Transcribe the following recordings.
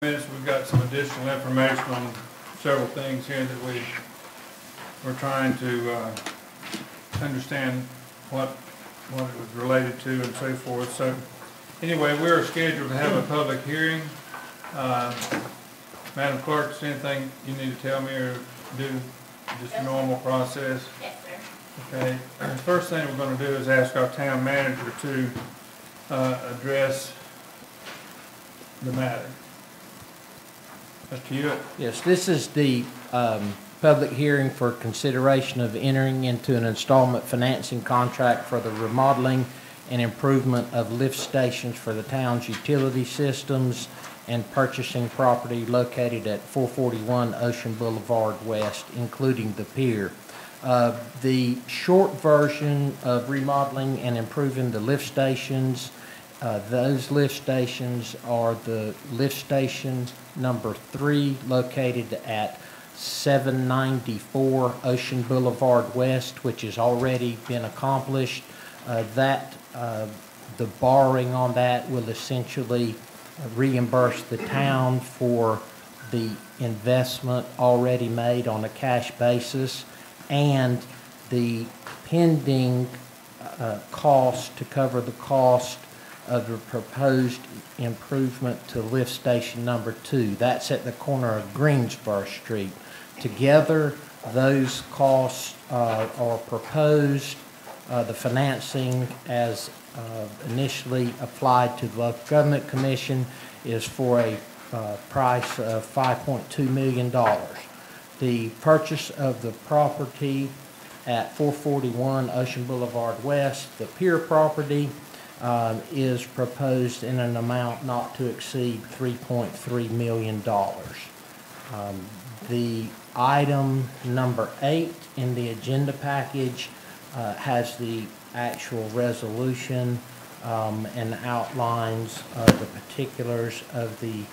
Minutes, we've got some additional information on several things here that we're trying to understand what it was related to and so forth. So anyway, we're scheduled to have a public hearing. Madam Clerk, is there anything you need to tell me or do? Just a normal process? Yes, sir. Okay. The first thing we're going to do is ask our town manager to address the matter. Mr. Hewitt. Yes, this is the public hearing for consideration of entering into an installment financing contract for the remodeling and improvement of lift stations for the town's utility systems and purchasing property located at 441 Ocean Boulevard West, including the pier. The short version of remodeling and improving the lift stations, those lift stations are the lift station number 3 located at 794 Ocean Boulevard West, which has already been accomplished. The borrowing on that will essentially reimburse the town for the investment already made on a cash basis, and the pending cost to cover the cost of the proposed improvement to lift station number 2. That's at the corner of Greensboro Street. Together, those costs are proposed. The financing, as initially applied to the Local Government Commission, is for a price of $5.2 million. The purchase of the property at 441 Ocean Boulevard West, the pier property, is proposed in an amount not to exceed $3.3 million. The item number 8 in the agenda package has the actual resolution and outlines the particulars of the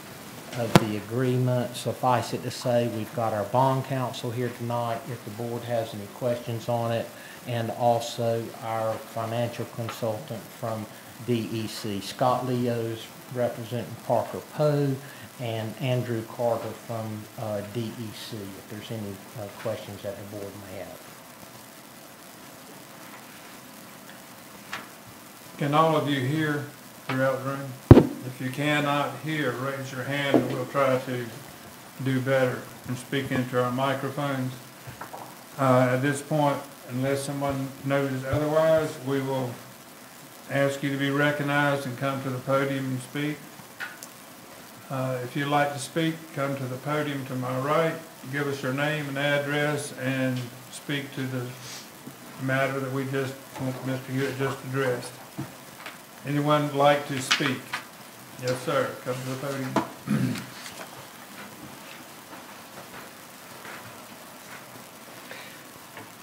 agreement. Suffice it to say, we've got our bond counsel here tonight if the board has any questions on it, and also our financial consultant from DEC. Scott Leo's representing Parker Poe, and Andrew Carter from DEC, if there's any questions that the board may have. Can all of you hear throughout the room? If you cannot hear, raise your hand and we'll try to do better and speak into our microphones. At this point, unless someone notices otherwise, we will ask you to be recognized and come to the podium and speak. If you'd like to speak, come to the podium to my right, give us your name and address, and speak to the matter that Mr. Hewitt just addressed. Anyone like to speak? Yes, sir. Come to the podium.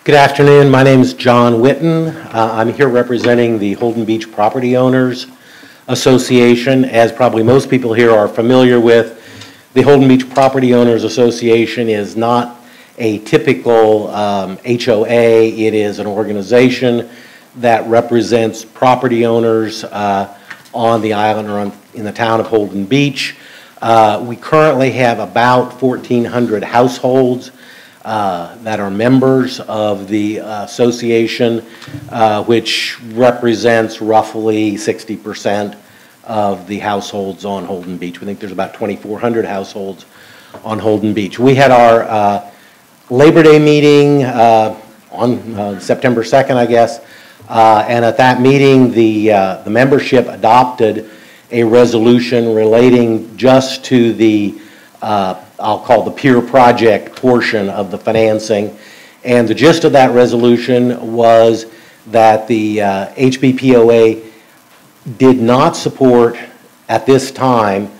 Good afternoon. My name is John Witten. I'm here representing the Holden Beach Property Owners Association. As probably most people here are familiar with, the Holden Beach Property Owners Association is not a typical HOA. It is an organization that represents property owners on the island or in the town of Holden Beach. We currently have about 1,400 households that are members of the association, which represents roughly 60% of the households on Holden Beach. We think there's about 2,400 households on Holden Beach. We had our Labor Day meeting on September 2nd, I guess, and at that meeting the membership adopted a resolution relating just to the I'll call the pier project portion of the financing. And the gist of that resolution was that the HBPOA did not support at this time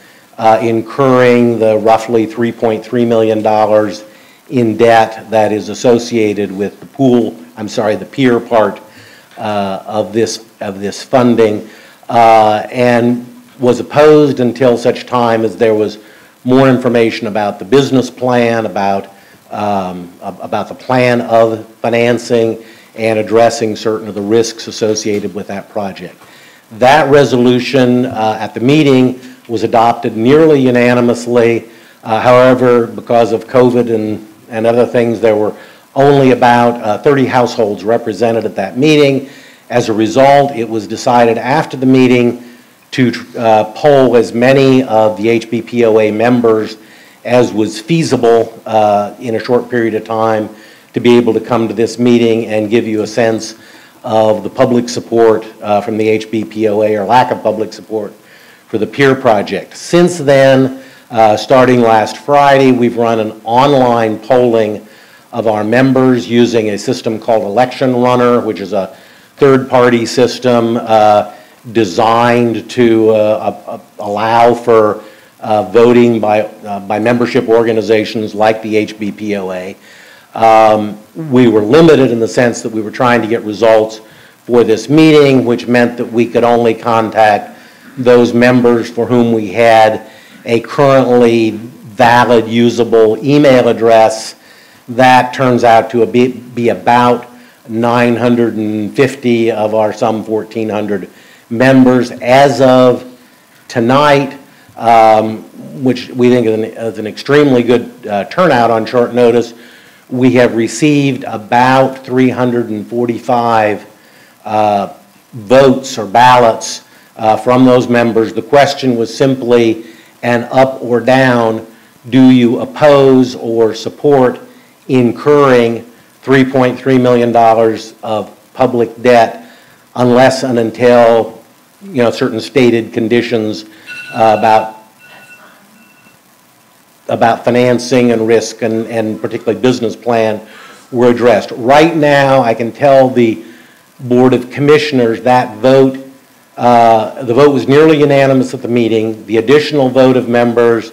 incurring the roughly $3.3 million in debt that is associated with the pier part of this funding, and was opposed until such time as there was more information about the business plan, about the plan of financing, and addressing certain of the risks associated with that project. That resolution at the meeting was adopted nearly unanimously. However, because of COVID and other things, there were only about 30 households represented at that meeting. As a result, it was decided after the meeting to poll as many of the HBPOA members as was feasible in a short period of time to be able to come to this meeting and give you a sense of the public support from the HBPOA, or lack of public support for the PEER project. Since then, starting last Friday, we've run an online polling of our members using a system called Election Runner, which is a third-party system designed to allow for voting by membership organizations like the HBPOA. We were limited in the sense that we were trying to get results for this meeting, which meant that we could only contact those members for whom we had a currently valid, usable email address. That turns out to be about 950 of our some 1,400 members. As of tonight, which we think is an extremely good turnout on short notice, we have received about 345 votes or ballots from those members. The question was simply an up or down. Do you oppose or support incurring $3.3 million of public debt unless and until certain stated conditions about financing and risk and particularly business plan were addressed. Right now, I can tell the Board of Commissioners that vote, the vote was nearly unanimous at the meeting. The additional vote of members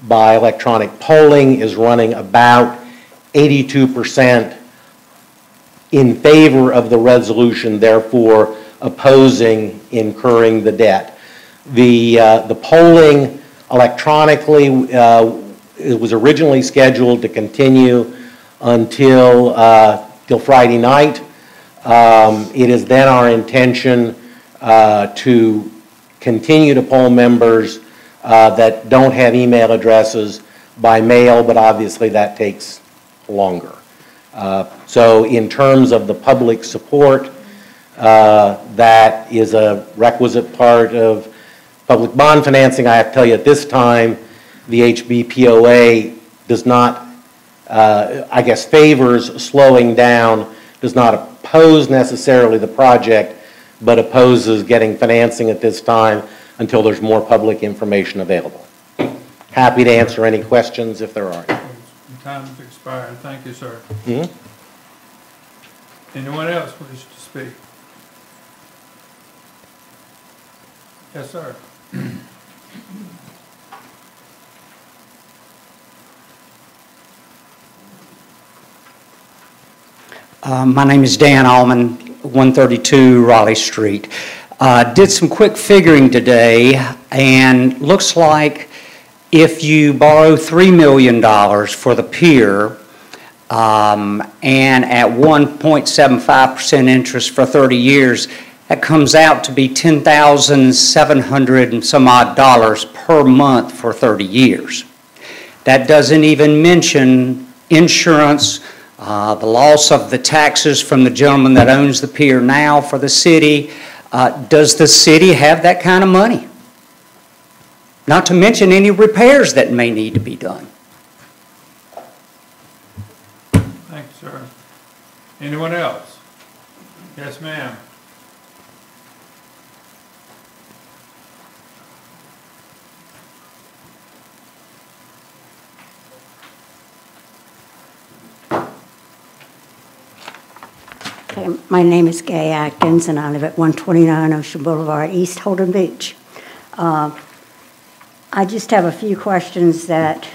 by electronic polling is running about 82% in favor of the resolution, therefore opposing incurring the debt. The polling electronically it was originally scheduled to continue until till Friday night. It is then our intention to continue to poll members that don't have email addresses by mail, but obviously that takes longer. So in terms of the public support, that is a requisite part of public bond financing. I have to tell you at this time, the HBPOA does not, I guess, favors slowing down, does not oppose necessarily the project, but opposes getting financing at this time until there's more public information available. Happy to answer any questions if there are any. Time has expired. Thank you, sir. Mm-hmm. Anyone else wish to speak? Yes, sir. My name is Dan Allman, 132 Raleigh Street. Did some quick figuring today, and looks like if you borrow $3 million for the pier and at 1.75% interest for 30 years, that comes out to be $10,700 and some odd dollars per month for 30 years. That doesn't even mention insurance, the loss of the taxes from the gentleman that owns the pier now for the city. Does the city have that kind of money? Not to mention any repairs that may need to be done. Thank you, sir. Anyone else? Yes, ma'am. Okay, my name is Gay Atkins, and I live at 129 Ocean Boulevard, East Holden Beach. I just have a few questions that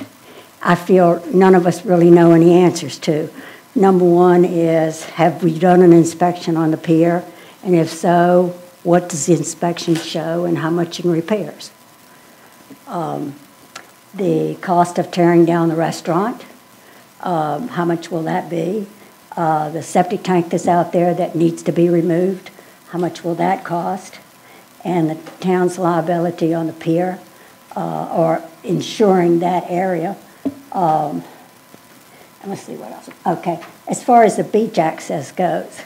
I feel none of us really know any answers to. Number one is, have we done an inspection on the pier? And if so, what does the inspection show and how much in repairs? The cost of tearing down the restaurant, how much will that be? The septic tank that's out there that needs to be removed, how much will that cost? And the town's liability on the pier. or ensuring that area. And let's see what else. Okay, as far as the beach access goes,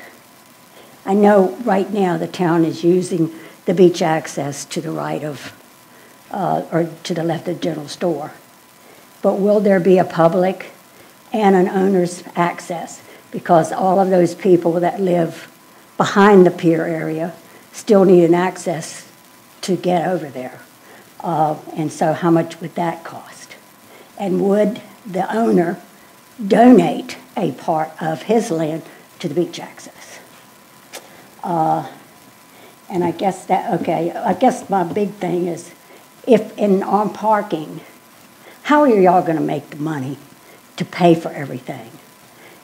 I know right now the town is using the beach access to the right of, or to the left of the general store. But will there be a public and an owner's access? Because all of those people that live behind the pier area still need an access to get over there. And so how much would that cost? And would the owner donate a part of his land to the beach access? And I guess that, okay, I guess my big thing is, if on parking, how are y'all going to make the money to pay for everything?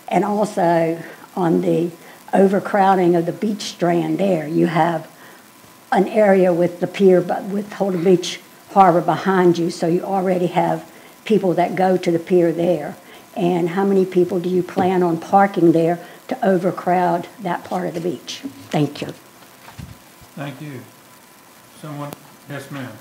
And also on the overcrowding of the beach strand there, you have an area with the pier, but with Holden Beach Harbor behind you, so you already have people that go to the pier there. And how many people do you plan on parking there to overcrowd that part of the beach? Thank you. Thank you. Someone? Yes, ma'am.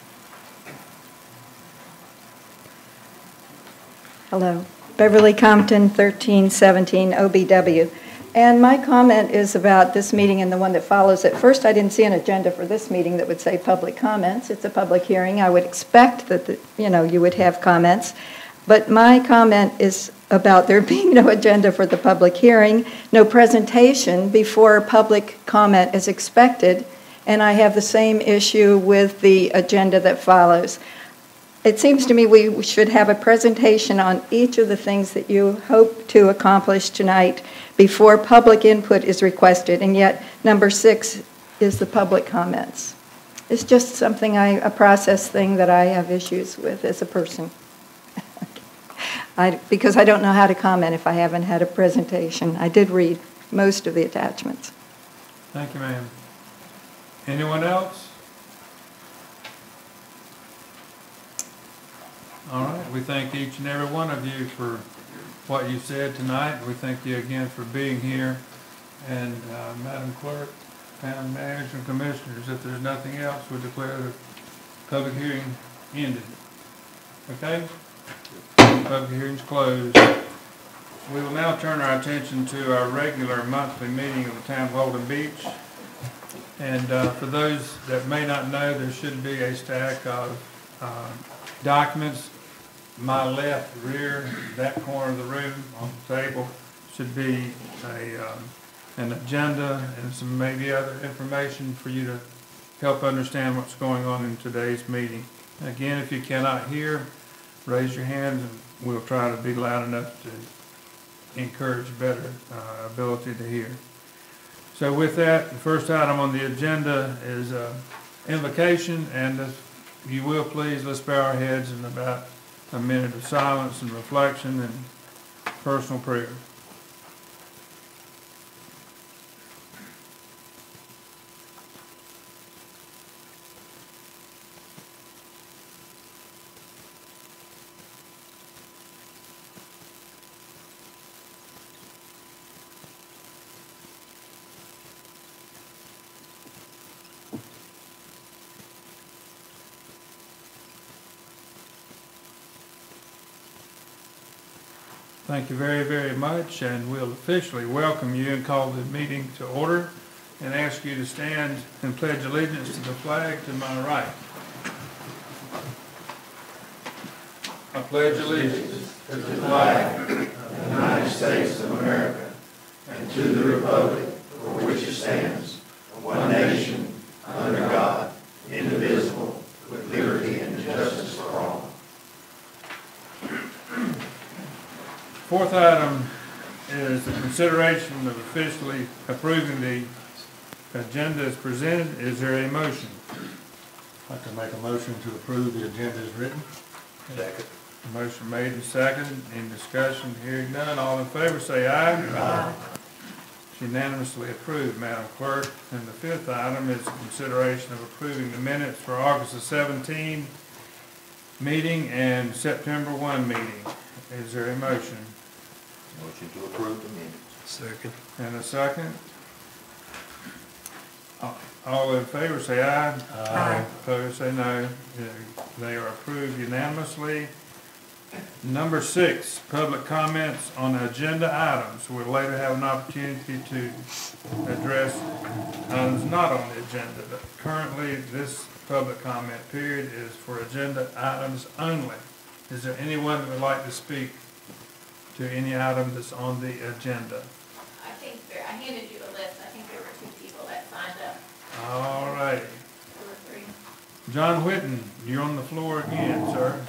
Hello. Beverly Compton, 1317 OBW. And my comment is about this meeting and the one that follows. At first, I didn't see an agenda for this meeting that would say public comments. It's a public hearing. I would expect that, you would have comments. But my comment is about there being no agenda for the public hearing, no presentation before public comment is expected, and I have the same issue with the agenda that follows. It seems to me we should have a presentation on each of the things that you hope to accomplish tonight before public input is requested, and yet number 6 is the public comments. It's just something, a process thing that I have issues with as a person. Because I don't know how to comment if I haven't had a presentation. I did read most of the attachments. Thank you, ma'am. Anyone else? All right, we thank each and every one of you for what you said tonight. We thank you again for being here. And Madam Clerk, Town Manager, and Commissioners, if there's nothing else, we declare the public hearing ended. Okay? Public hearing's closed. We will now turn our attention to our regular monthly meeting of the Town of Holden Beach. And for those that may not know, there should be a stack of documents. My left rear, that corner of the room on the table, should be an agenda and some maybe other information for you to help understand what's going on in today's meeting. Again, if you cannot hear, raise your hand and we'll try to be loud enough to encourage better ability to hear. So with that, the first item on the agenda is invocation, and if you will please, let's bow our heads in about a minute of silence and reflection and personal prayer. Thank you very, very much, and we'll officially welcome you and call the meeting to order and ask you to stand and pledge allegiance to the flag to my right. I pledge allegiance to the flag of the United States of America and to the republic for which it stands, one nation, under God, indivisible, with liberty and justice for all. Fourth item is the consideration of officially approving the agenda as presented. Is there a motion? I'd like to make a motion to approve the agenda as written. Second. Motion made and seconded. In discussion, hearing none, all in favor say aye. Aye. It's unanimously approved, Madam Clerk. And the fifth item is consideration of approving the minutes for August the 17th meeting and September 1 meeting. Is there a motion? Motion to approve the minutes. Second. And a second? All in favor, say aye. Aye. Opposed, say no. They are approved unanimously. Number 6, public comments on agenda items. We'll later have an opportunity to address items not on the agenda, but currently this public comment period is for agenda items only. Is there anyone that would like to speak to any item that's on the agenda? I handed you a list. I think there were 2 people that signed up. All right. 2 or 3. John Whitten, you're on the floor again, sir.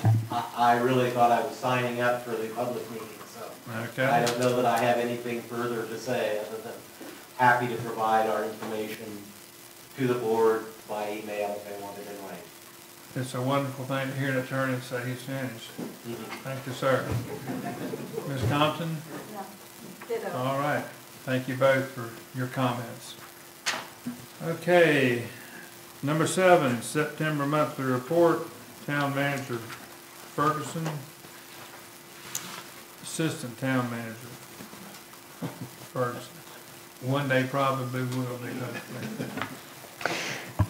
I really thought I was signing up for the public meeting, so Okay. I don't know that I have anything further to say other than happy to provide our information to the board by email if they want it in writing. It's a wonderful thing to hear an attorney say he's finished. Thank you, sir. Ms. Compton? Ditto. All right. Thank you both for your comments. Okay. Number 7, September monthly report. Town Manager Ferguson. Assistant Town Manager Ferguson. One day probably will be.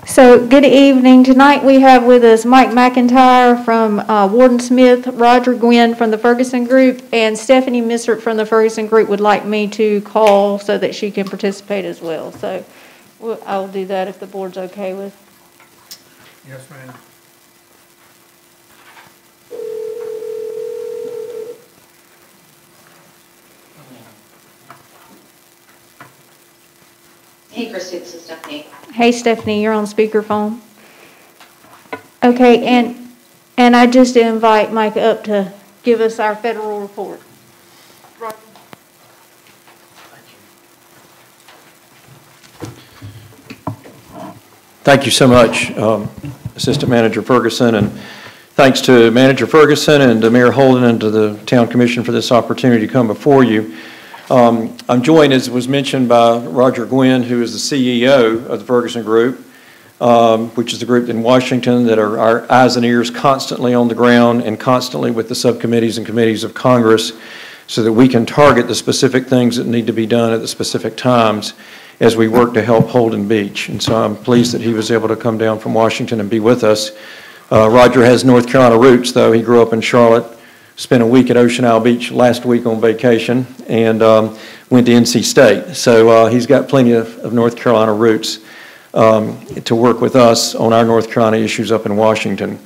So, good evening. Tonight we have with us Mike McIntyre from Warden Smith, Roger Gwynn from the Ferguson Group, and Stephanie Missert from the Ferguson Group would like me to call so that she can participate as well. So, I'll do that if the board's okay with. Yes, ma'am. Hey, Christy, this is Stephanie. Hey, Stephanie, you're on speakerphone. Okay, and I just invite Mike up to give us our federal report. Roger. Thank you so much, Assistant Manager Ferguson, and thanks to Manager Ferguson and to Mayor Holden and to the Town Commission for this opportunity to come before you. I'm joined, as was mentioned, by Roger Gwynn, who is the CEO of the Ferguson Group, which is the group in Washington that are our eyes and ears constantly on the ground and constantly with the subcommittees and committees of Congress so that we can target the specific things that need to be done at the specific times as we work to help Holden Beach. And so I'm pleased that he was able to come down from Washington and be with us. Roger has North Carolina roots, though. He grew up in Charlotte, spent a week at Ocean Isle Beach last week on vacation, and went to NC State. So he's got plenty of North Carolina roots to work with us on our North Carolina issues up in Washington.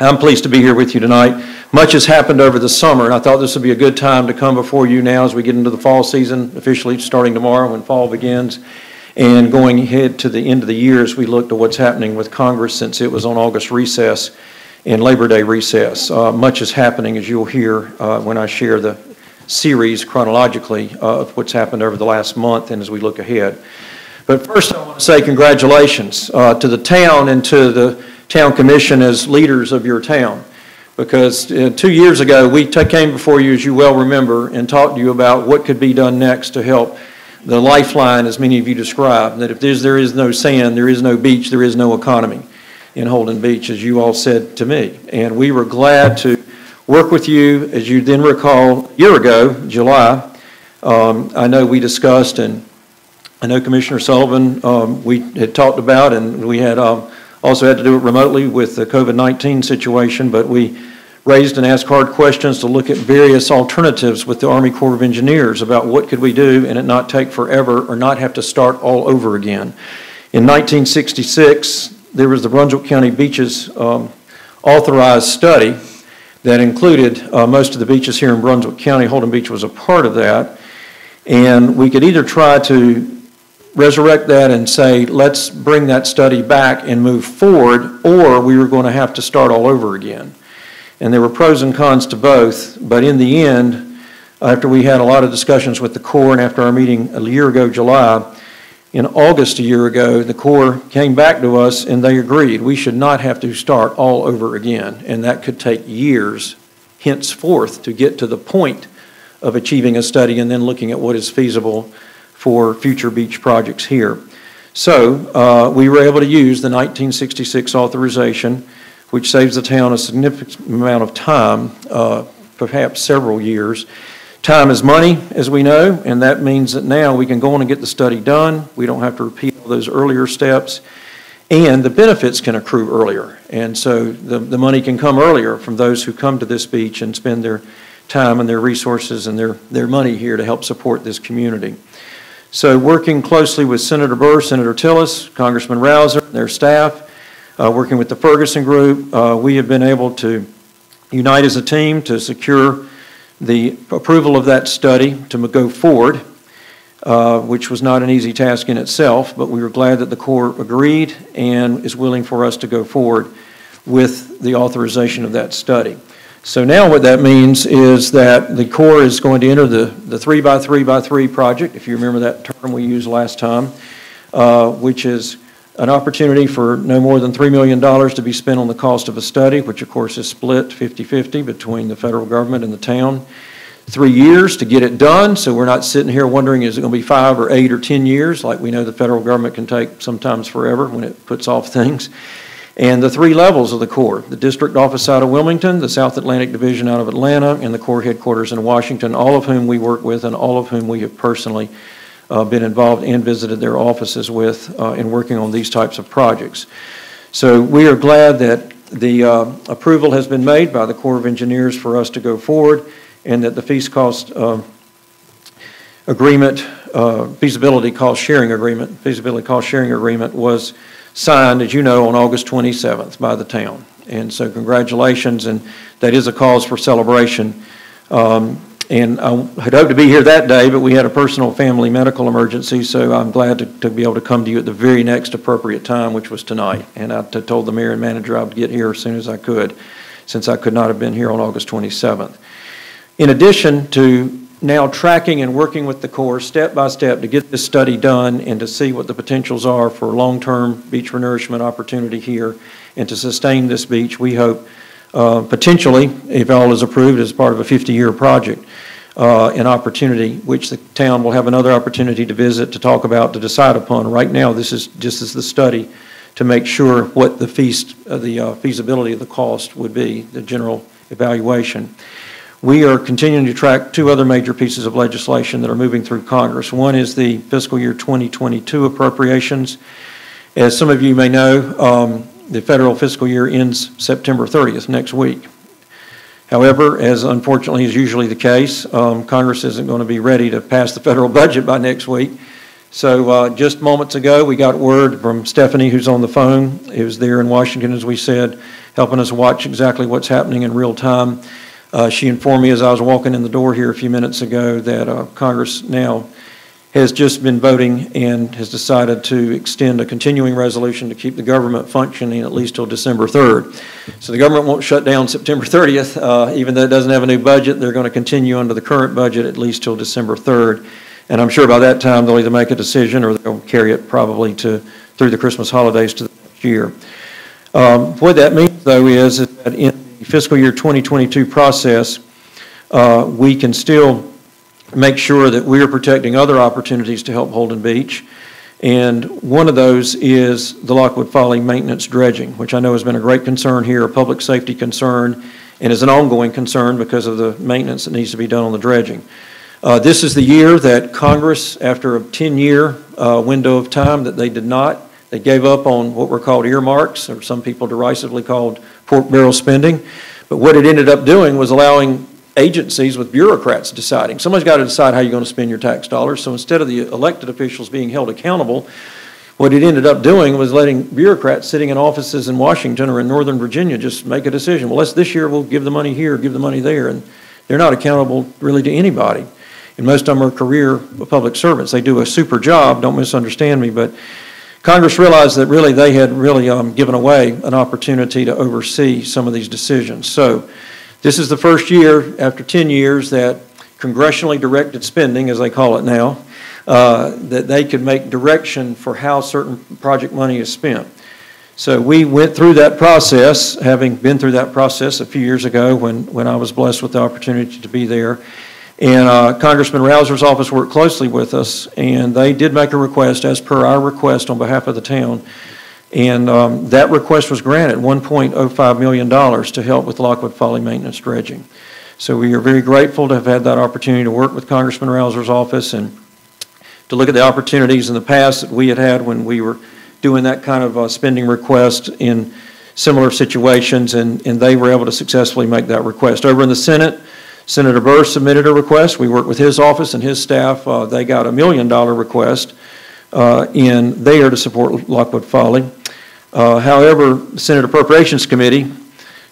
I'm pleased to be here with you tonight. Much has happened over the summer, and I thought this would be a good time to come before you now as we get into the fall season, officially starting tomorrow when fall begins, and going ahead to the end of the year as we look to what's happening with Congress since it was on August recess and Labor Day recess. Much is happening, as you'll hear when I share the series chronologically of what's happened over the last month and as we look ahead. But first I want to say congratulations to the town and to the Town Commission as leaders of your town. Because 2 years ago we came before you, as you well remember, and talked to you about what could be done next to help the lifeline, as many of you described, that if there is no sand, there is no beach, there is no economy in Holden Beach, as you all said to me. And we were glad to work with you, as you then recall, a year ago, July. I know we discussed, and I know Commissioner Sullivan, we had talked about, and we had also had to do it remotely with the COVID-19 situation, but we raised and asked hard questions to look at various alternatives with the Army Corps of Engineers about what could we do and it not take forever or not have to start all over again. In 1966, there was the Brunswick County Beaches authorized study that included most of the beaches here in Brunswick County. Holden Beach was a part of that. And we could either try to resurrect that and say, let's bring that study back and move forward, or we were going to have to start all over again. And there were pros and cons to both, but in the end, after we had a lot of discussions with the Corps and after our meeting a year ago, July, in August a year ago, the Corps came back to us and they agreed we should not have to start all over again, and that could take years henceforth to get to the point of achieving a study and then looking at what is feasible for future beach projects here. So we were able to use the 1966 authorization, which saves the town a significant amount of time, perhaps several years. Time is money, as we know, and that means that now we can go on and get the study done. We don't have to repeat all those earlier steps, and the benefits can accrue earlier. And so the money can come earlier from those who come to this beach and spend their time and their resources and their money here to help support this community. So working closely with Senator Burr, Senator Tillis, Congressman Rouser, their staff, working with the Ferguson Group, we have been able to unite as a team to secure the approval of that study to go forward, which was not an easy task in itself, but we were glad that the Corps agreed and is willing for us to go forward with the authorization of that study. So now what that means is that the Corps is going to enter the 3x3x3 project, if you remember that term we used last time, which is an opportunity for no more than $3 million to be spent on the cost of a study, which of course is split 50-50 between the federal government and the town. 3 years to get it done, so we're not sitting here wondering is it going to be 5 or 8 or 10 years, like we know the federal government can take sometimes forever when it puts off things. And the 3 levels of the Corps, the district office out of Wilmington, the South Atlantic Division out of Atlanta, and the Corps headquarters in Washington, all of whom we work with and all of whom we have personally been involved and visited their offices with in working on these types of projects. So we are glad that the approval has been made by the Corps of Engineers for us to go forward, and that the feasibility cost sharing agreement was signed, as you know, on August 27th by the town. And so congratulations, and that is a cause for celebration. And I had hoped to be here that day, but we had a personal family medical emergency, so I'm glad to be able to come to you at the very next appropriate time, which was tonight. And I told the mayor and manager I would get here as soon as I could, since I could not have been here on August 27th. In addition to now tracking and working with the Corps step by step to get this study done and to see what the potentials are for long-term beach renourishment opportunity here and to sustain this beach, we hope potentially, if all is approved as part of a 50-year project, an opportunity which the town will have another opportunity to visit, to talk about, to decide upon. Right now, this is just as the study to make sure what the feasibility of the cost would be, the general evaluation. We are continuing to track 2 other major pieces of legislation that are moving through Congress. One is the fiscal year 2022 appropriations. As some of you may know, the federal fiscal year ends September 30th, next week. However, as unfortunately is usually the case, Congress isn't going to be ready to pass the federal budget by next week. So just moments ago, we got word from Stephanie, who's on the phone, who's there in Washington, as we said, helping us watch exactly what's happening in real time. She informed me as I was walking in the door here a few minutes ago that Congress now has just been voting and has decided to extend a continuing resolution to keep the government functioning at least till December 3rd. So the government won't shut down September 30th, even though it doesn't have a new budget. They're going to continue under the current budget at least till December 3rd. And I'm sure by that time they'll either make a decision or they'll carry it probably through the Christmas holidays to the next year. What that means, though, is that in the fiscal year 2022 process, we can still make sure that we are protecting other opportunities to help Holden Beach. And one of those is the Lockwood Folly maintenance dredging, which I know has been a great concern here, a public safety concern, and is an ongoing concern because of the maintenance that needs to be done on the dredging. This is the year that Congress, after a 10-year window of time that they gave up on what were called earmarks, or some people derisively called pork barrel spending. But what it ended up doing was allowing agencies with bureaucrats deciding. Somebody's got to decide how you're going to spend your tax dollars. So instead of the elected officials being held accountable, what it ended up doing was letting bureaucrats sitting in offices in Washington or in Northern Virginia just make a decision. Well, this year we'll give the money here, give the money there, and they're not accountable really to anybody. And most of them are career public servants. They do a super job, don't misunderstand me, but Congress realized that really they had really given away an opportunity to oversee some of these decisions. So this is the first year after 10 years that congressionally directed spending, as they call it now, that they could make direction for how certain project money is spent. So we went through that process, having been through that process a few years ago when I was blessed with the opportunity to be there. And Congressman Rouser's office worked closely with us, and they did make a request as per our request on behalf of the town. And that request was granted, $1.05 million to help with Lockwood Folly maintenance dredging. So we are very grateful to have had that opportunity to work with Congressman Rouser's office and to look at the opportunities in the past that we had when we were doing that kind of spending request in similar situations, and they were able to successfully make that request. Over in the Senate, Senator Burr submitted a request. We worked with his office and his staff. They got a $1 million request in there to support Lockwood Folly. However, the Senate Appropriations Committee,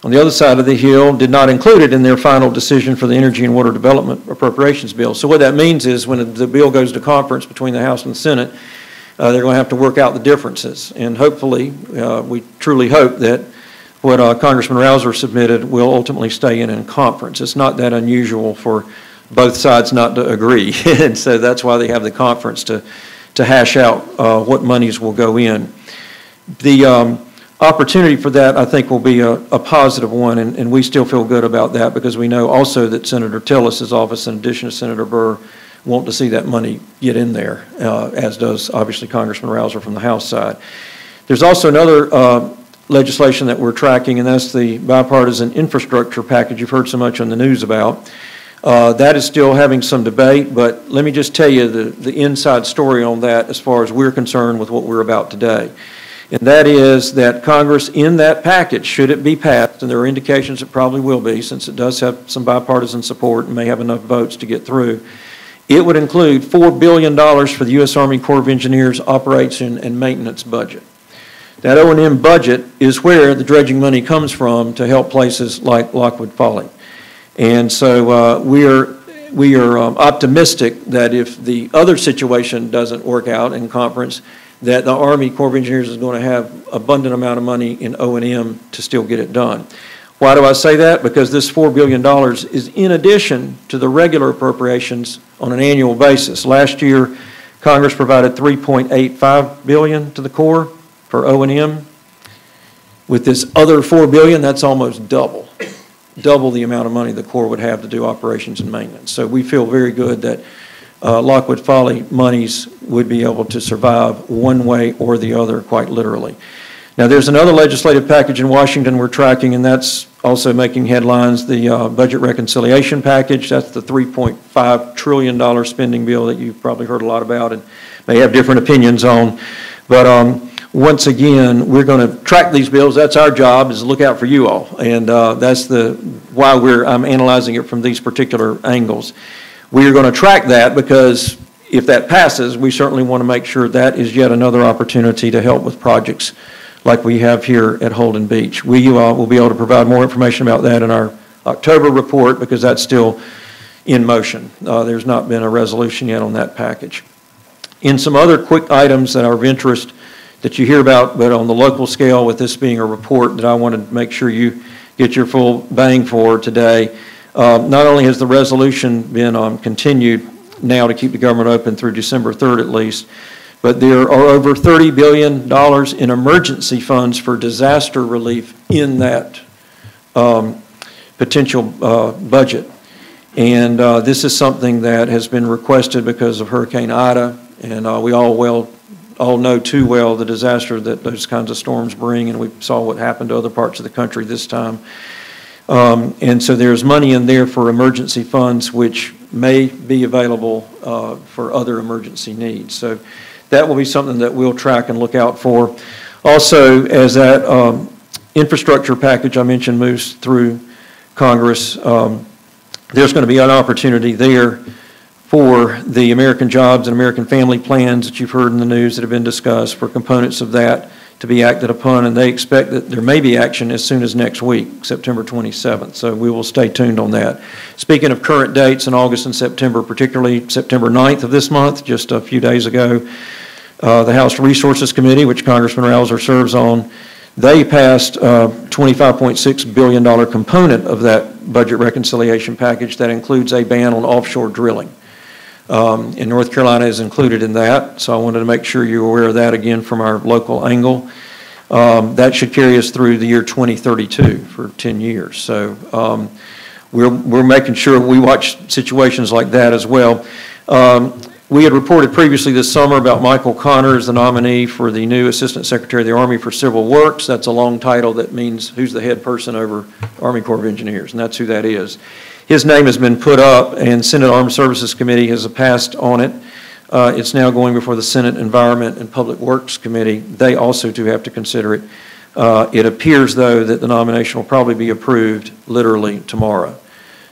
on the other side of the hill, did not include it in their final decision for the Energy and Water Development Appropriations Bill. So what that means is when the bill goes to conference between the House and the Senate, they're going to have to work out the differences. And hopefully, we truly hope that what Congressman Rouser submitted will ultimately stay in conference. It's not that unusual for both sides not to agree. And so that's why they have the conference to hash out what monies will go in. The opportunity for that, I think, will be a positive one, and we still feel good about that because we know also that Senator Tillis's office, in addition to Senator Burr, want to see that money get in there, as does obviously Congressman Rouser from the House side. There's also another legislation that we're tracking, and that's the bipartisan infrastructure package you've heard so much on the news about. That is still having some debate, but let me just tell you the inside story on that as far as we're concerned with what we're about today. And that is that Congress, in that package, should it be passed, and there are indications it probably will be since it does have some bipartisan support and may have enough votes to get through, it would include $4 billion for the U.S. Army Corps of Engineers operation and maintenance budget. That O&M budget is where the dredging money comes from to help places like Lockwood Folly. And so we are optimistic that if the other situation doesn't work out in conference, that the Army Corps of Engineers is going to have abundant amount of money in O&M to still get it done. Why do I say that? Because this $4 billion is in addition to the regular appropriations on an annual basis. Last year, Congress provided $3.85 billion to the Corps for O&M. With this other $4 billion, that's almost double the amount of money the Corps would have to do operations and maintenance. So we feel very good that Lockwood Folly monies would be able to survive one way or the other, quite literally. Now, there's another legislative package in Washington we're tracking, and that's also making headlines, the budget reconciliation package. That's the $3.5 trillion spending bill that you've probably heard a lot about and may have different opinions on. But once again, we're going to track these bills. That's our job, is to look out for you all. And that's why I'm analyzing it from these particular angles. We are going to track that because if that passes, we certainly want to make sure that is yet another opportunity to help with projects like we have here at Holden Beach. We will be able to provide more information about that in our October report because that's still in motion. There's not been a resolution yet on that package. In some other quick items that are of interest that you hear about, but on the local scale, with this being a report that I wanted to make sure you get your full bang for today, not only has the resolution been continued now to keep the government open through December 3rd at least, but there are over $30 billion in emergency funds for disaster relief in that potential budget. And this is something that has been requested because of Hurricane Ida, and we all know too well the disaster that those kinds of storms bring, and we saw what happened to other parts of the country this time. And so there's money in there for emergency funds which may be available for other emergency needs. So that will be something that we'll track and look out for. Also, as that infrastructure package I mentioned moves through Congress, there's going to be an opportunity there for the American Jobs and American Family Plans that you've heard in the news that have been discussed, for components of that to be acted upon, and they expect that there may be action as soon as next week, September 27th, so we will stay tuned on that. Speaking of current dates in August and September, particularly September 9th of this month, just a few days ago, the House Resources Committee, which Congressman Rouser serves on, they passed a $25.6 billion component of that budget reconciliation package that includes a ban on offshore drilling. And North Carolina is included in that, so I wanted to make sure you're aware of that again from our local angle. That should carry us through the year 2032 for 10 years. So we're making sure we watch situations like that as well. We had reported previously this summer about Michael Connor as the nominee for the new Assistant Secretary of the Army for Civil Works. That's a long title that means who's the head person over Army Corps of Engineers, and that's who that is. His name has been put up, and Senate Armed Services Committee has passed on it. It's now going before the Senate Environment and Public Works Committee. They also do have to consider it. It appears, though, that the nomination will probably be approved literally tomorrow.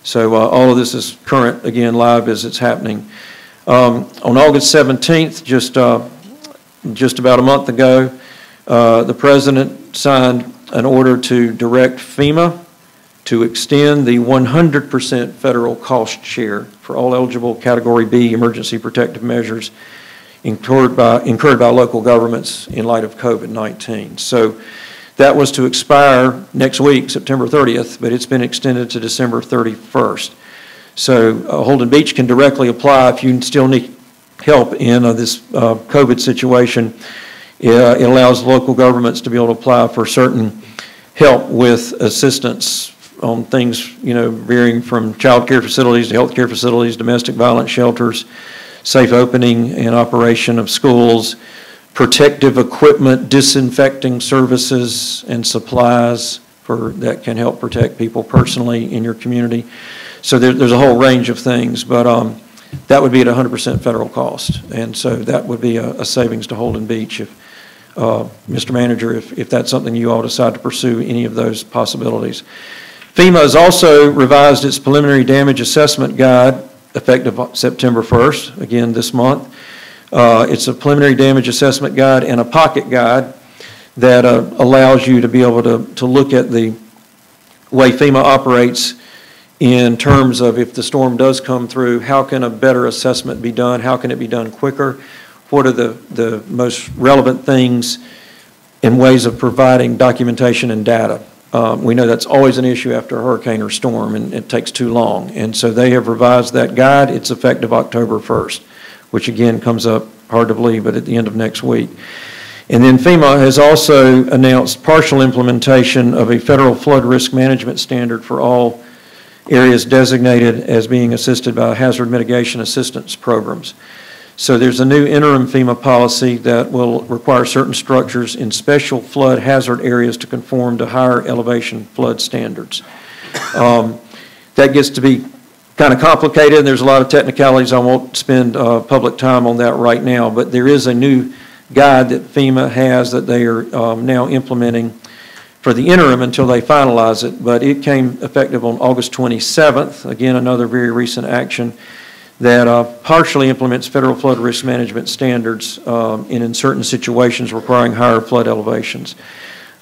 So all of this is current, again, live as it's happening. On August 17th, just about a month ago, the President signed an order to direct FEMA to extend the 100% federal cost share for all eligible Category B emergency protective measures incurred by local governments in light of COVID-19. So that was to expire next week, September 30th, but it's been extended to December 31st. So Holden Beach can directly apply if you still need help in this COVID situation. It allows local governments to be able to apply for certain help with assistance on things, varying from child care facilities to health care facilities, domestic violence shelters, safe opening and operation of schools, protective equipment, disinfecting services and supplies that can help protect people personally in your community. So there's a whole range of things, but that would be at 100% federal cost. And so that would be a savings to Holden Beach if, Mr. Manager, if that's something you all decide to pursue, any of those possibilities. FEMA has also revised its preliminary damage assessment guide effective September 1st, again this month. It's a preliminary damage assessment guide and a pocket guide that allows you to be able to look at the way FEMA operates in terms of if the storm does come through, how can a better assessment be done? How can it be done quicker? What are the most relevant things in ways of providing documentation and data? We know that's always an issue after a hurricane or storm, and it takes too long. And so they have revised that guide. It's effective October 1st, which again comes up, hard to believe, but at the end of next week. And then FEMA has also announced partial implementation of a federal flood risk management standard for all areas designated as being assisted by hazard mitigation assistance programs. So there's a new interim FEMA policy that will require certain structures in special flood hazard areas to conform to higher elevation flood standards. That gets to be kind of complicated, and there's a lot of technicalities. I won't spend public time on that right now, but there is a new guide that FEMA has that they are now implementing for the interim until they finalize it, but it came effective on August 27th, again another very recent action that partially implements federal flood risk management standards in certain situations requiring higher flood elevations.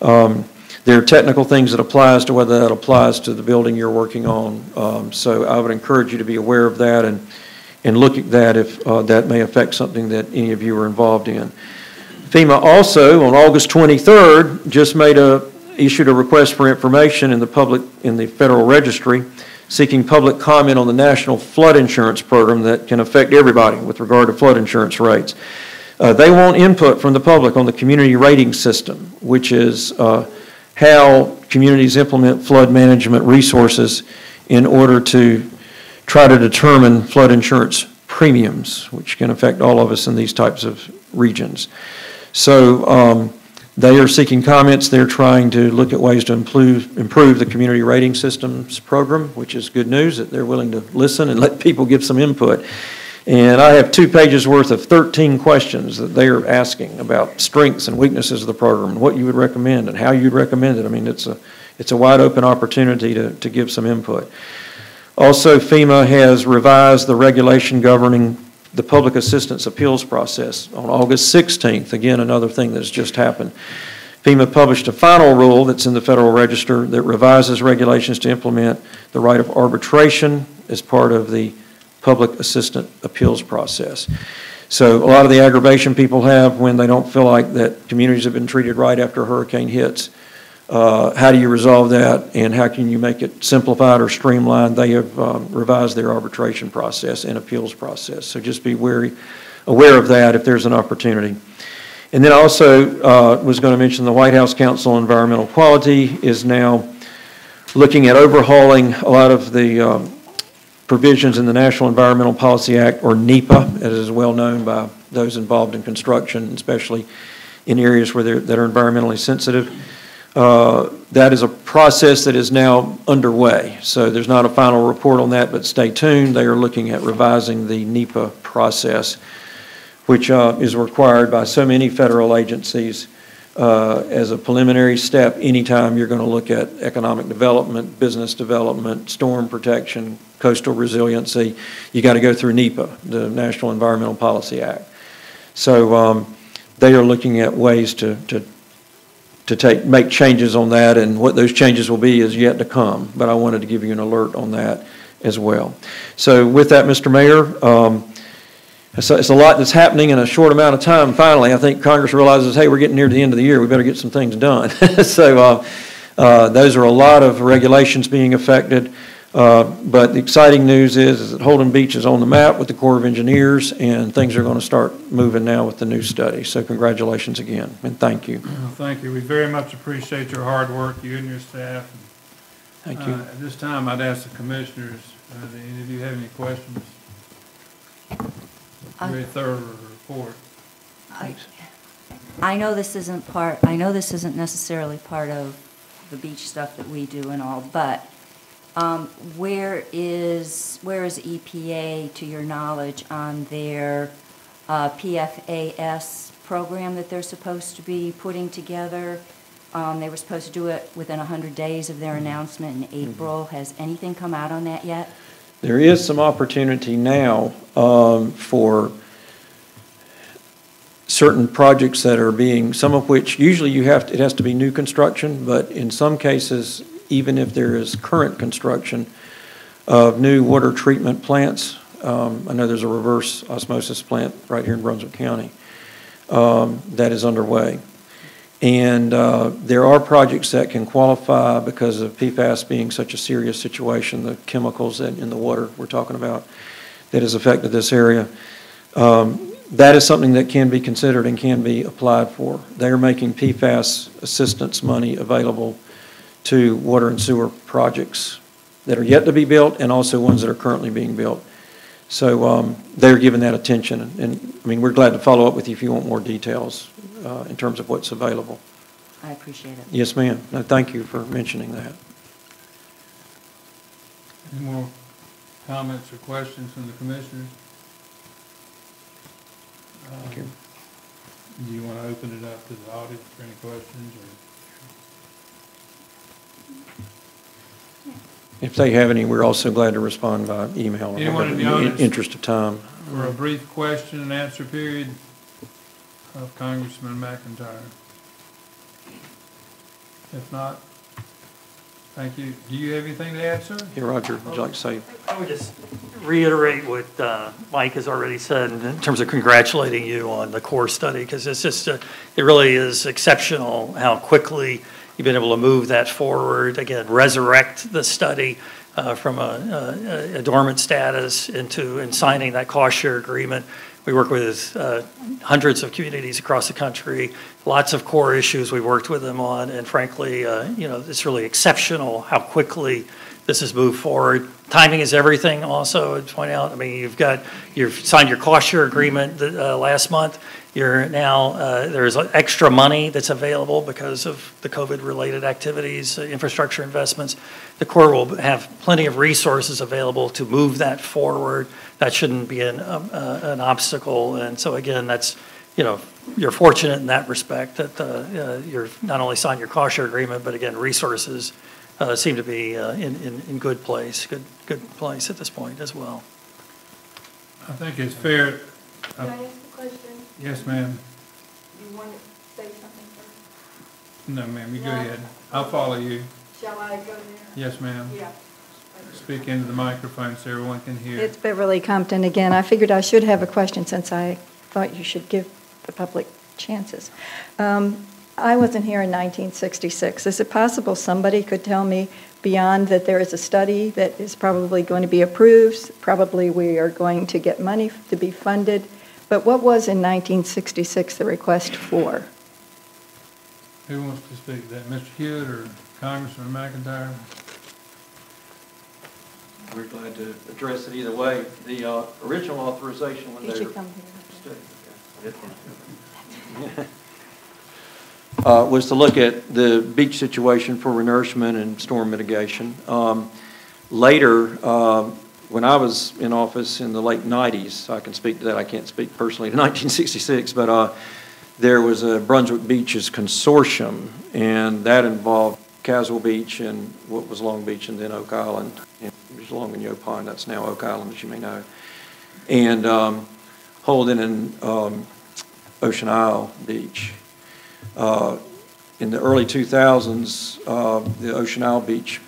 There are technical things that apply as to whether that applies to the building you're working on, so I would encourage you to be aware of that and look at that if that may affect something that any of you are involved in. FEMA also, on August 23rd, just issued a request for information in the Federal Registry seeking public comment on the National Flood Insurance Program that can affect everybody with regard to flood insurance rates. They want input from the public on the community rating system, which is how communities implement flood management resources in order to try to determine flood insurance premiums, which can affect all of us in these types of regions. So they are seeking comments. They're trying to look at ways to improve the community rating systems program, which is good news that they're willing to listen and let people give some input. And I have 2 pages worth of 13 questions that they are asking about strengths and weaknesses of the program, and what you would recommend and how you'd recommend it. I mean, it's a wide open opportunity to give some input. Also, FEMA has revised the regulation governing the public assistance appeals process on August 16th. Again, another thing that's just happened. FEMA published a final rule that's in the Federal Register that revises regulations to implement the right of arbitration as part of the public assistance appeals process. So a lot of the aggravation people have when they don't feel like that communities have been treated right after a hurricane hits. How do you resolve that, and how can you make it simplified or streamlined? They have revised their arbitration process and appeals process. So just be aware of that if there's an opportunity. And then I also was going to mention the White House Council on Environmental Quality is now looking at overhauling a lot of the provisions in the National Environmental Policy Act, or NEPA, as is well known by those involved in construction, especially in areas where that are environmentally sensitive. That is a process that is now underway. So there's not a final report on that, but stay tuned. They are looking at revising the NEPA process which is required by so many federal agencies as a preliminary step anytime you're going to look at economic development, business development, storm protection, coastal resiliency. You got to go through NEPA, the National Environmental Policy Act. So they are looking at ways to make changes on that, and what those changes will be is yet to come. But I wanted to give you an alert on that as well. So with that, Mr. Mayor, it's a lot that's happening in a short amount of time. Finally, I think Congress realizes, hey, we're getting near the end of the year. We better get some things done. So those are a lot of regulations being affected. But the exciting news is that Holden Beach is on the map with the Corps of Engineers, and things are going to start moving now with the new study. So congratulations again, and thank you. Well, thank you. We very much appreciate your hard work, you and your staff. Thank you. At this time, I'd ask the commissioners, do any of you have any questions? Very thorough report. I know this isn't necessarily part of the beach stuff that we do and all, but where is EPA, to your knowledge, on their PFAS program that they're supposed to be putting together? They were supposed to do it within 100 days of their announcement in April. Has anything come out on that yet? There is some opportunity now for certain projects that are being, some of which usually it has to be new construction, but in some cases, even if there is current construction of new water treatment plants, I know there's a reverse osmosis plant right here in Brunswick County that is underway. And there are projects that can qualify because of PFAS being such a serious situation, the chemicals in the water we're talking about that has affected this area. That is something that can be considered and can be applied for. They're making PFAS assistance money available to water and sewer projects that are yet to be built and also ones that are currently being built. So they're giving that attention. And I mean, we're glad to follow up with you if you want more details in terms of what's available. I appreciate it. Yes, ma'am. No, thank you for mentioning that. Any more comments or questions from the commissioners? Thank you. Do you want to open it up to the audience for any questions? If they have any, we're also glad to respond by email Anyone in the in audience? the interest of time. For a brief question and answer period of Congressman McIntyre. If not, thank you. Do you have anything to add, sir? Hey, Roger, would you like to say? I would just reiterate what Mike has already said in terms of congratulating you on the core study, because it's just, it really is exceptional how quickly you've been able to move that forward, again, resurrect the study from a dormant status into signing that cost share agreement. We work with hundreds of communities across the country, lots of core issues we worked with them on, and frankly, you know, it's really exceptional how quickly this has moved forward. Timing is everything also, I'd point out. I mean, you've signed your cost share agreement last month. You're now, there's extra money that's available because of the COVID-related activities, infrastructure investments. The Corps will have plenty of resources available to move that forward. That shouldn't be an obstacle. And so again, that's, you know, you're fortunate in that respect that you're not only signed your cost share agreement, but again, resources seem to be in good place, good place at this point as well. I think it's fair. Can I ask a question? Yes, ma'am. You want to say something first? No, ma'am, you go ahead. I'll follow you. Shall I go there? Yes, ma'am. Yeah. Speak into the microphone so everyone can hear. It's Beverly Compton again. I figured I should have a question since I thought you should give the public chances. I wasn't here in 1966. Is it possible somebody could tell me beyond that there is a study that is probably going to be approved, probably we are going to get money to be funded, but what was in 1966 the request for? Who wants to speak to that? Mr. Hewitt or Congressman McIntyre? We're glad to address it either way. The original authorization when You they should come here. Was to look at the beach situation for renourishment and storm mitigation. Later, when I was in office in the late 90s, so I can speak to that, I can't speak personally to 1966, but there was a Brunswick Beaches Consortium, and that involved Caswell Beach and what was Long Beach and then Oak Island. It was Long and Yopine, that's now Oak Island, as you may know. And Holden and Ocean Isle Beach. In the early 2000s, the Ocean Isle Beach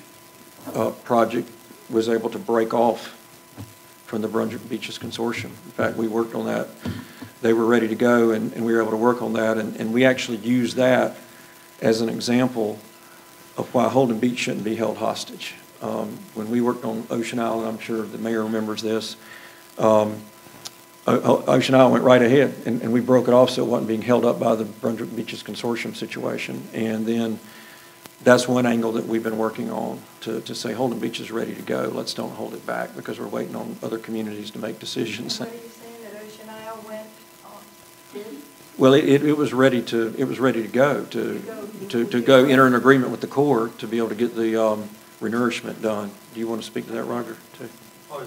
project was able to break off from the Brunswick Beaches Consortium. In fact, we worked on that. They were ready to go, and we were able to work on that, and we actually used that as an example of why Holden Beach shouldn't be held hostage. When we worked on Ocean Isle, I'm sure the mayor remembers this, Ocean Isle went right ahead, and we broke it off so it wasn't being held up by the Brunswick Beaches Consortium situation. And then that's one angle that we've been working on to say Holden Beach is ready to go. Let's don't hold it back because we're waiting on other communities to make decisions. What are you saying, that Ocean Isle went on bid? Well, it was ready to go to go enter an agreement with the Corps to be able to get the renourishment done. Do you want to speak to that, Roger? Too? Oh,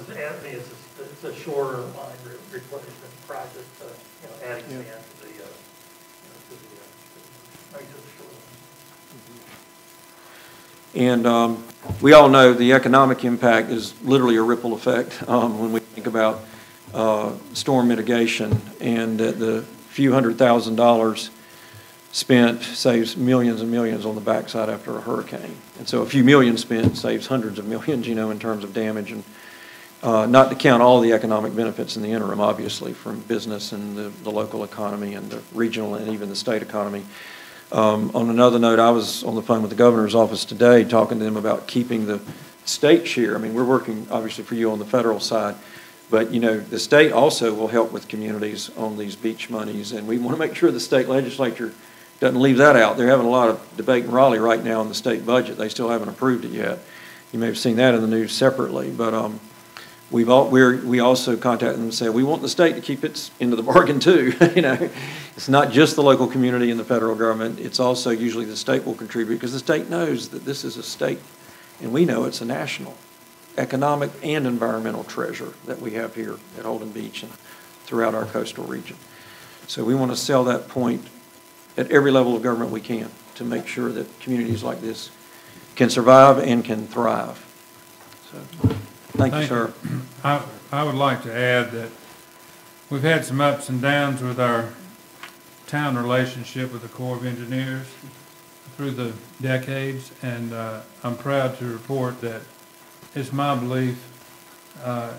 it's a shorter line replacement project, adding sand to the And we all know the economic impact is literally a ripple effect when we think about storm mitigation, and that the few $100,000 spent saves millions and millions on the backside after a hurricane. And so a few million spent saves hundreds of millions, in terms of damage, and not to count all the economic benefits in the interim, obviously, from business and the local economy and the regional and even the state economy. On another note, I was on the phone with the governor's office today talking to them about keeping the state share. I mean, we're working obviously for you on the federal side, but the state also will help with communities on these beach monies, and we want to make sure the state legislature doesn't leave that out. They're having a lot of debate in Raleigh right now on the state budget. They still haven't approved it yet. You may have seen that in the news separately, but we also contacted them and said we want the state to keep its end of the bargain too. It's not just the local community and the federal government. It's also usually the state will contribute because the state knows that this is a state, and we know it's a national economic and environmental treasure that we have here at Holden Beach and throughout our coastal region. So we want to sell that point at every level of government we can to make sure that communities like this can survive and can thrive. So. Thank you, sir. I would like to add that we've had some ups and downs with our town relationship with the Corps of Engineers through the decades, and I'm proud to report that it's my belief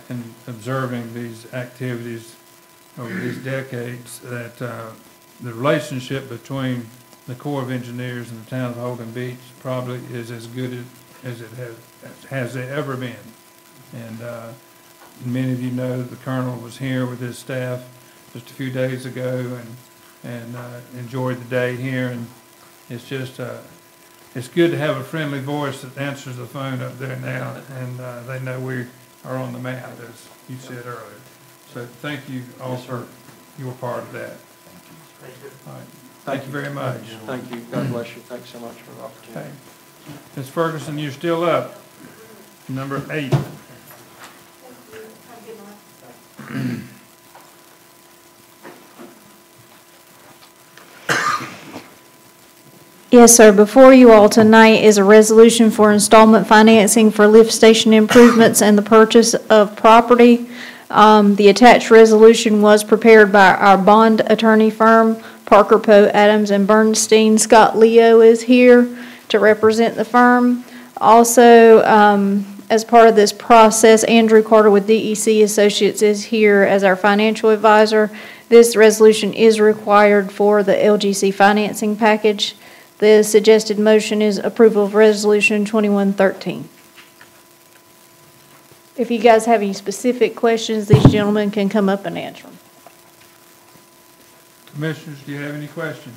in observing these activities over these decades that the relationship between the Corps of Engineers and the town of Holden Beach probably is as good as it has ever been. And many of you know the Colonel was here with his staff just a few days ago and enjoyed the day here. And it's just, it's good to have a friendly voice that answers the phone up there now, and they know we are on the map, as you said earlier. So thank you all for your part of that. Thank you. All right. Thank you very much. Thank you. God bless you. Thanks so much for the opportunity. Okay. Ms. Ferguson, you're still up. Number 8. Yes, sir. Before you all tonight is a resolution for installment financing for lift station improvements and the purchase of property. The attached resolution was prepared by our bond attorney firm, Parker, Poe, Adams, and Bernstein. Scott Leo is here to represent the firm. Also, as part of this process, Andrew Carter with DEC Associates is here as our financial advisor. This resolution is required for the LGC financing package. The suggested motion is approval of Resolution 2113. If you guys have any specific questions, these gentlemen can come up and answer them. Commissioners, do you have any questions?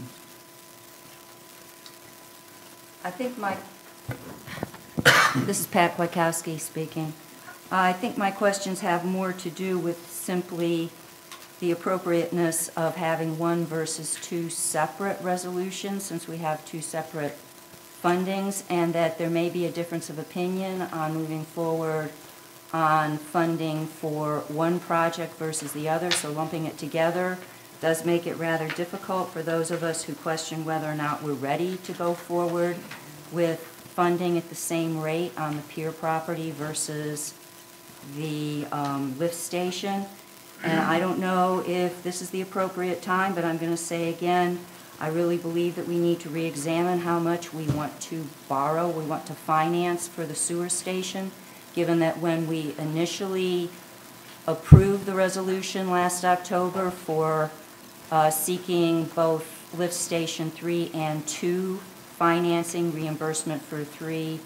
I think this is Pat Wachowski speaking. I think my questions have more to do with simply the appropriateness of having one versus two separate resolutions, since we have two separate fundings, and that there may be a difference of opinion on moving forward on funding for one project versus the other, so lumping it together does make it rather difficult for those of us who question whether or not we're ready to go forward with funding at the same rate on the pier property versus the lift station. And I don't know if this is the appropriate time, but I'm going to say again, I really believe that we need to re-examine how much we want to borrow, we want to finance for the sewer station, given that when we initially approved the resolution last October for seeking both lift station 3 and 2 financing, reimbursement for 3,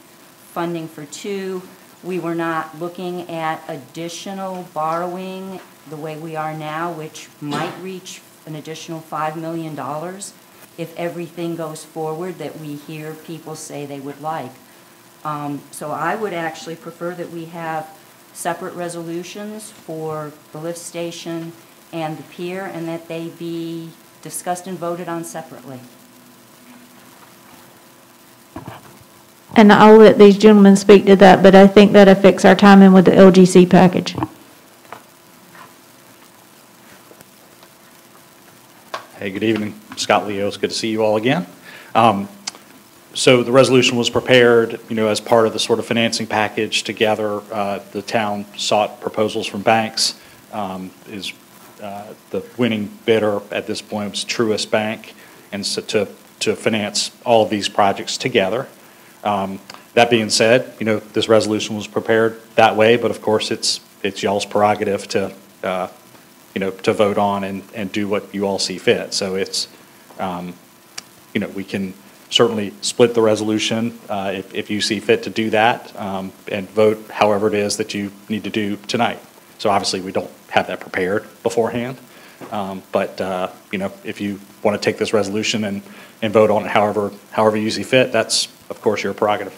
funding for 2, we were not looking at additional borrowing the way we are now, which might reach an additional $5 million if everything goes forward that we hear people say they would like. So I would actually prefer that we have separate resolutions for the lift station and the pier, and that they be discussed and voted on separately. And I'll let these gentlemen speak to that, but I think that affects our timing with the LGC package. Hey, good evening. Scott Leo. It's good to see you all again. So the resolution was prepared, as part of the sort of financing package together. The town sought proposals from banks. The winning bidder at this point was Truist Bank, and so to finance all of these projects together. That being said, this resolution was prepared that way, but of course it's y'all's prerogative to to vote on and do what you all see fit. So it's we can certainly split the resolution if you see fit to do that, and vote however it is that you need to do tonight. So obviously we don't have that prepared beforehand, but if you want to take this resolution and vote on it however you see fit, that's of course your prerogative.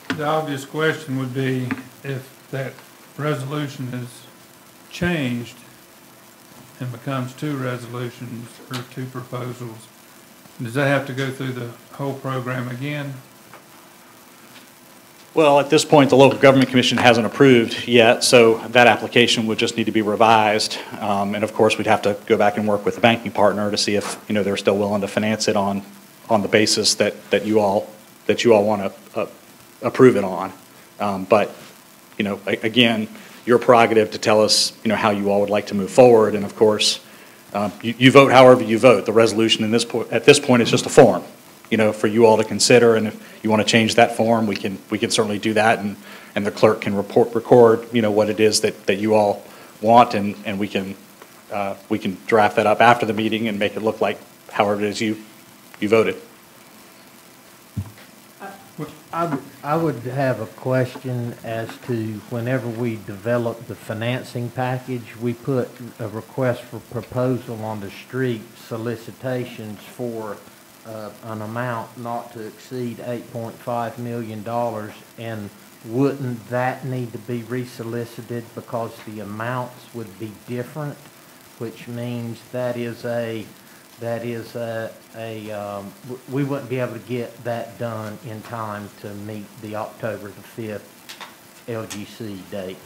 The obvious question would be, if that resolution is changed and becomes 2 resolutions or 2 proposals, does that have to go through the whole program again? Well, at this point, the Local Government Commission hasn't approved yet, so that application would just need to be revised. And of course, we'd have to go back and work with the banking partner to see if they're still willing to finance it on the basis that you all want to approve it on. But again, your prerogative to tell us how you all would like to move forward. And of course, you vote however you vote. The resolution at this point is just a form, for you all to consider. And if you want to change that form, we can certainly do that, and the clerk can record what it is that you all want, and we can draft that up after the meeting and make it look like however it is you voted. I would have a question as to whenever we develop the financing package, we put a request for proposal on the street solicitations for an amount not to exceed $8.5 million, and wouldn't that need to be resolicited because the amounts would be different, which means we wouldn't be able to get that done in time to meet the October the 5th LGC date.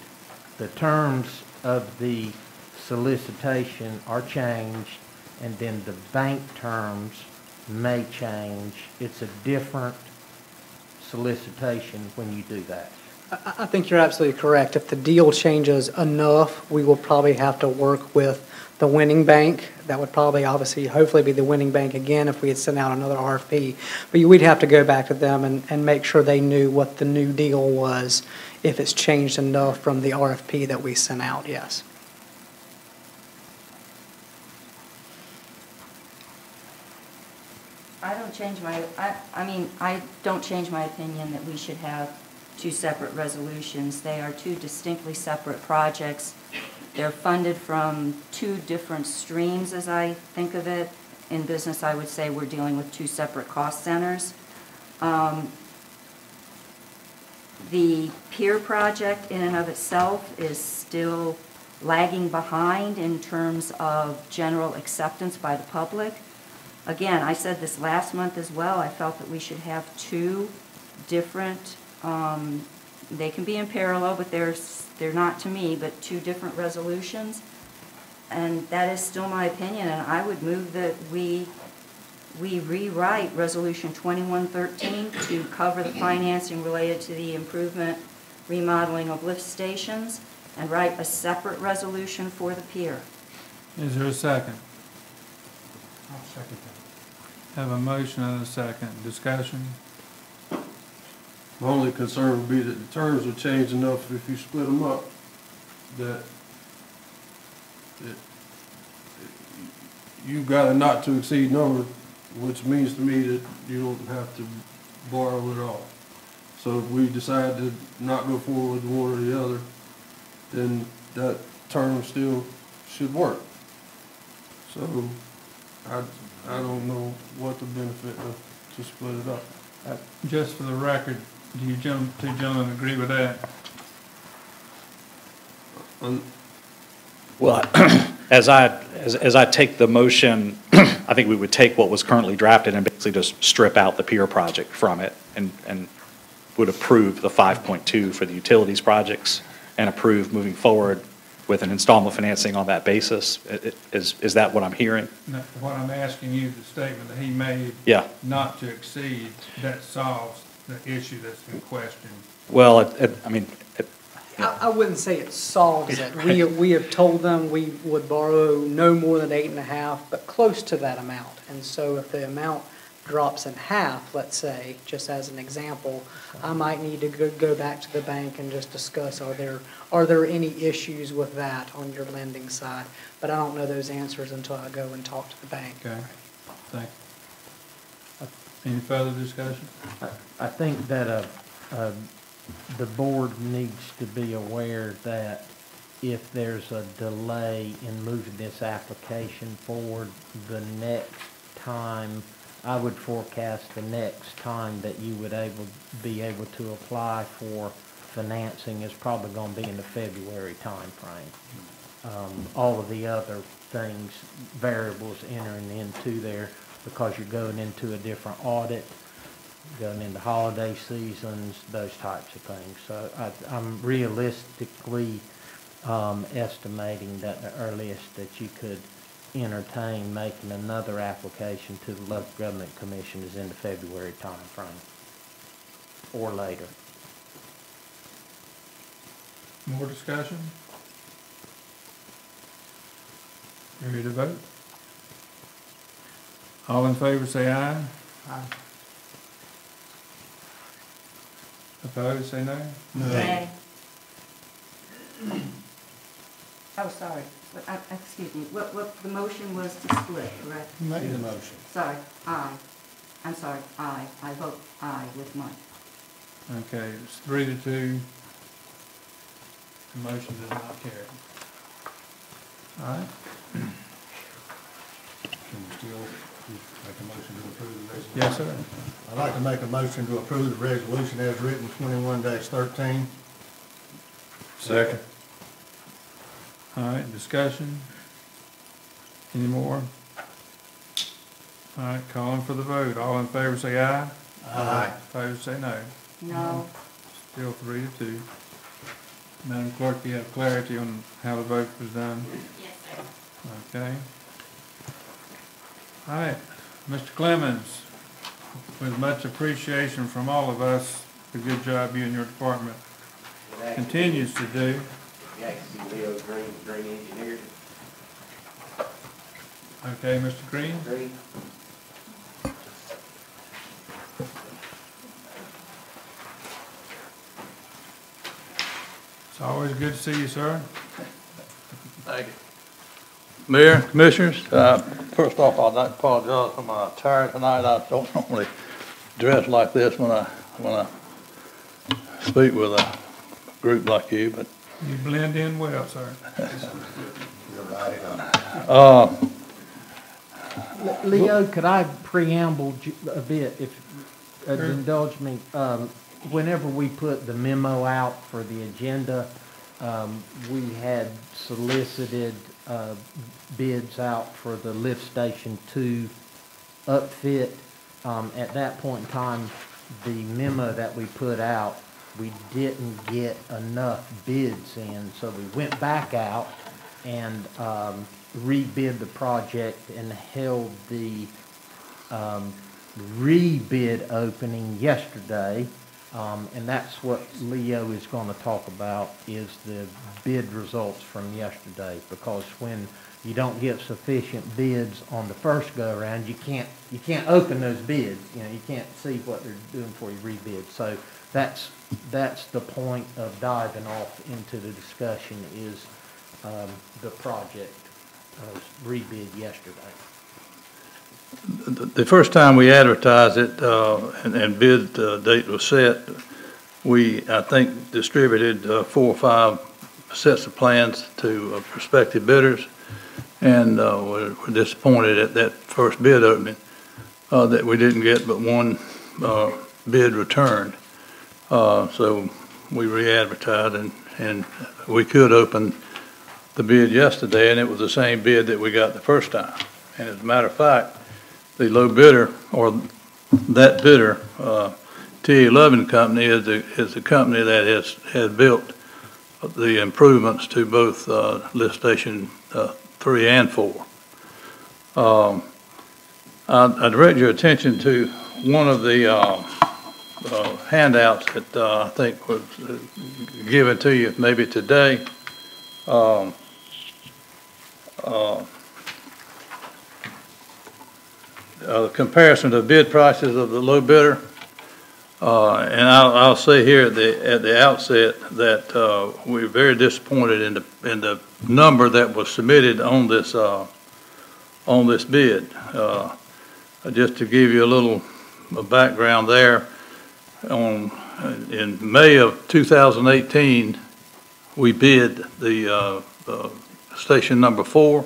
The terms of the solicitation are changed, and then the bank terms may change. It's a different solicitation when you do that. I think you're absolutely correct. If the deal changes enough, we will probably have to work with the winning bank. That would probably hopefully be the winning bank again if we had sent out another RFP. But we'd have to go back to them and make sure they knew what the new deal was if it's changed enough from the RFP that we sent out, yes. I don't change my opinion that we should have 2 separate resolutions. They are 2 distinctly separate projects. They're funded from 2 different streams, as I think of it. In business, I would say we're dealing with 2 separate cost centers. The pier project in and of itself is still lagging behind in terms of general acceptance by the public. Again, I said this last month as well. I felt that we should have 2 different, they can be in parallel, but they're not to me, but two different resolutions. And that is still my opinion, and I would move that we rewrite Resolution 2113 to cover the financing related to the improvement, remodeling of lift stations, and write a separate resolution for the pier. Is there a second? I'll second that. Have a motion and a second. Discussion? My only concern would be that the terms would change enough if you split them up, that you've got a not to exceed number, which means to me that you don't have to borrow at all. So if we decide to not go forward with one or the other, then that term still should work. So I don't know what the benefit of to split it up. Just for the record, do you two gentlemen agree with that? Well, as I take the motion, I think we would take what was currently drafted and basically just strip out the pier project from it and would approve the 5.2 for the utilities projects and approve moving forward with an installment financing on that basis. Is that what I'm hearing? No, what I'm asking you, the statement that he made, Yeah. not to exceed, that solves the issue that's in question. Well, I wouldn't say it solves it. We have told them we would borrow no more than 8.5, but close to that amount. And so if the amount drops in half, let's say, just as an example, I might need to go back to the bank and just discuss, are there any issues with that on your lending side? But I don't know those answers until I go and talk to the bank. Okay, thank you. Any further discussion? I think that the board needs to be aware that if there's a delay in moving this application forward, the next time, I would forecast the next time that you would be able to apply for financing is probably going to be in the February timeframe. All of the other things, variables entering into there because you're going into a different audit, going into holiday seasons, those types of things. So I'm realistically estimating that the earliest that you could entertain making another application to the Local Government Commission is in the February timeframe or later. More discussion? Ready to vote? All in favor say aye. Aye. Opposed say no. Nay. Oh, sorry. Excuse me. What the motion was to split, correct? Made the motion. Sorry, aye. I'm sorry, aye. I vote aye with Mike. Okay, it's 3-2. The motion does not carry. All right. Can we still make a motion to approve the resolution? Yes, sir. I'd like to make a motion to approve the resolution as written, 21-13. Second. All right, discussion? Any more? All right, calling for the vote. All in favor say aye. Aye. Opposed say no. No. Still 3-2. Madam Clerk, do you have clarity on how the vote was done? Yes, sir. Okay. All right, Mr. Clemens, with much appreciation from all of us, the good job you and your department continues to do. Green engineer. Okay, Mr. Green? Green. It's always good to see you, sir. Thank you. Mayor, Commissioners, first off, I'd like to apologize for my attire tonight. I don't normally dress like this when I speak with a group like you, but You blend in well, sir. Leo, could I preamble a bit, if indulge me? Whenever we put the memo out for the agenda, we had solicited bids out for the lift station 2 upfit. At that point in time, the memo that we put out, we didn't get enough bids in, so we went back out and rebid the project and held the rebid opening yesterday. And that's what Leo is going to talk about, is the bid results from yesterday. Because when you don't get sufficient bids on the first go-around, you can't open those bids. You know, you can't see what they're doing before you rebid. So that's the point of diving off into the discussion, is the project rebid yesterday. The first time we advertised it and bid date was set, we, I think, distributed 4 or 5 sets of plans to prospective bidders, and we're disappointed at that first bid opening that we didn't get but one bid returned. So we re-advertised, and we could open the bid yesterday, and it was the same bid that we got the first time. And as a matter of fact, the low bidder, or that bidder, T11 Company, is the company that has built the improvements to both lift station 3 and 4. I direct your attention to one of the handouts that I think was given to you maybe today. The comparison of bid prices of the low bidder, and I'll say here at the outset that we're very disappointed in the number that was submitted on this bid. Just to give you a little background there, in May of 2018, we bid the station number 4.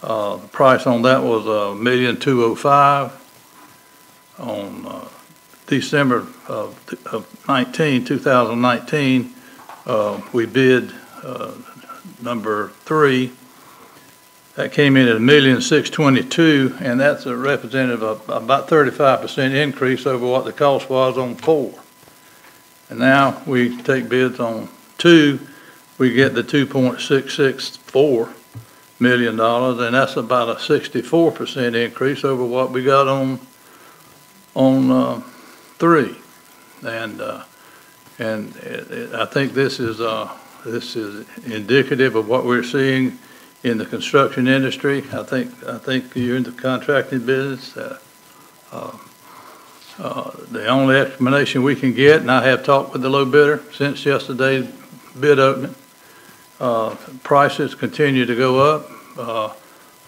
The price on that was $1,205,000. On December of 2019, we bid number 3. That came in at $1,622,000, and that's a representative of about 35% increase over what the cost was on 4. And now we take bids on 2, we get the $2.664 million, and that's about a 64% increase over what we got on 3. And I think this is indicative of what we're seeing in the construction industry. I think you're in the contracting business. The only explanation we can get, and I have talked with the low bidder since yesterday's bid opening, prices continue to go up.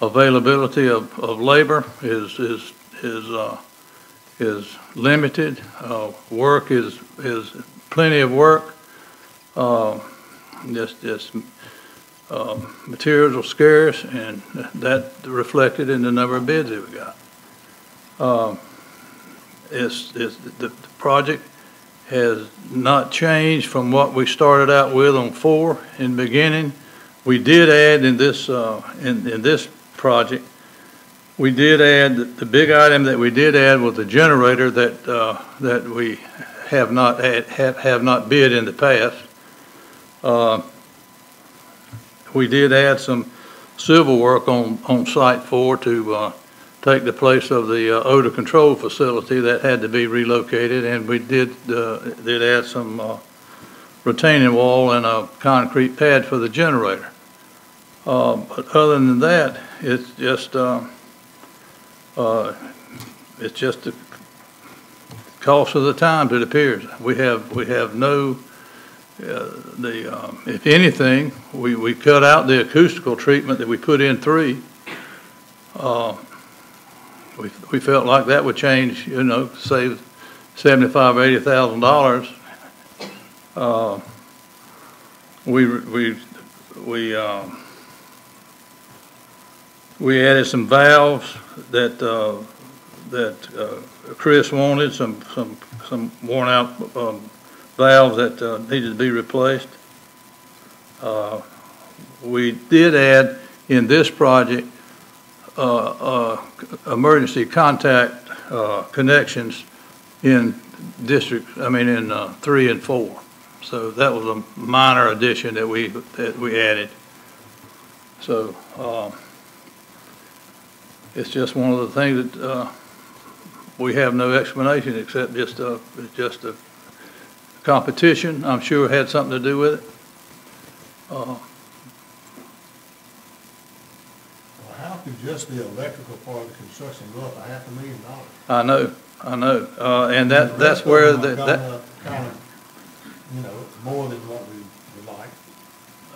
Availability of labor is limited. Work is plenty of work. Materials are scarce, and that reflected in the number of bids that we got. The project has not changed from what we started out with on 4 in the beginning. We did add in this project, we did add, the big item that we did add was the generator that we have not bid in the past. We did add some civil work on Site 4 to take the place of the odor control facility that had to be relocated, and we did add some retaining wall and a concrete pad for the generator. But other than that, it's just the cost of the times, it appears. We have no. If anything, we cut out the acoustical treatment that we put in 3. We felt like that would change, save $75,000 or $80,000. We added some valves that Chris wanted, some worn out valves that needed to be replaced. We did add in this project emergency contact connections in districts, in 3 and 4. So that was a minor addition that we added. So it's just one of the things that we have no explanation except just a competition. I'm sure had something to do with it. How could just the electrical part of the construction go up $500,000? I know, and that's where that. Kind of, more than what we would like.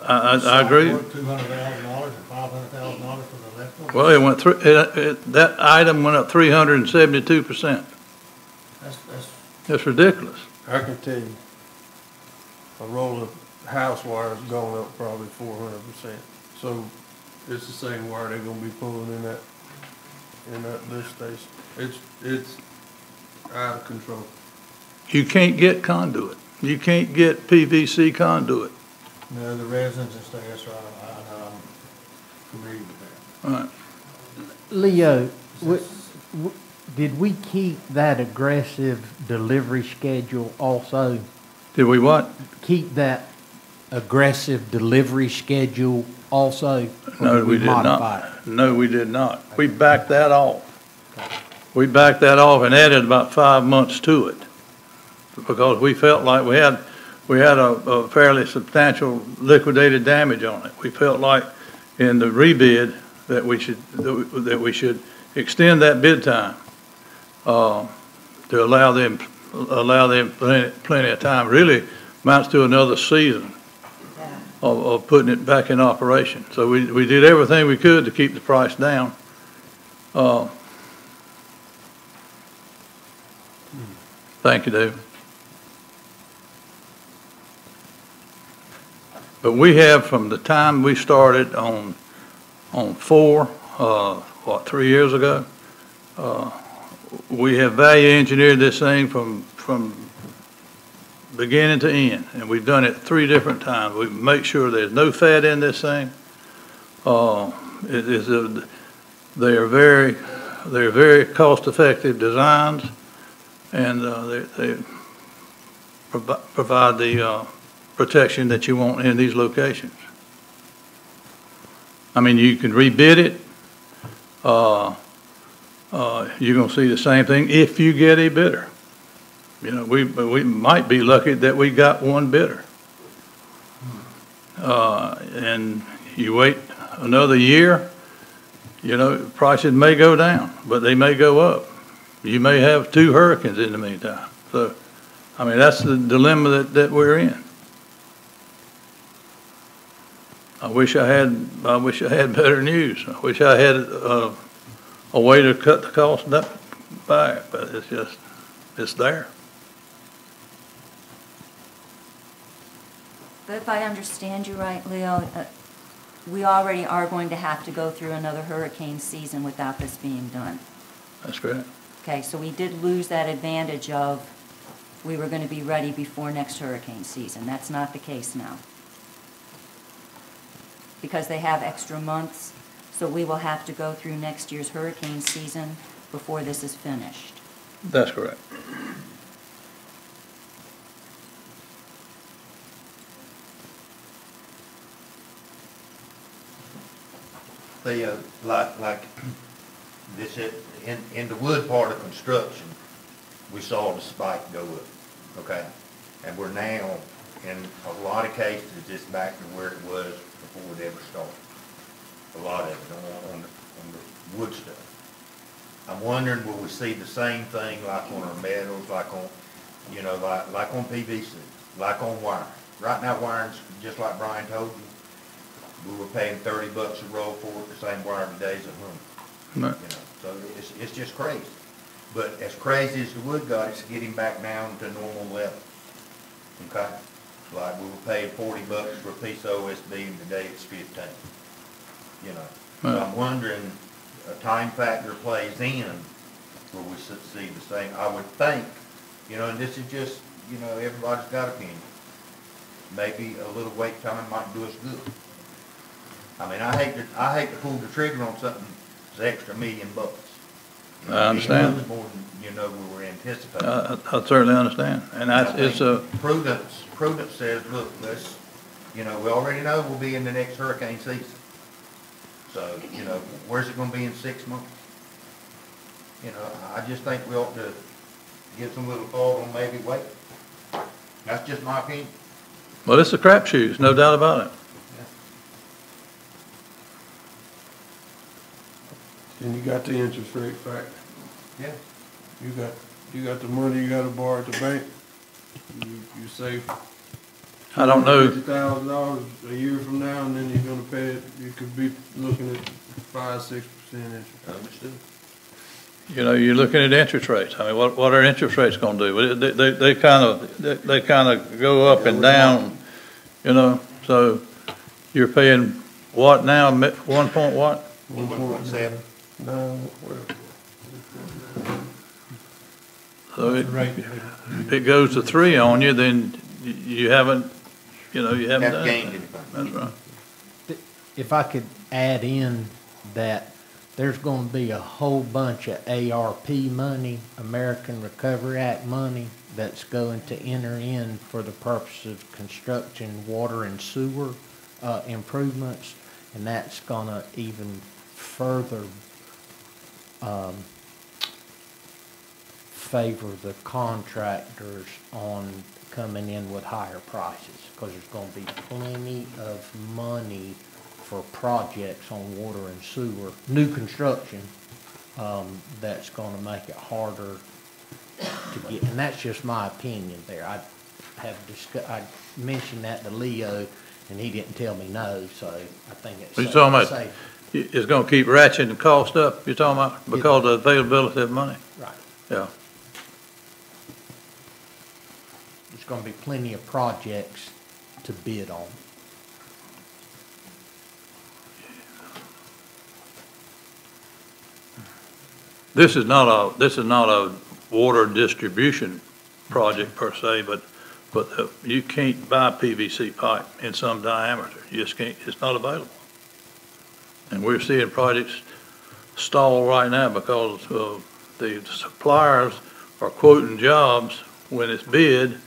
I agree. $200,000 and $500,000 for the electrical. Well, it went through. That item went up 372%. That's ridiculous. I can tell you, a roll of house wire is going up probably 400%. So it's the same wire they're gonna be pulling in that lift station. It's out of control. You can't get conduit. You can't get PVC conduit. No, the residents and stuff, that's right, I'm familiar with that. All right. Leo, did we keep that aggressive delivery schedule also? Did we what? Keep that aggressive delivery schedule also? No, we did not. No, we did not. We backed that off. We backed that off and added about 5 months to it because we felt like we had a fairly substantial liquidated damage on it. We felt like in the rebid that we should extend that bid time to allow them plenty of time. Really amounts to another season of putting it back in operation. So we did everything we could to keep the price down. Thank you, David. But we have, from the time we started on 4, 3 years ago, we have value engineered this thing from beginning to end, and we've done it 3 different times. We make sure there's no fat in this thing. They're very cost-effective designs, and they provide the protection that you want in these locations. You can rebid it. You're going to see the same thing if you get a bidder. We might be lucky that we got one bidder. And you wait another year, prices may go down, but they may go up. You may have 2 hurricanes in the meantime. So, that's the dilemma that we're in. I wish I had better news. I wish I had a way to cut the cost back, but it's there. But if I understand you right, Leo, we already are going to have to go through another hurricane season without this being done. That's correct. Okay, so we did lose that advantage of we were going to be ready before next hurricane season. That's not the case now. Because they have extra months, so we will have to go through next year's hurricane season before this is finished. That's correct. Like this in the wood part of construction, we saw the spike go up, okay? And we're now, in a lot of cases, it's back to where it was before it ever started. A lot of it on the wood stuff. I'm wondering, will we see the same thing like on our metals, like on, like on PVC, like on wire? Right now, wiring's just like Brian told you. We were paying $30 a roll for it. The same wire today is $100. Right. So it's just crazy. But as crazy as the wood got, it's getting back down to normal level. Okay. Like we were paying $40 for a piece of OSB, and today it's $15. So I'm wondering, a time factor plays in where we see the same. I would think, and this is just, everybody's got opinion. Maybe a little wait time might do us good. I hate to pull the trigger on something that's extra $1 million. I understand. It was more than, you know, we were anticipating. I certainly understand, and I that's, it's a, think prudence says, look, let's, you know, we already know we'll be in the next hurricane season. So, you know, where's it gonna be in 6 months? You know, I just think we ought to give some little thought on maybe wait. That's just my opinion. well, it's a crapshoot, no doubt about it. And you got the interest rate factor. Yeah. You got the money you gotta borrow at the bank. You save. I don't know. $50,000 a year from now, and then you're gonna pay it, you could be looking at 5-6% interest. Understood. You know, you're looking at interest rates. I mean, what are interest rates gonna do? They kind of go up and down, you know, so you're paying what now, 1 point what? 1.7. No, So if it goes to 3 on you, then you haven't, you know, you haven't done anything. That's right. If I could add in that there's going to be a whole bunch of ARP money, American Recovery Act money, that's going to enter in for the purpose of construction, water and sewer improvements, and that's going to even further favor the contractors on coming in with higher prices, because there's going to be plenty of money for projects on water and sewer, new construction, that's going to make it harder to get, and that's just my opinion there. I mentioned that to Leo, and he didn't tell me no, so I think it's What you talking about? It's gonna keep ratcheting the cost up, you're talking about, because of the availability of money? Right. Yeah. There's going to be plenty of projects to bid on. This is not a water distribution project per se, but you can't buy PVC pipe in some diameter. You just can't, it's not available. And we're seeing projects stall right now because the suppliers are quoting jobs when it's bid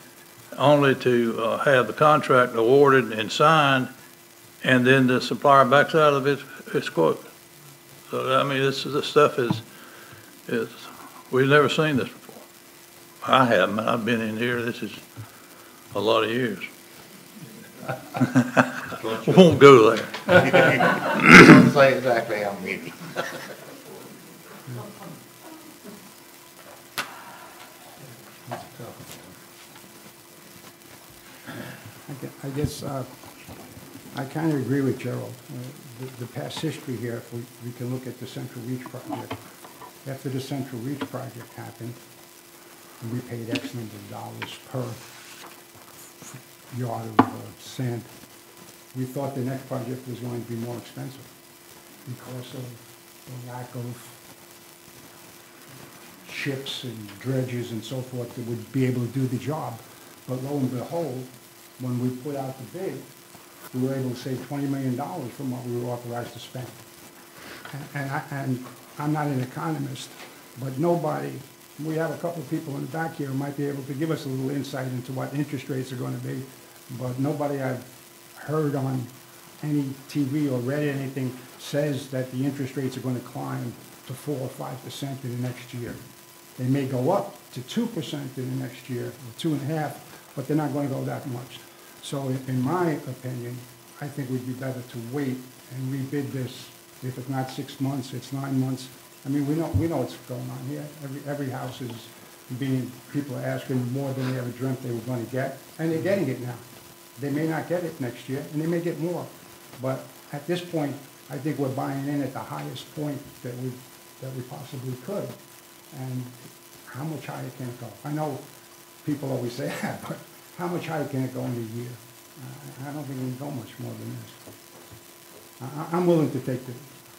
only to have the contract awarded and signed, and then the supplier backs out of its quote. So, I mean, this stuff is, we've never seen this before. I haven't. I've been in here, this is a lot of years. Won't go there. Don't say exactly how many. I guess I kind of agree with Gerald. The past history here, if we can look at the Central Reach project. After the Central Reach project happened, and we paid X number of dollars per yard of sand, we thought the next project was going to be more expensive because of the lack of ships and dredges and so forth that would be able to do the job. But lo and behold, when we put out the bid, we were able to save $20 million from what we were authorized to spend. And I'm not an economist, but nobody, we have a couple of people in the back here who might be able to give us a little insight into what interest rates are going to be, but nobody I've heard on any TV or read anything says that the interest rates are going to climb to 4 or 5% in the next year. They may go up to 2% in the next year, or 2.5%, but they're not going to go that much. So in my opinion, I think we'd be better to wait and rebid this. If it's not 6 months, it's 9 months. I mean, we know what's going on here. Every house is people are asking more than they ever dreamt they were going to get, and they're getting it now. They may not get it next year, and they may get more. But at this point, I think we're buying in at the highest point that we possibly could. And how much higher can it go? I know people always say that, but how much higher can it go in a year? I don't think we can go much more than this. I'm willing to take the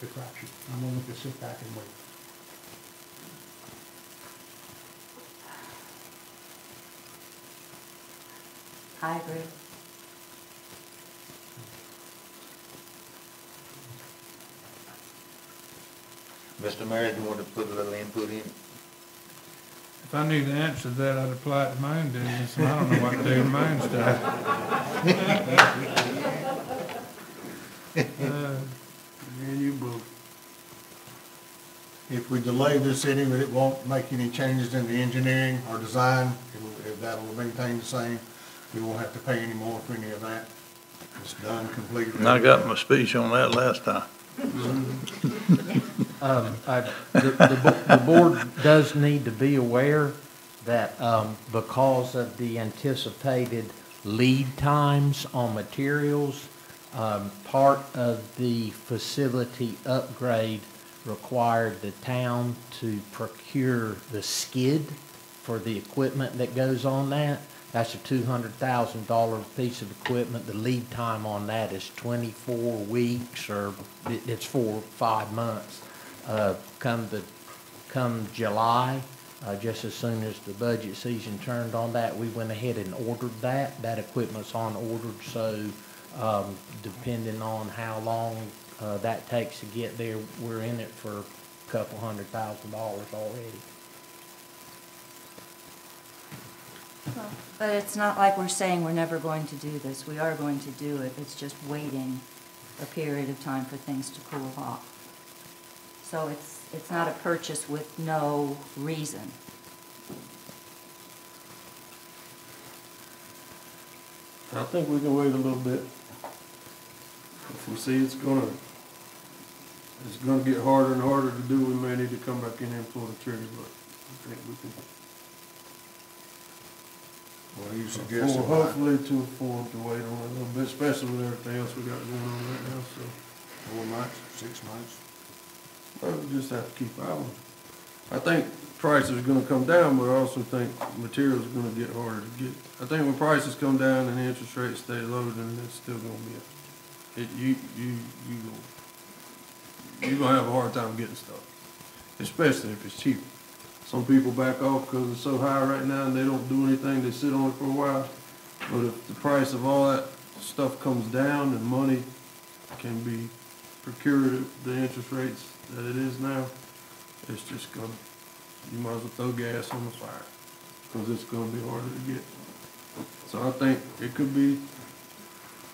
crapshoot. I'm willing to sit back and wait. I agree. Mr. Mayor, you want to put a little input in? If I knew the answer to that, I'd apply it to my own business, and I don't know what to do in my own stuff. And you both. If we delay this any, but it won't make any changes in the engineering or design, if that will maintain the same, we won't have to pay any more for any of that. It's done, completed. And I got my speech on that last time. The board does need to be aware that because of the anticipated lead times on materials, part of the facility upgrade required the town to procure the skid for the equipment that goes on that. That's a $200,000 piece of equipment. The lead time on that is 24 weeks, or it's 4 or 5 months. Come July, just as soon as the budget season turned on that, we went ahead and ordered that. That equipment's on order, so depending on how long that takes to get there, we're in it for a couple $100,000 already. But it's not like we're saying we're never going to do this. We are going to do it. It's just waiting a period of time for things to cool off. So it's not a purchase with no reason. I think we can wait a little bit. If we see it's gonna get harder and harder to do, we may need to come back in and pull the trigger, but I think we can. What do you suggest? Hopefully to afford to wait on it a little bit, especially with everything else we got going on right now, so. 4 months, 6 months? Well, we just have to keep our eye. I think prices are gonna come down, but I also think materials are gonna get harder to get. I think when prices come down and the interest rates stay low, then it's still gonna be you're gonna have a hard time getting stuff, especially if it's cheap. Some people back off because it's so high right now and they don't do anything, they sit on it for a while. But if the price of all that stuff comes down and money can be procured at the interest rates that it is now, it's just gonna, you might as well throw gas on the fire because it's gonna be harder to get. So I think it could be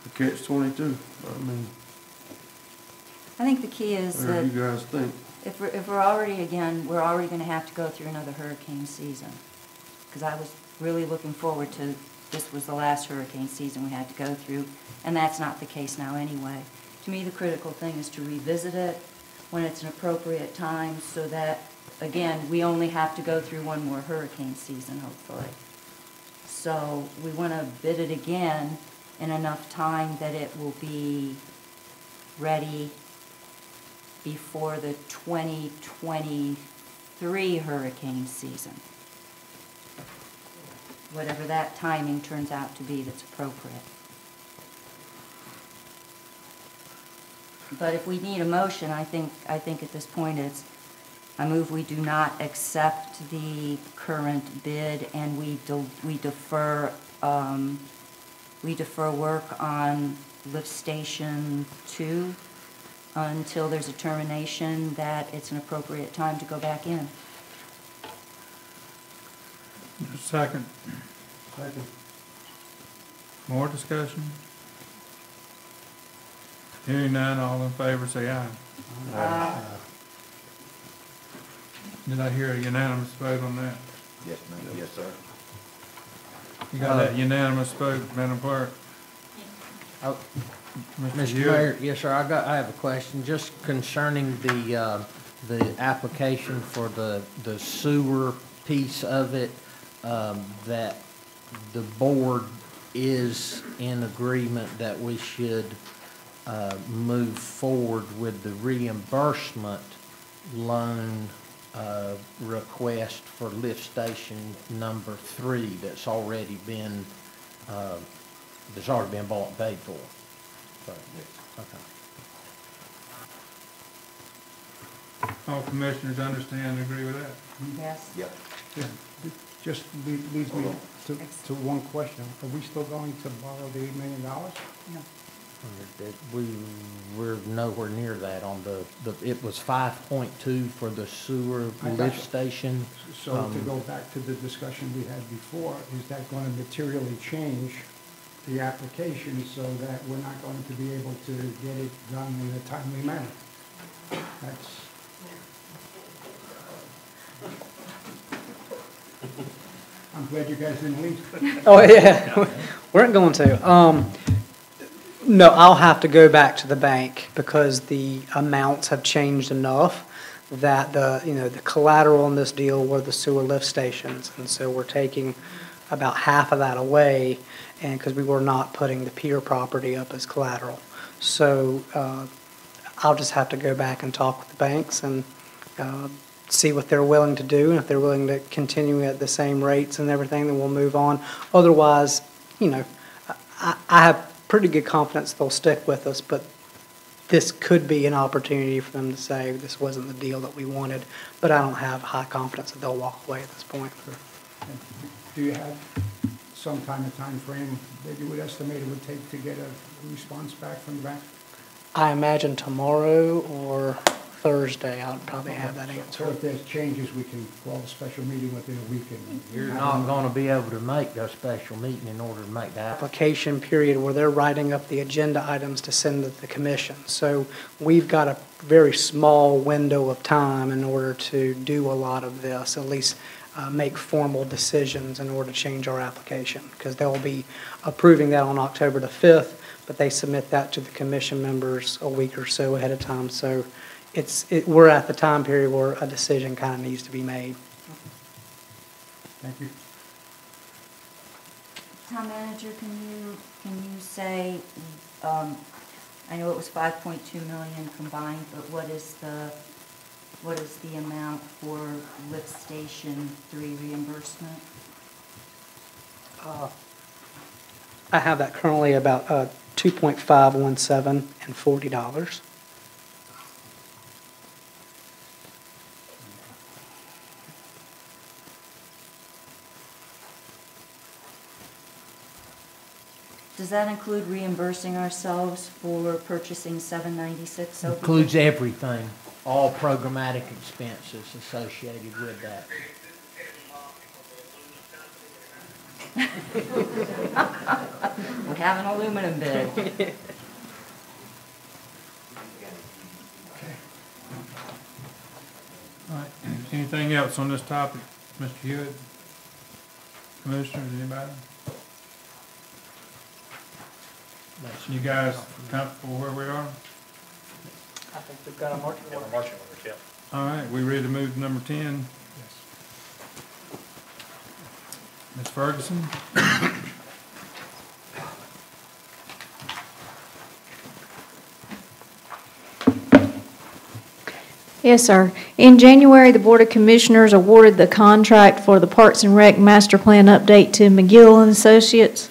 a catch-22. I mean, I think the key is what do that you guys think? if we're already, again, we're already going to have to go through another hurricane season. Because I was really looking forward to, this was the last hurricane season we had to go through, and that's not the case now anyway. To me, the critical thing is to revisit it when it's an appropriate time so that, again, we only have to go through one more hurricane season, hopefully. So we want to bid it again in enough time that it will be ready before the 2023 hurricane season. Whatever that timing turns out to be that's appropriate. But if we need a motion, I think at this point it's, I move we do not accept the current bid and we defer work on lift station 2 until there's a determination that it's an appropriate time to go back in. Second. Second. More discussion? Hearing none, all in favor say aye. Aye. Did I hear a unanimous vote on that? Yes, ma'am. Yes, sir. You got that unanimous vote, Madam Clerk? Mr. Mayor, yes, sir, I have a question, just concerning the application for the sewer piece of it, that the board is in agreement that we should move forward with the reimbursement loan request for lift station number 3 that's already been bought and paid for. So, okay. All commissioners understand and agree with that? Yes. Yep. Just leads me to one question. Are we still going to borrow the $8 million? No. We're nowhere near that on it was 5.2 for the sewer lift station. So to go back to the discussion we had before, is that going to materially change the application so that we're not going to be able to get it done in a timely manner? That's... I'm glad you guys didn't leave. Oh, yeah, we're going to. No, I'll have to go back to the bank because the amounts have changed enough that the collateral in this deal were the sewer lift stations. And so we're taking about half of that away, and because we were not putting the pier property up as collateral. So I'll just have to go back and talk with the banks and see what they're willing to do. And if they're willing to continue at the same rates and everything, then we'll move on. Otherwise, I have pretty good confidence they'll stick with us, but this could be an opportunity for them to say this wasn't the deal that we wanted, but I don't have high confidence that they'll walk away at this point. Do you have some kind of time frame that you would estimate it would take to get a response back from the bank? I imagine tomorrow or Thursday I'll probably have that answer. So if there's changes, we can call a special meeting within a week. And you're not going to be able to make a special meeting in order to make that application period where they're writing up the agenda items to send to the commission. So we've got a very small window of time in order to do a lot of this, at least make formal decisions in order to change our application, because they'll be approving that on October the 5th, but they submit that to the commission members a week or so ahead of time. So we're at the time period where a decision kind of needs to be made. Thank you. Town manager, can you say, I know it was 5.2 million combined, but what is the amount for lift station 3 reimbursement? I have that currently about $2.517 and $40. Does that include reimbursing ourselves for purchasing 796? Includes everything, all programmatic expenses associated with that. We have an aluminum bid. Okay. All right. Anything else on this topic, Mr. Hewitt? Commissioners, anybody? You guys comfortable where we are? I think we've got a marching order. Marching orders, yeah. All right, we ready to move to number 10? Ms. Ferguson? Yes, sir. In January, the Board of Commissioners awarded the contract for the Parks and Rec Master Plan update to McGill and Associates.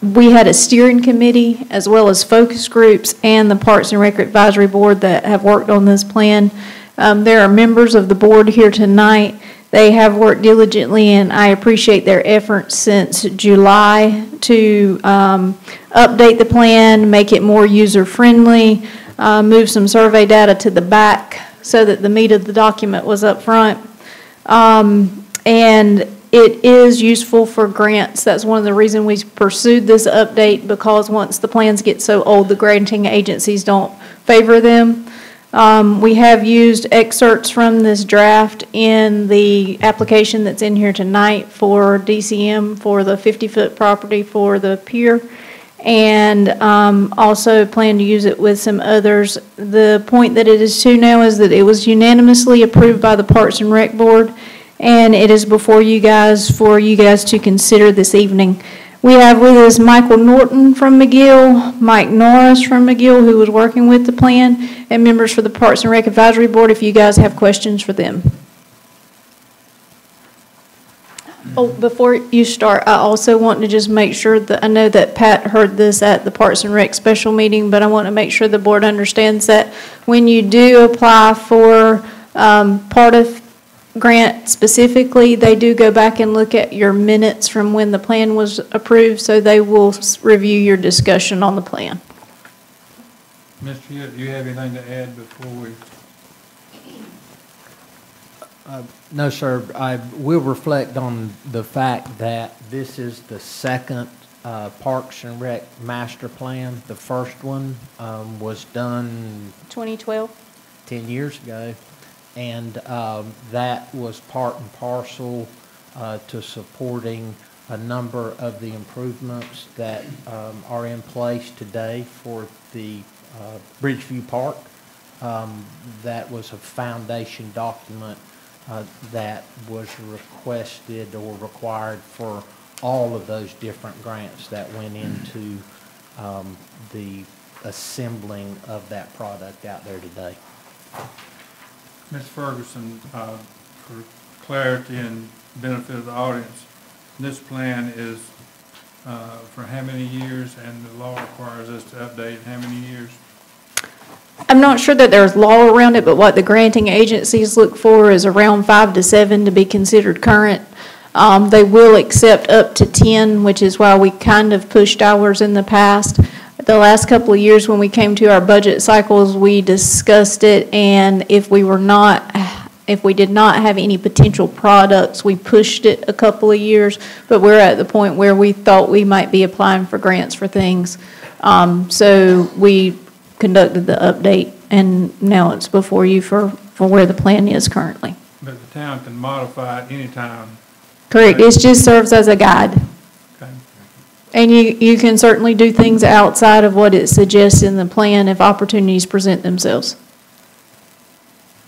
We had a steering committee as well as focus groups and the Parks and Rec Advisory Board that have worked on this plan. There are members of the board here tonight. They have worked diligently, and I appreciate their efforts since July to update the plan, make it more user-friendly, move some survey data to the back so that the meat of the document was up front. And it is useful for grants. That's one of the reasons we pursued this update, because once the plans get so old, the granting agencies don't favor them. We have used excerpts from this draft in the application that's in here tonight for DCM for the 50-foot property for the pier, and also plan to use it with some others. The point that it is to now is that it was unanimously approved by the Parks and Rec Board, and it is before you guys for you guys to consider this evening. We have with us Michael Norton from McGill, Mike Norris from McGill, who was working with the plan, and members for the Parks and Rec Advisory Board if you guys have questions for them. Oh, before you start, I also want to just make sure that I know that Pat heard this at the Parks and Rec special meeting, but I want to make sure the board understands that when you do apply for part of grant specifically, they do go back and look at your minutes from when the plan was approved, so they will review your discussion on the plan. Mr. Hewitt, do you have anything to add before we? No, sir. I will reflect on the fact that this is the second Parks and Rec master plan. The first one was done 2012? 10 years ago, and that was part and parcel to supporting a number of the improvements that are in place today for the Bridgeview Park. That was a foundation document that was requested or required for all of those different grants that went into the assembling of that product out there today. Ms. Ferguson, for clarity and benefit of the audience, this plan is for how many years, and the law requires us to update how many years? I'm not sure that there's law around it, but what the granting agencies look for is around 5 to 7 to be considered current. They will accept up to 10, which is why we kind of pushed ours in the past. The last couple of years when we came to our budget cycles, we discussed it, and if we did not have any potential products, we pushed it a couple of years, but we're at the point where we thought we might be applying for grants for things. So we conducted the update, and now it's before you for where the plan is currently. But the town can modify it anytime. Correct. It just serves as a guide. Okay. And you can certainly do things outside of what it suggests in the plan if opportunities present themselves.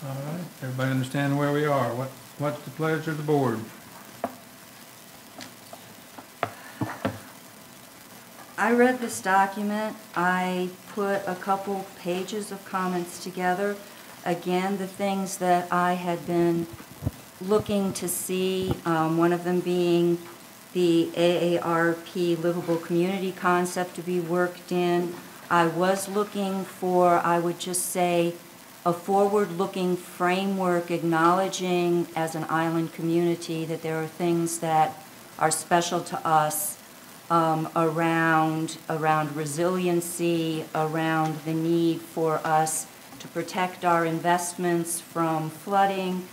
All right. Everybody understand where we are? What's the pleasure of the board? I read this document. I put a couple pages of comments together. Again, the things that I had been looking to see, one of them being the AARP livable community concept to be worked in. I was looking for, I would just say, a forward-looking framework acknowledging as an island community that there are things that are special to us around resiliency, around the need for us to protect our investments from flooding,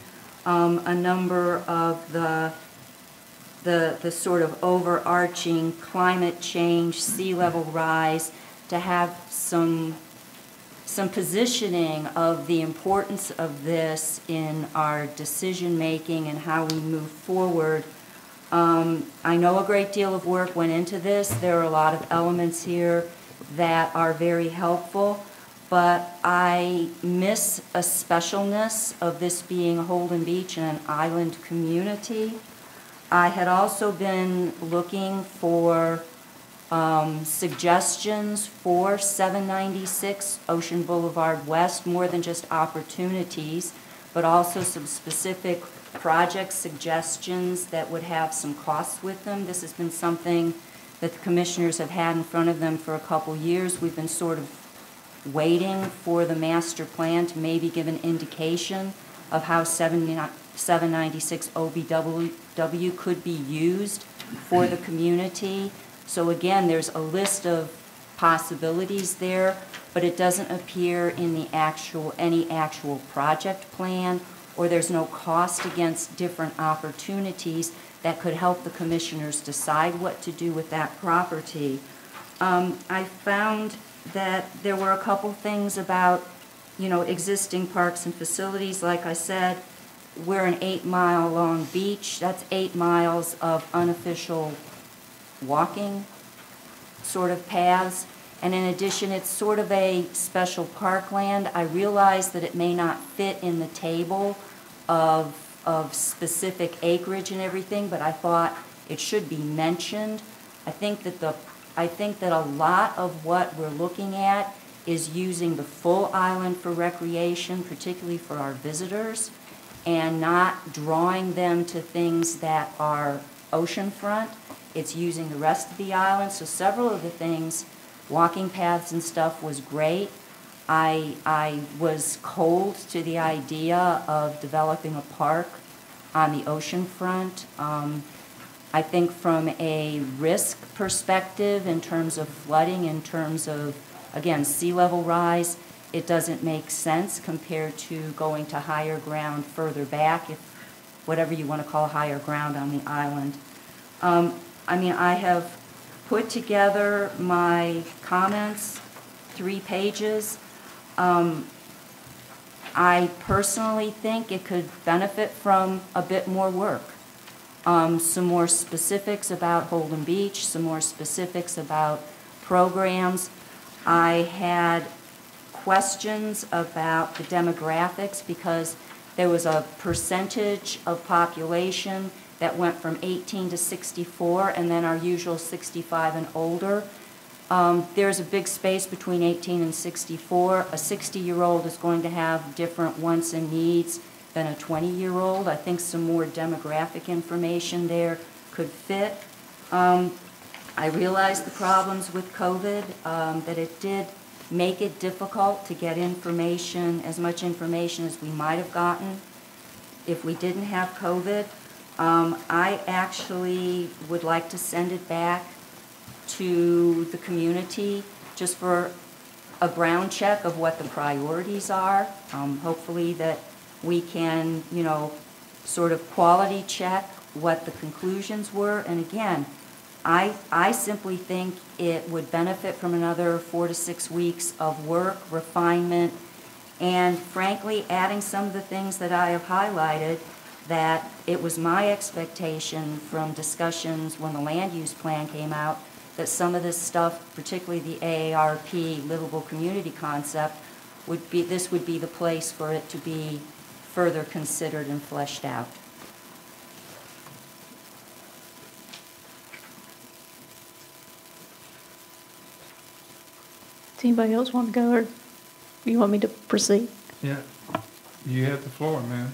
a number of the sort of overarching climate change, sea level rise, to have some positioning of the importance of this in our decision making and how we move forward. I know a great deal of work went into this. There are a lot of elements here that are very helpful, but I miss a specialness of this being Holden Beach and an island community. I had also been looking for suggestions for 796 Ocean Boulevard West, more than just opportunities, but also some specific project suggestions that would have some costs with them. This has been something that the commissioners have had in front of them for a couple years. We've been sort of waiting for the master plan to maybe give an indication of how 796 OBW could be used for the community. So again, there's a list of possibilities there, but it doesn't appear in the any actual project plan, or there's no cost against different opportunities that could help the commissioners decide what to do with that property. I found that there were a couple things about, existing parks and facilities. Like I said, we're an 8-mile long beach. That's 8 miles of unofficial walking sort of paths. And in addition, it's sort of a special parkland. I realize that it may not fit in the table of specific acreage and everything, but I thought it should be mentioned. I think that a lot of what we're looking at is using the full island for recreation, particularly for our visitors, and not drawing them to things that are oceanfront. It's using the rest of the island. So several of the things, walking paths and stuff, was great. I was cold to the idea of developing a park on the ocean front. I think from a risk perspective, in terms of flooding, in terms of, again, sea level rise, it doesn't make sense compared to going to higher ground further back, if whatever you want to call higher ground on the island. I mean, I have put together my comments, 3 pages. I personally think it could benefit from a bit more work. Some more specifics about Holden Beach, some more specifics about programs. I had questions about the demographics because there was a percentage of population that went from 18 to 64 and then our usual 65 and older. There's a big space between 18 and 64. A 60-year-old is going to have different wants and needs than a 20-year-old. I think some more demographic information there could fit. I realized the problems with COVID, that it did make it difficult to get information, as much information as we might have gotten if we didn't have COVID. I actually would like to send it back to the community just for a ground check of what the priorities are. Hopefully that we can, you know, sort of quality check what the conclusions were. And again, I simply think it would benefit from another 4 to 6 weeks of work, refinement, and frankly, adding some of the things that I have highlighted that it was my expectation from discussions when the land use plan came out that some of this stuff, particularly the AARP livable community concept, this would be the place for it to be further considered and fleshed out. Does anybody else want to go, or do you want me to proceed? Yeah, you have the floor, man.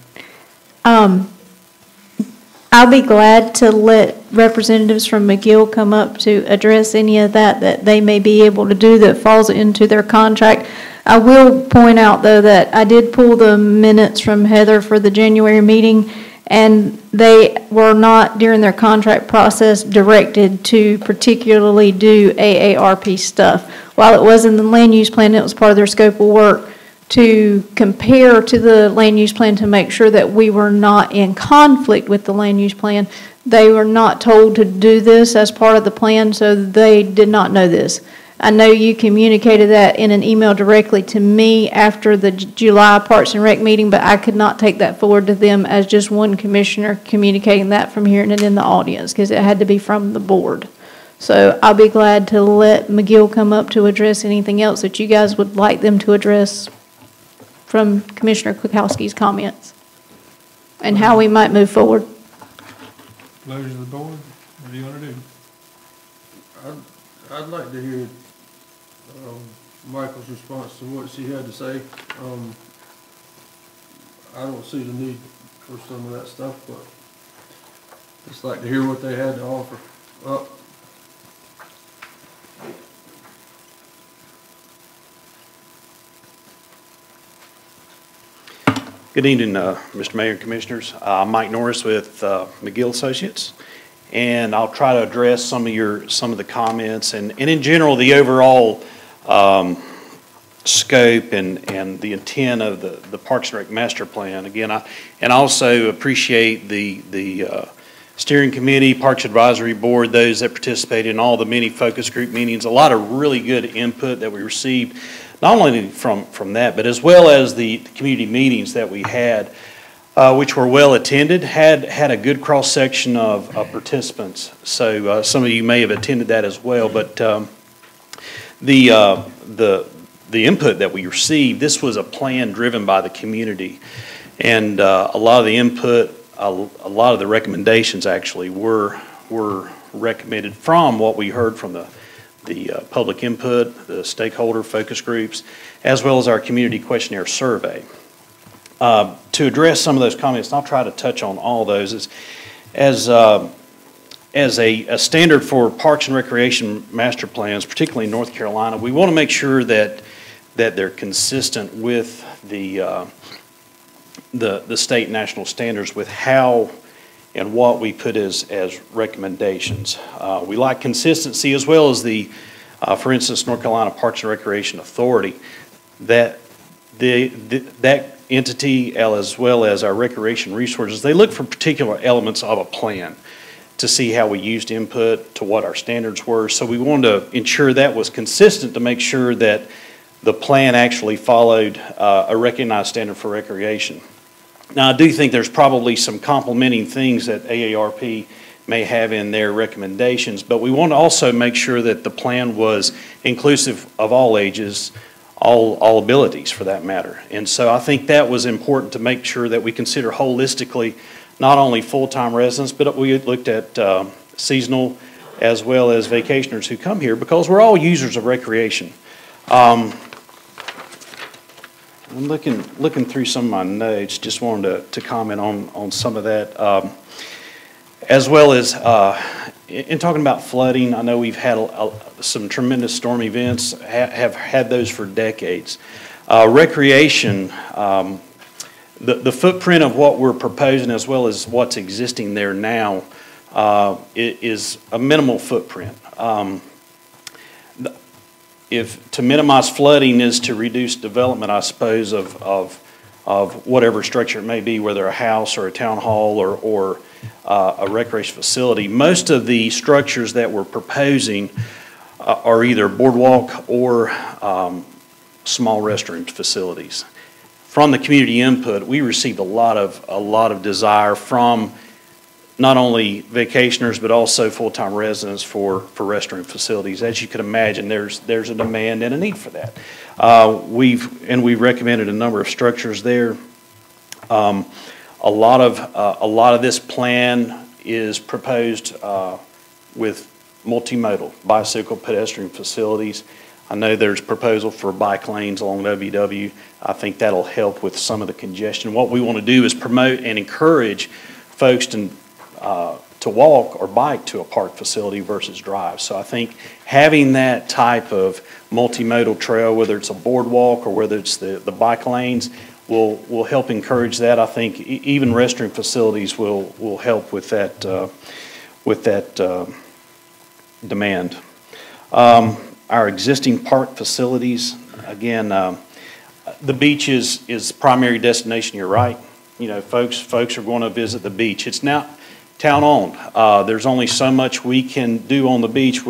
I'll be glad to let representatives from McGill come up to address any of that they may be able to do that falls into their contract. I will point out, though, that I did pull the minutes from Heather for the January meeting, and they were not, during their contract process, directed to particularly do AARP stuff. While it was in the land use plan, it was part of their scope of work to compare to the land use plan to make sure that we were not in conflict with the land use plan. They were not told to do this as part of the plan, so they did not know this. I know you communicated that in an email directly to me after the July Parks and Rec meeting, but I could not take that forward to them as just one commissioner communicating that from hearing it in the audience, because it had to be from the board. So I'll be glad to let McGill come up to address anything else that you guys would like them to address from Commissioner Kwiatkowski's comments and how we might move forward. Pleasure of the board. What do you want to do? I'd like to hear Michael's response to what she had to say. I don't see the need for some of that stuff, but just like to hear what they had to offer. Good evening, Mr. Mayor and Commissioners. I'm Mike Norris with McGill Associates, and I'll try to address some of the comments and in general the overall scope and the intent of the Parks and Rec Master Plan. Again, I also appreciate the steering committee, Parks Advisory Board, those that participated in all the many focus group meetings. A lot of really good input that we received, not only from that, but as well as the community meetings that we had, which were well attended, had a good cross section of participants. So some of you may have attended that as well. But the input that we received, this was a plan driven by the community, and a lot of the input, a lot of the recommendations actually were recommended from what we heard from the public input, the stakeholder focus groups, as well as our community questionnaire survey. To address some of those comments, and I'll try to touch on all those, as a standard for Parks and Recreation master plans, particularly in North Carolina, we want to make sure that they're consistent with the the state and national standards with how and what we put as recommendations. We like consistency as well as for instance, North Carolina Parks and Recreation Authority, that that entity as well as our recreation resources, they look for particular elements of a plan to see how we used input, to what our standards were. So we wanted to ensure that was consistent to make sure that the plan actually followed a recognized standard for recreation. Now, I do think there's probably some complementing things that AARP may have in their recommendations, but we want to also make sure that the plan was inclusive of all ages, all abilities for that matter. And so I think that was important to make sure that we consider holistically not only full-time residents, but we looked at seasonal as well as vacationers who come here, because we're all users of recreation. I'm looking through some of my notes, just wanted to comment on some of that. As well as in talking about flooding, I know we've had some tremendous storm events, have had those for decades. Recreation, the footprint of what we're proposing as well as what's existing there now is a minimal footprint. If to minimize flooding is to reduce development, I suppose, of whatever structure it may be, whether a house or a town hall or a recreation facility, most of the structures that we're proposing are either boardwalk or small restroom facilities. From the community input, we received a lot of desire from not only vacationers but also full-time residents for restroom facilities. As you can imagine, there's a demand and a need for that. We've recommended a number of structures there. A lot of this plan is proposed with multimodal bicycle pedestrian facilities. I know there's proposal for bike lanes along WW. I think that'll help with some of the congestion. What we want to do is promote and encourage folks to walk or bike to a park facility versus drive. So I think having that type of multimodal trail, whether it's a boardwalk or whether it's the bike lanes, will help encourage that. I think even restroom facilities will help with that demand. Our existing park facilities, again, the beach is primary destination. You're right. You know, folks are going to visit the beach. It's now town-owned. There's only so much we can do on the beach.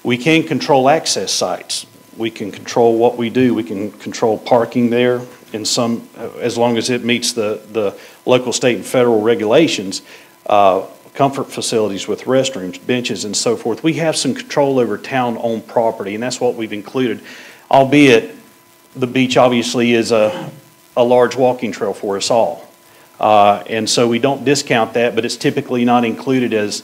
We can control access sites. We can control what we do. We can control parking there in some, as long as it meets the local, state, and federal regulations. Comfort facilities with restrooms, benches, and so forth. We have some control over town-owned property, and that's what we've included. Albeit, the beach obviously is a large walking trail for us all. And so we don't discount that, but it's typically not included as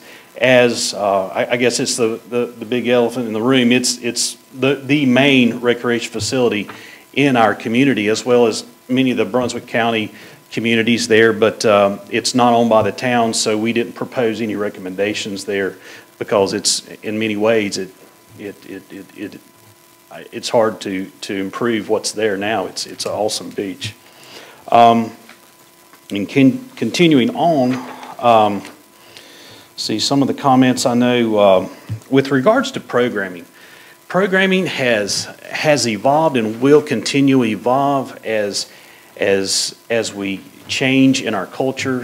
I guess it's the big elephant in the room. It's the main recreation facility in our community, as well as many of the Brunswick County communities there, but it's not owned by the town, so we didn't propose any recommendations there because it's, in many ways, it's hard to improve what's there now. It's an awesome beach. And continuing on, see some of the comments I know with regards to programming. Programming has evolved and will continue to evolve as we change in our culture.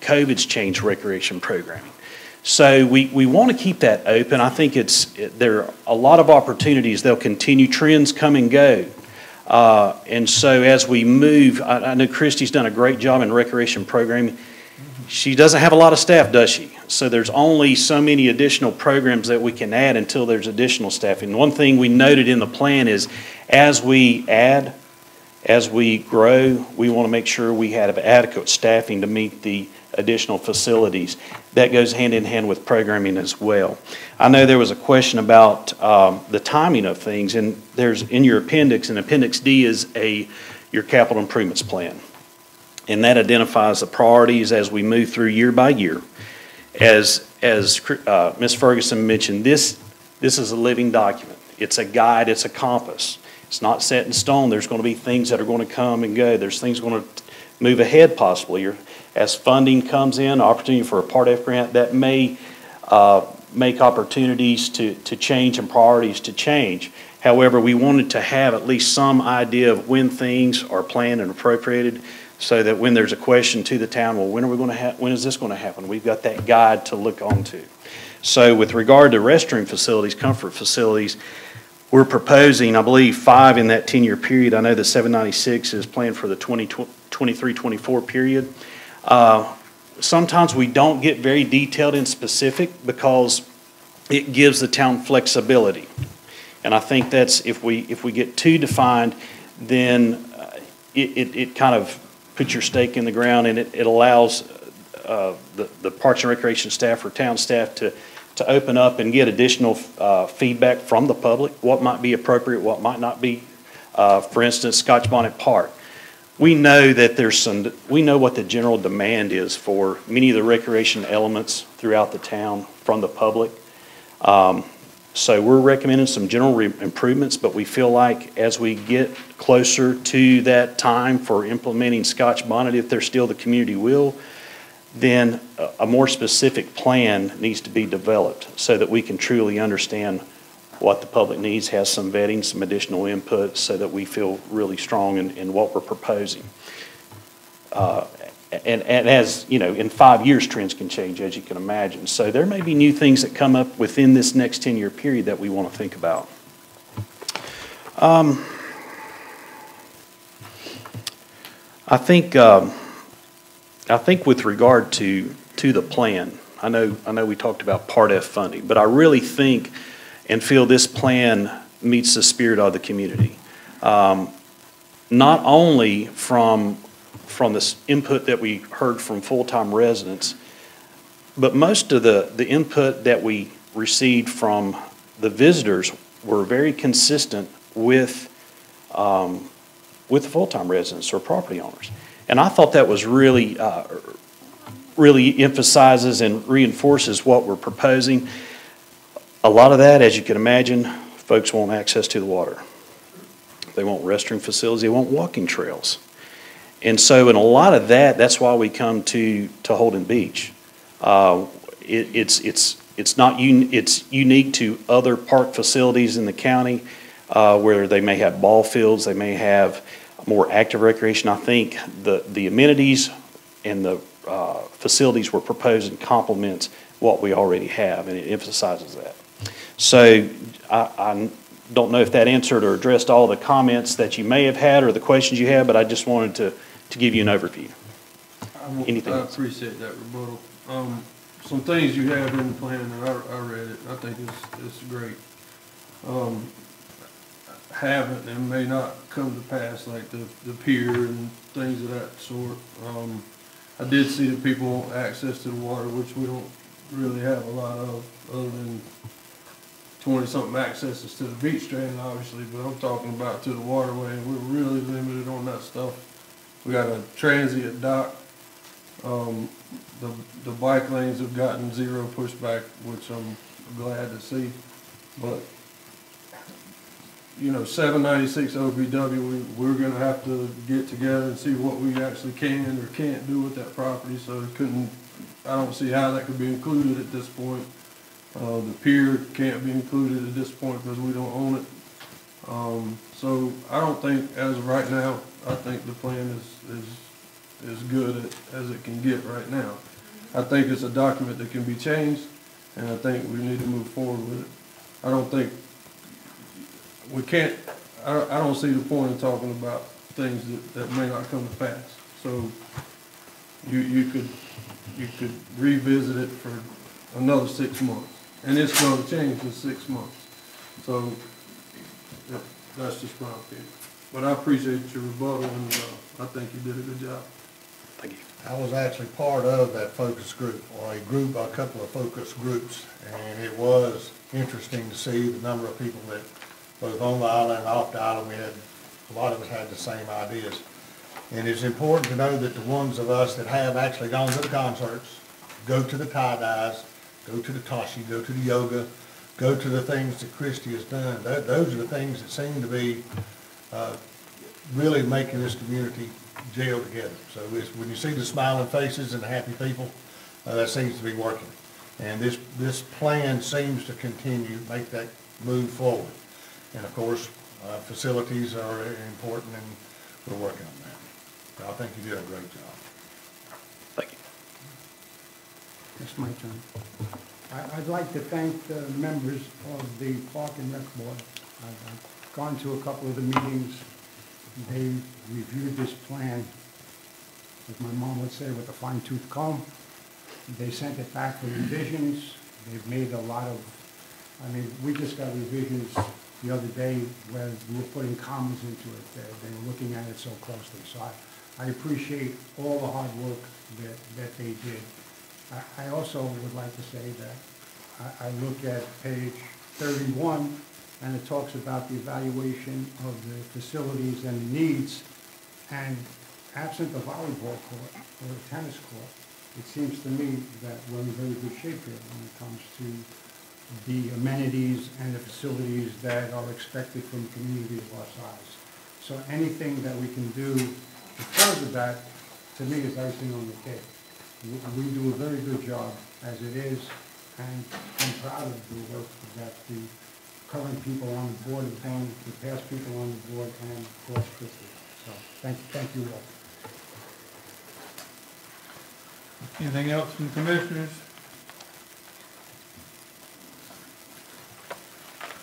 COVID's changed recreation programming. So we want to keep that open. I think there are a lot of opportunities. They'll continue. Trends come and go. And so as we move, I know Christy's done a great job in recreation programming. She doesn't have a lot of staff, does she? So there's only so many additional programs that we can add until there's additional staffing. One thing we noted in the plan is as we add, as we grow, we want to make sure we have adequate staffing to meet the additional facilities. That goes hand in hand with programming as well. I know there was a question about the timing of things, and there's in your appendix, and Appendix D is your capital improvements plan. And that identifies the priorities as we move through year by year. As Ms. Ferguson mentioned, this is a living document. It's a guide, it's a compass. It's not set in stone. There's going to be things that are going to come and go. There's things going to move ahead possibly, or as funding comes in, opportunity for a Part F grant, that may make opportunities to change and priorities to change. However, we wanted to have at least some idea of when things are planned and appropriated, so that when there's a question to the town, well, when is this going to happen? We've got that guide to look onto. So with regard to restroom facilities, comfort facilities, we're proposing, I believe, 5 in that 10-year period. I know the 796 is planned for the 23-24 period. Sometimes we don't get very detailed and specific because it gives the town flexibility. And I think that's, if we get too defined, then it kind of puts your stake in the ground, and it allows the Parks and Recreation staff or town staff to open up and get additional feedback from the public, what might be appropriate, what might not be. For instance, Scotch Bonnet Park. We know that we know what the general demand is for many of the recreation elements throughout the town from the public. So we're recommending some general improvements, but we feel like as we get closer to that time for implementing Scotch Bonnet, if there's still the community will, then a more specific plan needs to be developed so that we can truly understand what the public needs, has some vetting, some additional input, so that we feel really strong in what we're proposing. And as you know, in 5 years, trends can change, as you can imagine. So there may be new things that come up within this next 10-year period that we want to think about. I think with regard to the plan, I know we talked about Part F funding, but I really think and feel this plan meets the spirit of the community. Not only from this input that we heard from full-time residents, but most of the input that we received from the visitors were very consistent with the full-time residents or property owners. And I thought that was really emphasizes and reinforces what we're proposing. A lot of that, as you can imagine, folks want access to the water. They want restroom facilities, they want walking trails. And so in a lot of that, that's why we come to Holden Beach. It's unique to other park facilities in the county where they may have ball fields, they may have more active recreation. I think the amenities and the facilities we're proposing complements what we already have, and it emphasizes that. So I don't know if that answered or addressed all the comments that you may have had or the questions you had, but I just wanted to give you an overview. Anything I else? appreciate that rebuttal. Some things you have in the plan, and I read it, I think it's great. Haven't and may not come to pass, like the pier and things of that sort. I did see that people want access to the water, which we don't really have a lot of, other than 20-something accesses to the beach strand, obviously, but I'm talking about to the waterway, and we're really limited on that stuff. We got a transient dock. The bike lanes have gotten zero pushback, which I'm glad to see. But, you know, 796 OBW, we're going to have to get together and see what we actually can or can't do with that property. So I don't see how that could be included at this point. The pier can't be included at this point because we don't own it. So I don't think, as of right now, I think the plan is good as it can get right now. I think it's a document that can be changed, and I think we need to move forward with it. I don't think we can't. I don't see the point in talking about things that may not come to pass. So you could revisit it for another 6 months, and it's going to change in 6 months. So that's just my opinion. But I appreciate your rebuttal, and I think you did a good job. Thank you. I was actually part of that focus group, or a couple of focus groups, and it was interesting to see the number of people that, both on the island and off the island, a lot of us had the same ideas. And it's important to know that the ones of us that have actually gone to the concerts, go to the tie-dyes, go to the Tashi, go to the yoga, go to the things that Christy has done, those are the things that seem to be really making this community gel together. So when you see the smiling faces and the happy people, that seems to be working. And this plan seems to continue, make that move forward. And of course, facilities are important, and we're working on that. So I think you did a great job. Thank you. It's my turn. I'd like to thank the members of the Park and Rec Board. I've gone to a couple of the meetings. They reviewed this plan, as my mom would say, with a fine-tooth comb. They sent it back for revisions. They've made a lot of, I mean, we just got revisions the other day where we were putting commas into it. They were looking at it so closely. So I appreciate all the hard work that they did. I also would like to say that I look at page 31, and it talks about the evaluation of the facilities and the needs, and absent the volleyball court or the tennis court, it seems to me that we're in very good shape here when it comes to the amenities and the facilities that are expected from a community of our size. So anything that we can do because of that, to me, is icing on the cake. We do a very good job as it is, and I'm proud of the work that the current people on the board have done, the past people on the board, and of course, Fiscal. So thank you all. Anything else from commissioners?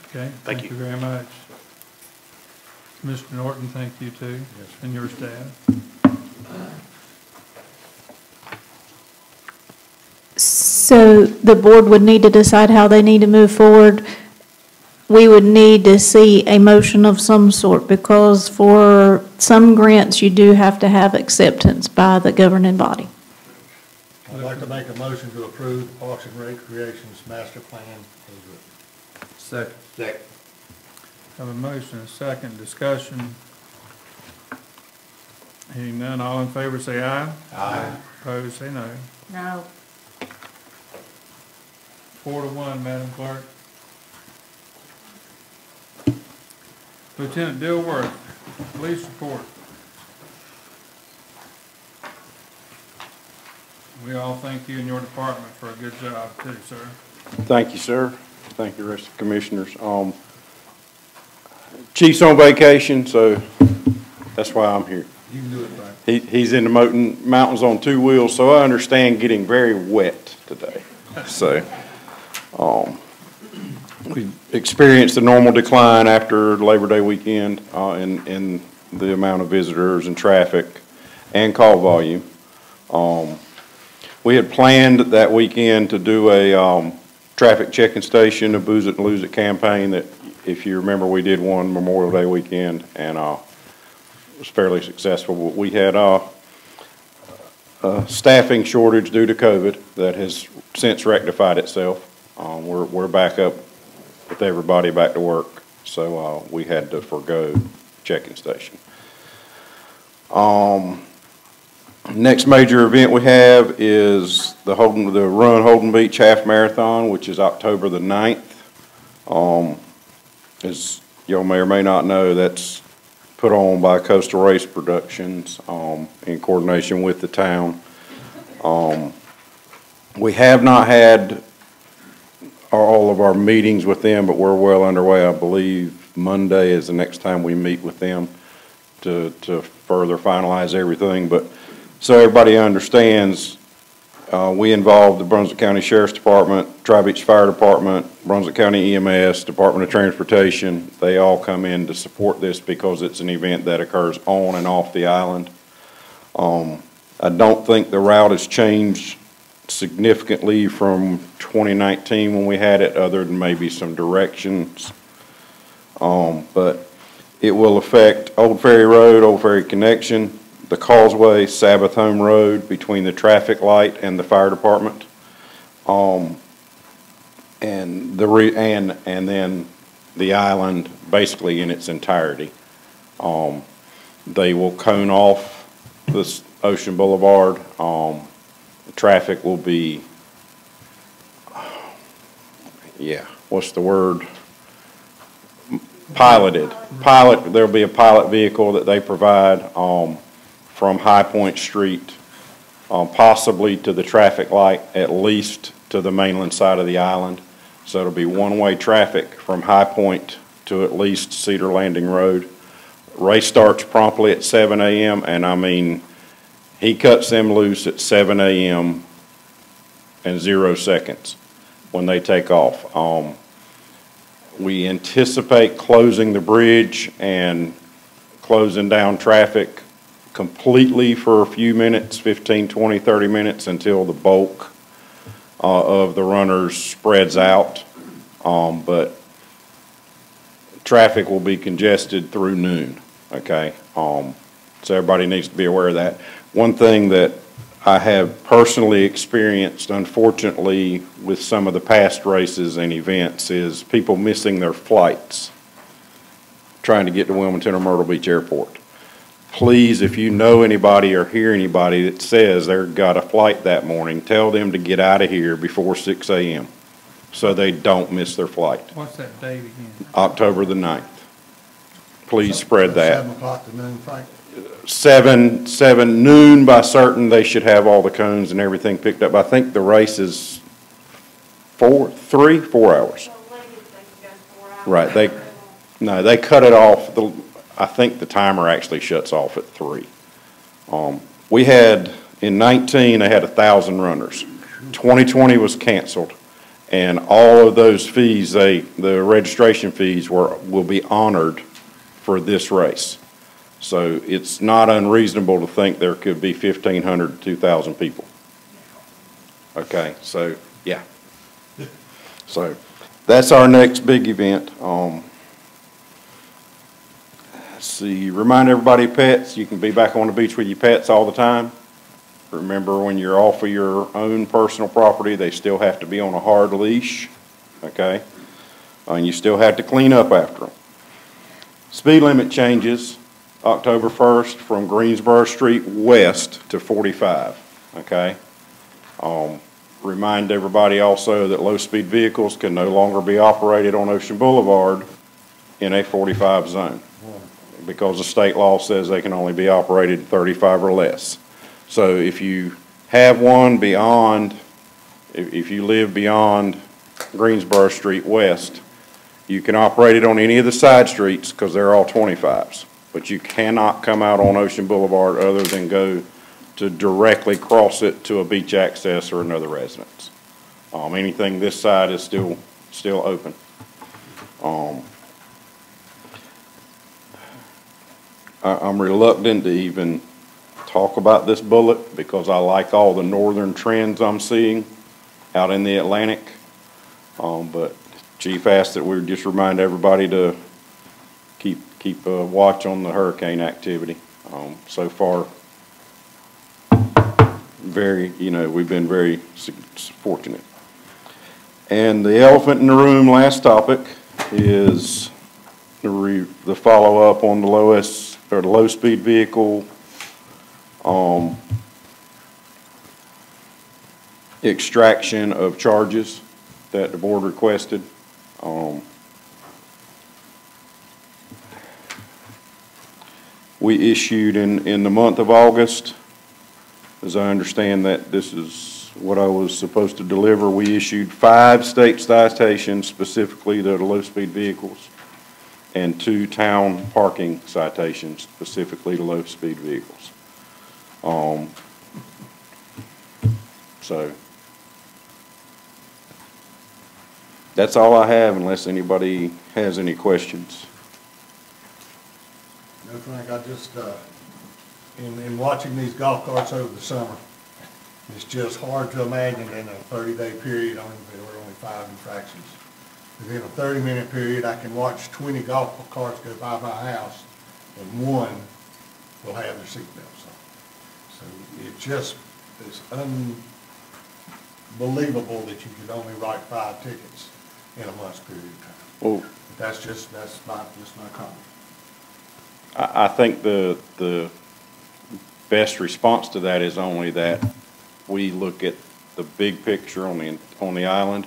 Okay, thank you very much. Mr. Norton, thank you too, yes, and your staff. So the board would need to decide how they need to move forward. We would need to see a motion of some sort, because for some grants, you do have to have acceptance by the governing body. I'd like to make a motion to approve the Parks and Recreation's master plan as written. Second. Second. Have a motion, a second, discussion. Hearing none, all in favor say aye. Aye. Opposed, say no. No. 4-1, Madam Clerk. Lieutenant Dilworth, police report. We all thank you and your department for a good job too, sir. Thank you, sir. Thank you, rest of the commissioners. Chief's on vacation, so that's why I'm here. You can do it, Frank. He's in the mountains on 2 wheels, so I understand getting very wet today. So, we experienced a normal decline after Labor Day weekend in the amount of visitors and traffic and call volume. We had planned that weekend to do a traffic checking station, a Booze It and Lose It campaign that, if you remember, we did one Memorial Day weekend, and was fairly successful. But we had a staffing shortage due to COVID that has since rectified itself. We're back up with everybody back to work, so we had to forego checking station. Next major event we have is the Run Holden Beach Half Marathon, which is October the 9th. As y'all may or may not know, that's put on by Coastal Race Productions in coordination with the town. We have not had all of our meetings with them, but we're well underway. I believe Monday is the next time we meet with them to further finalize everything. But so everybody understands, we involve the Brunswick County Sheriff's Department, Tri-Beach Fire Department, Brunswick County EMS, Department of Transportation. They all come in to support this because it's an event that occurs on and off the island. I don't think the route has changed significantly from 2019 when we had it, other than maybe some directions. But it will affect Old Ferry Road, Old Ferry Connection, the Causeway, Sabbath Home Road between the traffic light and the fire department, and then the island basically in its entirety. They will cone off this Ocean Boulevard. The traffic will be, what's the word? Piloted. There'll be a pilot vehicle that they provide from High Point Street, possibly to the traffic light, at least to the mainland side of the island. So it'll be one-way traffic from High Point to at least Cedar Landing Road. Race starts promptly at 7 a.m., and I mean, he cuts them loose at 7 a.m. and 0 seconds when they take off. We anticipate closing the bridge and closing down traffic completely for a few minutes, 15, 20, 30 minutes, until the bulk of the runners spreads out. But traffic will be congested through noon, okay? So everybody needs to be aware of that. One thing that I have personally experienced, unfortunately, with some of the past races and events is people missing their flights trying to get to Wilmington or Myrtle Beach Airport. Please, if you know anybody or hear anybody that says they've got a flight that morning, tell them to get out of here before 6 a.m. so they don't miss their flight. What's that date again? October the 9th. Please spread that. 7 o'clock to noon, Frank? 7 noon by certain, they should have all the cones and everything picked up. I think the race is 4 hours. Right, they cut it off. I think the timer actually shuts off at 3. We had, in 19, they had 1,000 runners. 2020 was canceled, and all of those fees, the registration fees will be honored for this race. So it's not unreasonable to think there could be 1,500 to 2,000 people. Okay, so yeah. So that's our next big event. Let's see, remind everybody pets, you can be back on the beach with your pets all the time. Remember, when you're off of your own personal property, they still have to be on a hard leash, okay? And you still have to clean up after them. Speed limit changes October 1st from Greensboro Street west to 45, okay? Remind everybody also that low-speed vehicles can no longer be operated on Ocean Boulevard in a 45 zone because the state law says they can only be operated 35 or less. So if you have one beyond, if you live beyond Greensboro Street west, you can operate it on any of the side streets because they're all 25s. But you cannot come out on Ocean Boulevard other than go to directly cross it to a beach access or another residence. Anything this side is still open. I'm reluctant to even talk about this bullet because I like all the northern trends I'm seeing out in the Atlantic. But Chief asked that we just remind everybody to keep a watch on the hurricane activity. So far, we've been very fortunate. And the elephant in the room, last topic, is the follow-up on the low-speed vehicle extraction of charges that the board requested. We issued in the month of August, as I understand that this is what I was supposed to deliver, we issued 5 state citations specifically to the low-speed vehicles and 2 town parking citations specifically to low-speed vehicles. So that's all I have unless anybody has any questions. No, Frank, I just, in watching these golf carts over the summer, it's just hard to imagine in a 30-day period, there were only 5 infractions. Within a 30-minute period, I can watch 20 golf carts go by my house, and 1 will have their seatbelts on. So it's unbelievable that you could only write 5 tickets in a month's period of time. Well, That's my comment. I think the best response to that is only that we look at the big picture on the island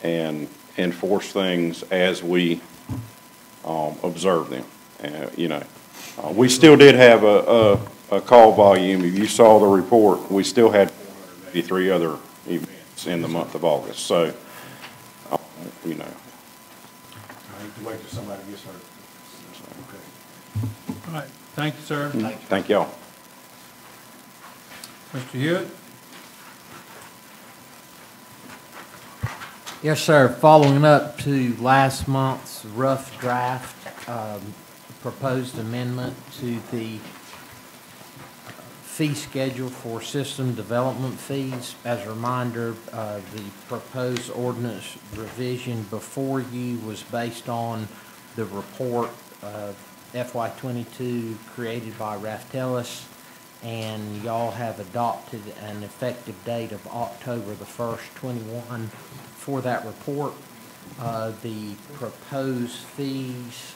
and enforce things as we observe them. We still did have a a call volume. If you saw the report, we still had 483 other events in the month of August. So, you know. I hate to wait till somebody gets hurt. Okay. All right, thank you, sir. Thank y'all. Mr. Hewitt? Yes, sir. Following up to last month's rough draft, proposed amendment to the fee schedule for system development fees. As a reminder, the proposed ordinance revision before you was based on the report FY22 created by Raftelis, and y'all have adopted an effective date of October the 1st, 21 for that report. The proposed fees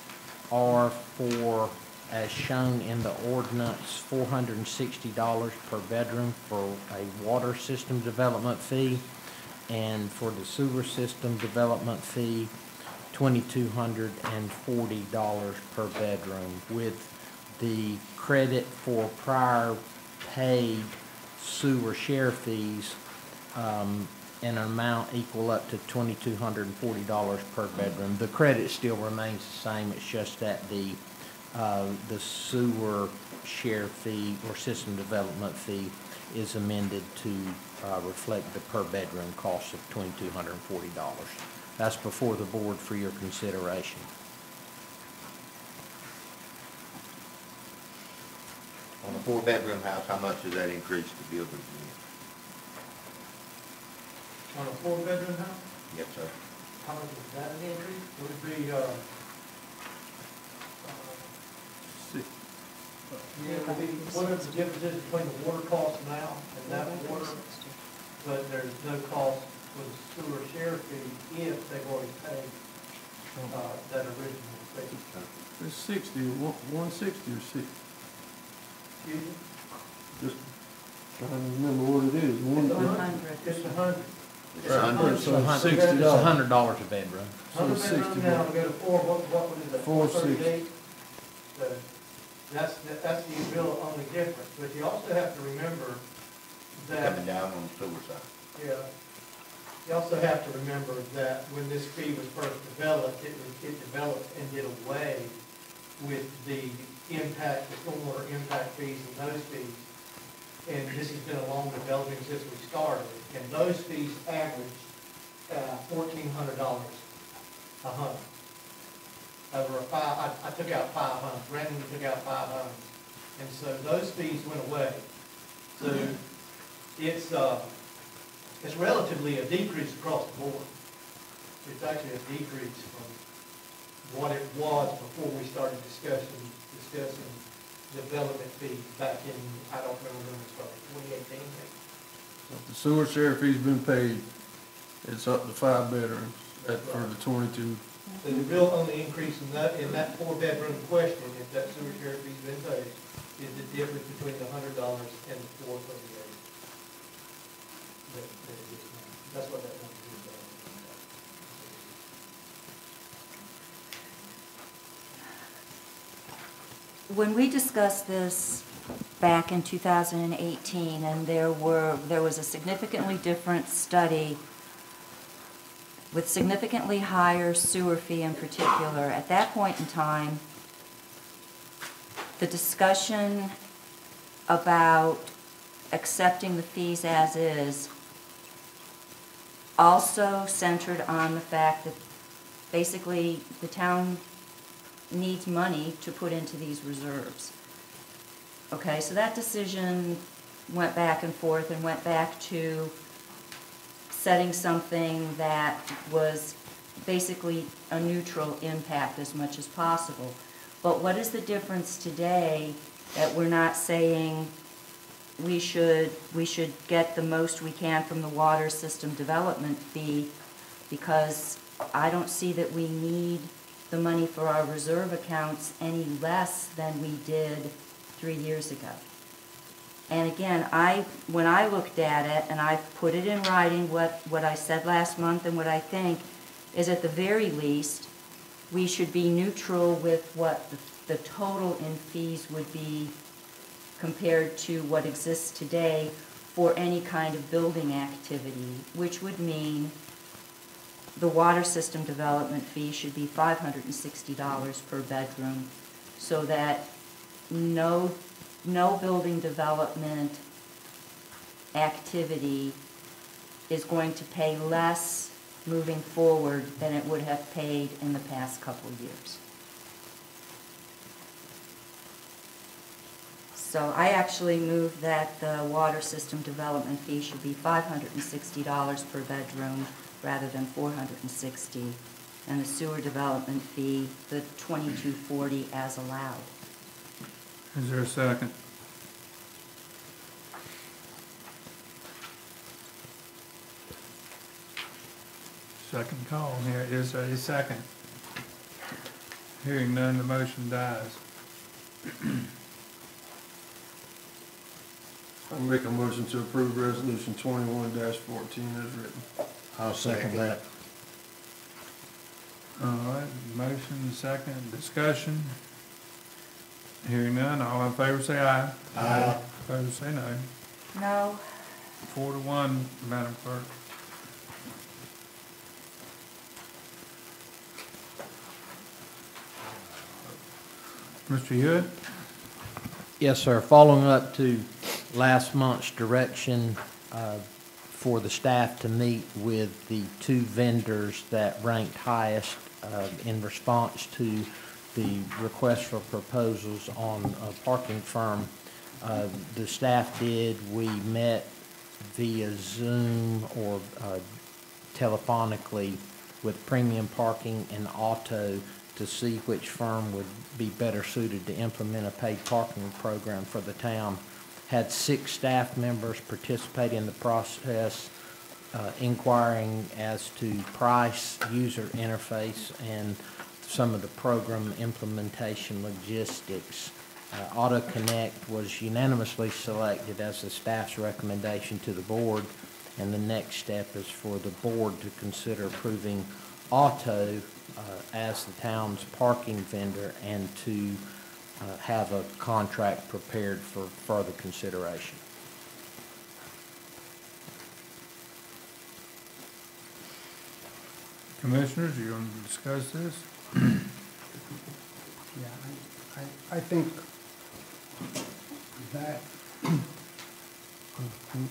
are for, as shown in the ordinance, $460 per bedroom for a water system development fee, and for the sewer system development fee, $2,240 per bedroom, with the credit for prior paid sewer share fees an amount equal up to $2,240 per bedroom. The credit still remains the same. It's just that the sewer share fee or system development fee is amended to reflect the per bedroom cost of $2,240. That's before the board for your consideration. On a 4-bedroom house, how much does that increase the building unit? On a 4-bedroom house? Yes, sir. How much is that an increase? Would it be, whatever the difference is between the water cost now and that water, but there's no cost for the sewer share fee if they've already paid that original fee. It's 60, 160 or 60? Excuse me? Just trying to remember what it is. It's 100. It's 100. It's $100 a bedroom. So 60 now, we go to 4, what is it? 460. So that's the real only difference. But you also have to remember that. Coming down on the sewer side. Yeah. You also have to remember that when this fee was first developed, it developed and did away with the impact, the stormwater impact fees and those fees. And this has been a long developing since we started. And those fees averaged $1,400 a home. Over I took out 5 homes. Brandon took out 5 homes. And so those fees went away. So it's relatively a decrease across the board. It's actually a decrease from what it was before we started discussing development fees back in, I don't remember when it started, 2018 maybe. If the sewer share fee's been paid, it's up to 5 bedrooms for the 22. So the real only increase in that 4-bedroom question, if that sewer share fee's been paid, is the difference between the $100 and the $438. That's what that number is. When we discussed this back in 2018, and there was a significantly different study with significantly higher sewer fee in particular, at that point in time, the discussion about accepting the fees as is also centered on the fact that basically the town needs money to put into these reserves. Okay, so that decision went back and forth and went back to setting something that was basically a neutral impact as much as possible. But what is the difference today that we're not saying we should get the most we can from the water system development fee, because I don't see that we need the money for our reserve accounts any less than we did 3 years ago. And again, when I looked at it, and I put it in writing what I said last month and what I think, is at the very least, we should be neutral with what the total in fees would be compared to what exists today for any kind of building activity, which would mean the water system development fee should be $560 per bedroom, so that no building development activity is going to pay less moving forward than it would have paid in the past couple of years. So I actually move that the water system development fee should be $560 per bedroom rather than $460, and the sewer development fee, the $22.40 as allowed. Is there a second? Second call, here is a second. Hearing none, the motion dies. I make a motion to approve resolution 21-14 as written. I'll second that. All right, motion, second, discussion. Hearing none, all in favor say aye. Aye. Opposed say no. No. 4-1, Madam Clerk. Mr. Hewitt? Yes, sir. Following up to last month's direction for the staff to meet with the two vendors that ranked highest in response to the request for proposals on a parking firm, the staff did. We met via Zoom or telephonically with Premium Parking and Auto to see which firm would be better suited to implement a paid parking program for the town. Had 6 staff members participate in the process, inquiring as to price, user interface, and some of the program implementation logistics. AutoConnect was unanimously selected as the staff's recommendation to the board, and the next step is for the board to consider approving Auto as the town's parking vendor and to have a contract prepared for further consideration. Commissioners, you want to discuss this? Yeah, I think that,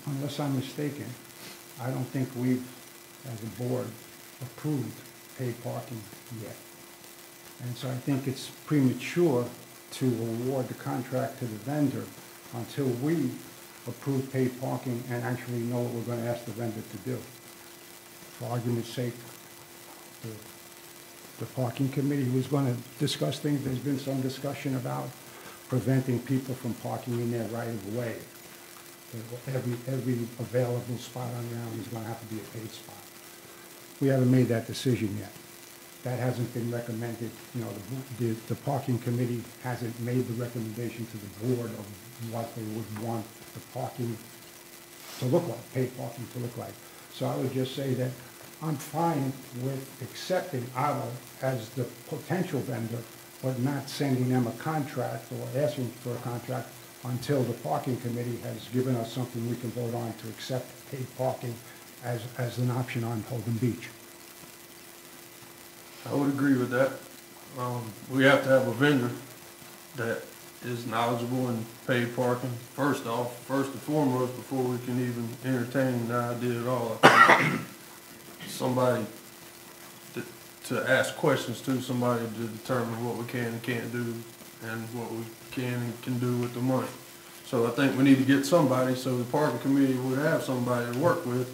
unless I'm mistaken, I don't think we've, as a board, approved paid parking yet. And so I think it's premature to award the contract to the vendor until we approve paid parking and actually know what we're going to ask the vendor to do. For argument's sake, the parking committee was going to discuss things. There's been some discussion about preventing people from parking in their right of way. Every available spot on ground is going to have to be a paid spot. We haven't made that decision yet. That hasn't been recommended. You know, the parking committee hasn't made the recommendation to the board of what they would want the parking to look like, paid parking to look like. So I would just say that I'm fine with accepting Otto as the potential vendor, but not sending them a contract or asking for a contract until the parking committee has given us something we can vote on to accept paid parking as an option on Holden Beach. I would agree with that. We have to have a vendor that is knowledgeable in paid parking. First and foremost, before we can even entertain the idea at all. Somebody to ask questions to, somebody to determine what we can and can't do and what we can and can do with the money. So I think we need to get somebody, so the parking committee would have somebody to work with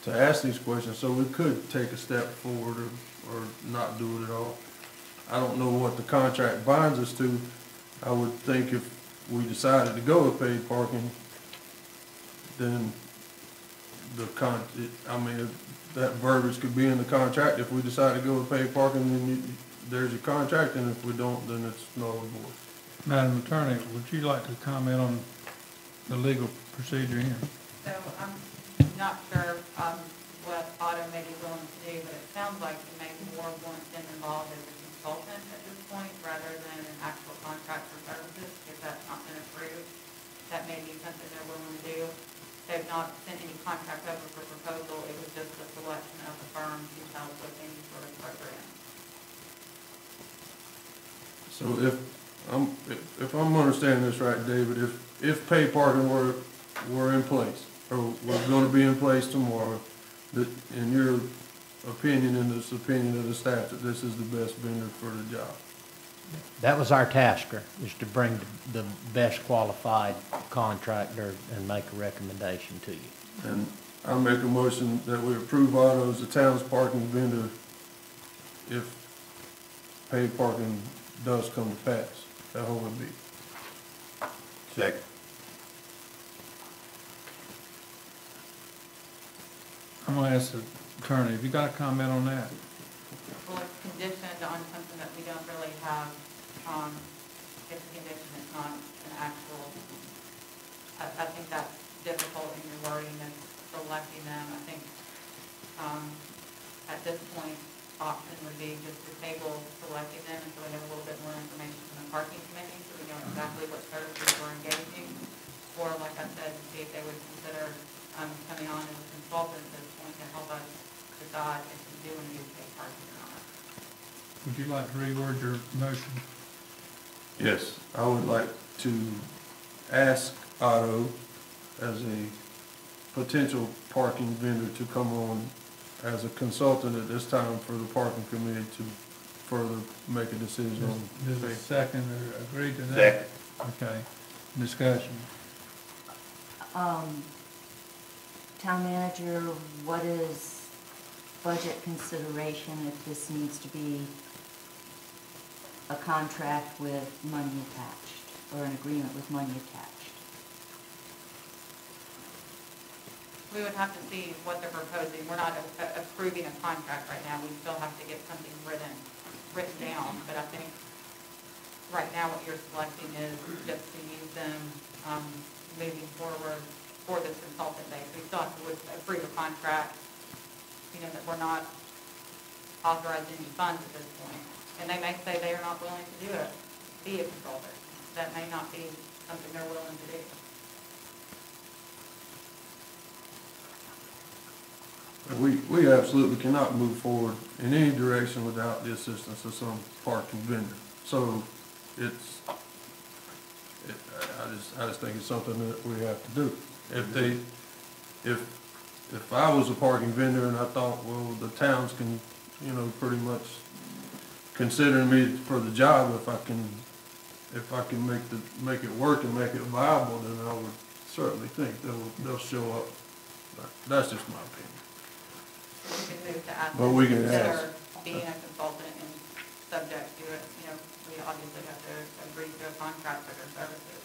to ask these questions, so we could take a step forward or not do it at all. I don't know what the contract binds us to. I would think if we decided to go with paid parking, then that verbiage could be in the contract. If we decide to go with paid parking, then there's a contract, and if we don't, then it's null and void. Madam Attorney, would you like to comment on the legal procedure here? So I'm not sure what Otto may be willing to do, but it sounds like you may more want them involved as a consultant at this point rather than an actual contract for services, if that's not been approved. that may be something they're willing to do. They've not sent any contract over for proposal, it was just the selection of the firm to help with any sort of program. So if I'm understanding this right, David, if paid parking were in place, or was gonna be in place tomorrow, that in your opinion and this opinion of the staff, that this is the best vendor for the job? That was our tasker, is to bring the best qualified contractor and make a recommendation to you. And I make a motion that we approve Otto as the town's parking vendor if paid parking does come to pass at Holden Beach. Second. I'm gonna ask the attorney, have you got a comment on that? Well, it's conditioned on something that we don't really have, it's a condition, it's not an actual, I think that's difficult in your wording of selecting them. I think, at this point, option would be just to table selecting them until we have a little bit more information from the parking committee, so we know exactly what services we're engaging. Or, like I said, to see if they would consider, coming on as a consultant at this point to help us decide if we do want to use paid parking or not. Would you like to reword your motion? Yes, I would like to ask Otto as a potential parking vendor to come on as a consultant at this time for the parking committee to further make a decision on. Does the second agree to that? Second. Okay, discussion. Town manager, what is budget consideration if this needs to be a contract with money attached, or an agreement with money attached? We would have to see what they're proposing. We're not approving a contract right now. We still have to get something written down. But I think right now what you're selecting is just to use them moving forward for this consultant base. We still have to approve a contract, you know, that we're not authorizing any funds at this point. And they may say they are not willing to do it, be a consultant. That may not be something they're willing to do. We absolutely cannot move forward in any direction without the assistance of some parking vendor. So I just think it's something that we have to do. If I was a parking vendor and I thought, well, the towns can, you know, pretty much consider me for the job, if I can make it work and make it viable, then I would certainly think they'll show up. But that's just my opinion. We can move to ask But them we to can consider ask. being a consultant and subject to it. You know, we obviously have to agree to a contract for their services.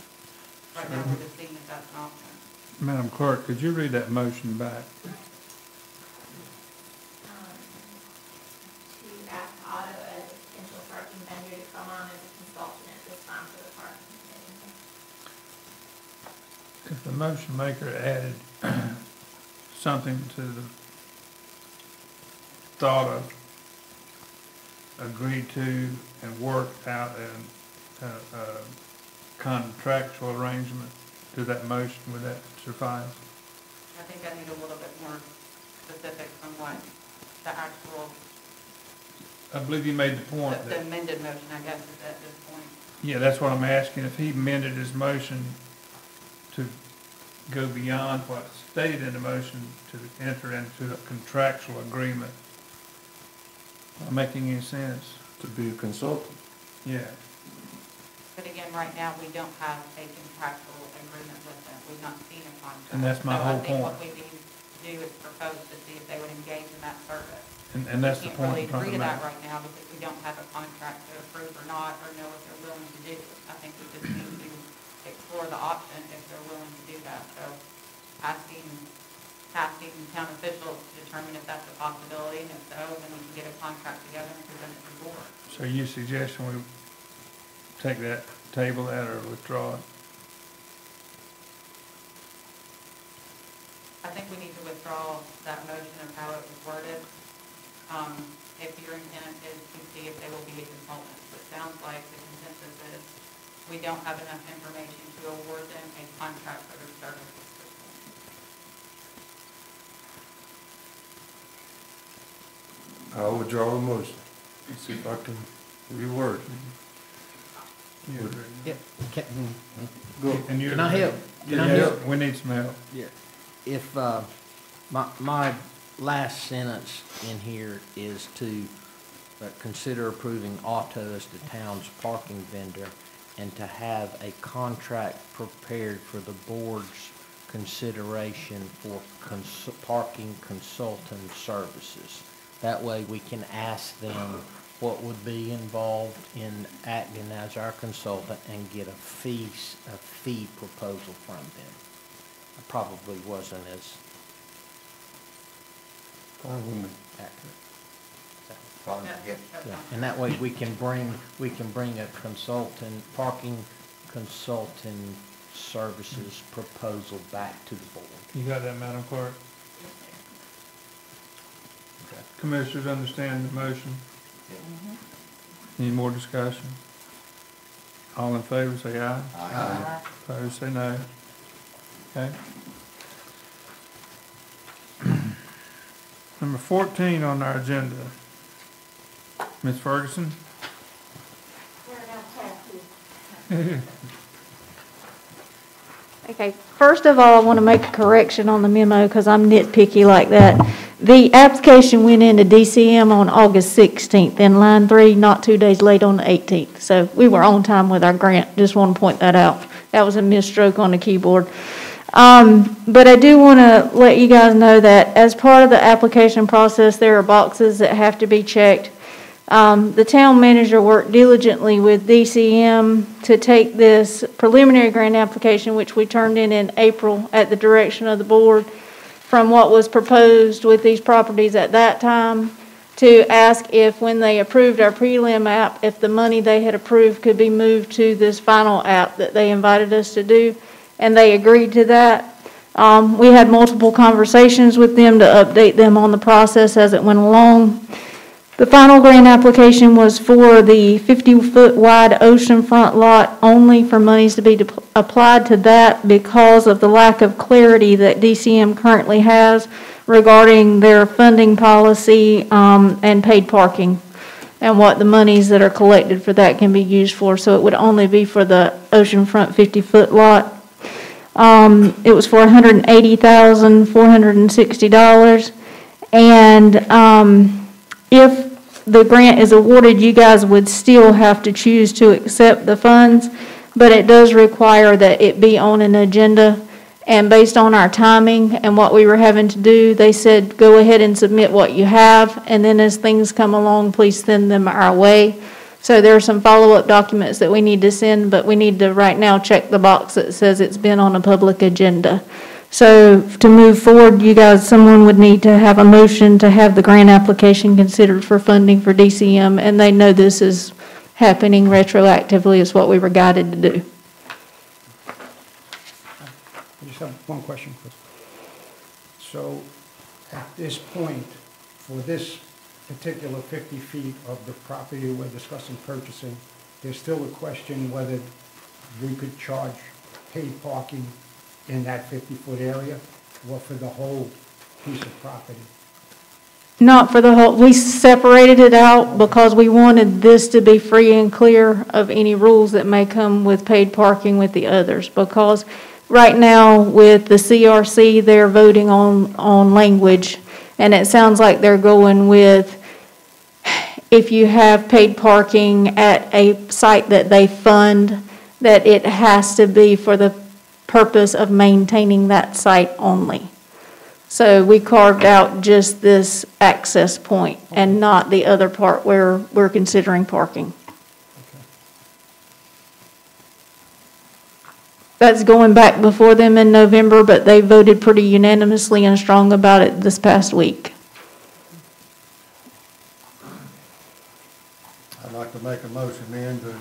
Right now, we're just seeing if that's an option. Madam Clerk, could you read that motion back? To ask Otto as a potential parking vendor to come on as a consultant at this time for the parking committee. If the motion maker added something to the thought of agreed to and worked out a contractual arrangement to that motion, would that suffice? I think I need a little bit more specifics on what the actual, I believe you made the point the that, amended motion, I guess, is at this point. yeah, that's what I'm asking, if he amended his motion to go beyond what's stated in the motion to enter into a contractual agreement. Not making any sense. To be a consultant. Yeah. But again, right now, we don't have a contractual agreement with them. We've not seen a contract. And that's my whole So I think point. what we need to do is propose to see if they would engage in that service. And that's the point I'm We trying can't really agree to to that make. right now because we don't have a contract to approve or not, or know what they're willing to do. I think we just need to explore the option if they're willing to do that. So asking town officials to determine if that's a possibility, and if so, then we can get a contract together and present it to the board. So you suggesting we take that, table that, or withdraw it? I think we need to withdraw that motion of how it was worded. If your intent is to see if they will be a consultant, so it sounds like the consensus is we don't have enough information to award them a contract for their services. I'll withdraw the motion. Let's see if I can reword it. Yeah. Can I help? Can I Yeah, help? we need some help. Yeah. If, my last sentence in here is to consider approving Auto as the town's parking vendor and to have a contract prepared for the board's consideration for parking consultant services. That way we can ask them what would be involved in acting as our consultant and get a fee proposal from them. I probably wasn't as accurate. Yeah, and that way we can bring a parking consultant services proposal back to the board. You got that, Madam Clerk? Commissioners understand the motion? Any more discussion? All in favor, say aye. Aye. Opposed, say no. Okay. Number 14 on our agenda. Ms. Ferguson? Okay, first of all, I want to make a correction on the memo because I'm nitpicky like that. The application went into DCM on August 16th in line 3, not 2 days late on the 18th. So we were on time with our grant. Just want to point that out. That was a misstroke on the keyboard. But I do want to let you guys know that as part of the application process, there are boxes that have to be checked. The town manager worked diligently with DCM to take this preliminary grant application, which we turned in April at the direction of the board, from what was proposed with these properties at that time, to ask if, when they approved our prelim app, if the money they had approved could be moved to this final app that they invited us to do, and they agreed to that. We had multiple conversations with them to update them on the process as it went along. The final grant application was for the 50-foot wide oceanfront lot only, for monies to be applied to that because of the lack of clarity that DCM currently has regarding their funding policy and paid parking and what the monies that are collected for that can be used for. So it would only be for the oceanfront 50-foot lot. It was for $180,460. And if the grant is awarded, you guys would still have to choose to accept the funds, but it does require that it be on an agenda. And based on our timing and what we were having to do, they said, go ahead and submit what you have, and then as things come along, please send them our way. So there are some follow-up documents that we need to send, but we need to right now check the box that says it's been on a public agenda. So to move forward, you guys, someone would need to have a motion to have the grant application considered for funding for DCM, and they know this is happening retroactively is what we were guided to do. I just have one question, Chris. So at this point, for this particular 50 feet of the property we're discussing purchasing, there's still a question whether we could charge paid parking in that 50-foot area or for the whole piece of property? Not for the whole, we separated it out because we wanted this to be free and clear of any rules that may come with paid parking with the others. Because right now with the CRC, they're voting on language, and it sounds like they're going with, if you have paid parking at a site that they fund, that it has to be for the purpose of maintaining that site only. So we carved out just this access point and not the other part where we're considering parking. That's going back before them in November, but they voted pretty unanimously and strong about it this past week. I'd like to make a motion then to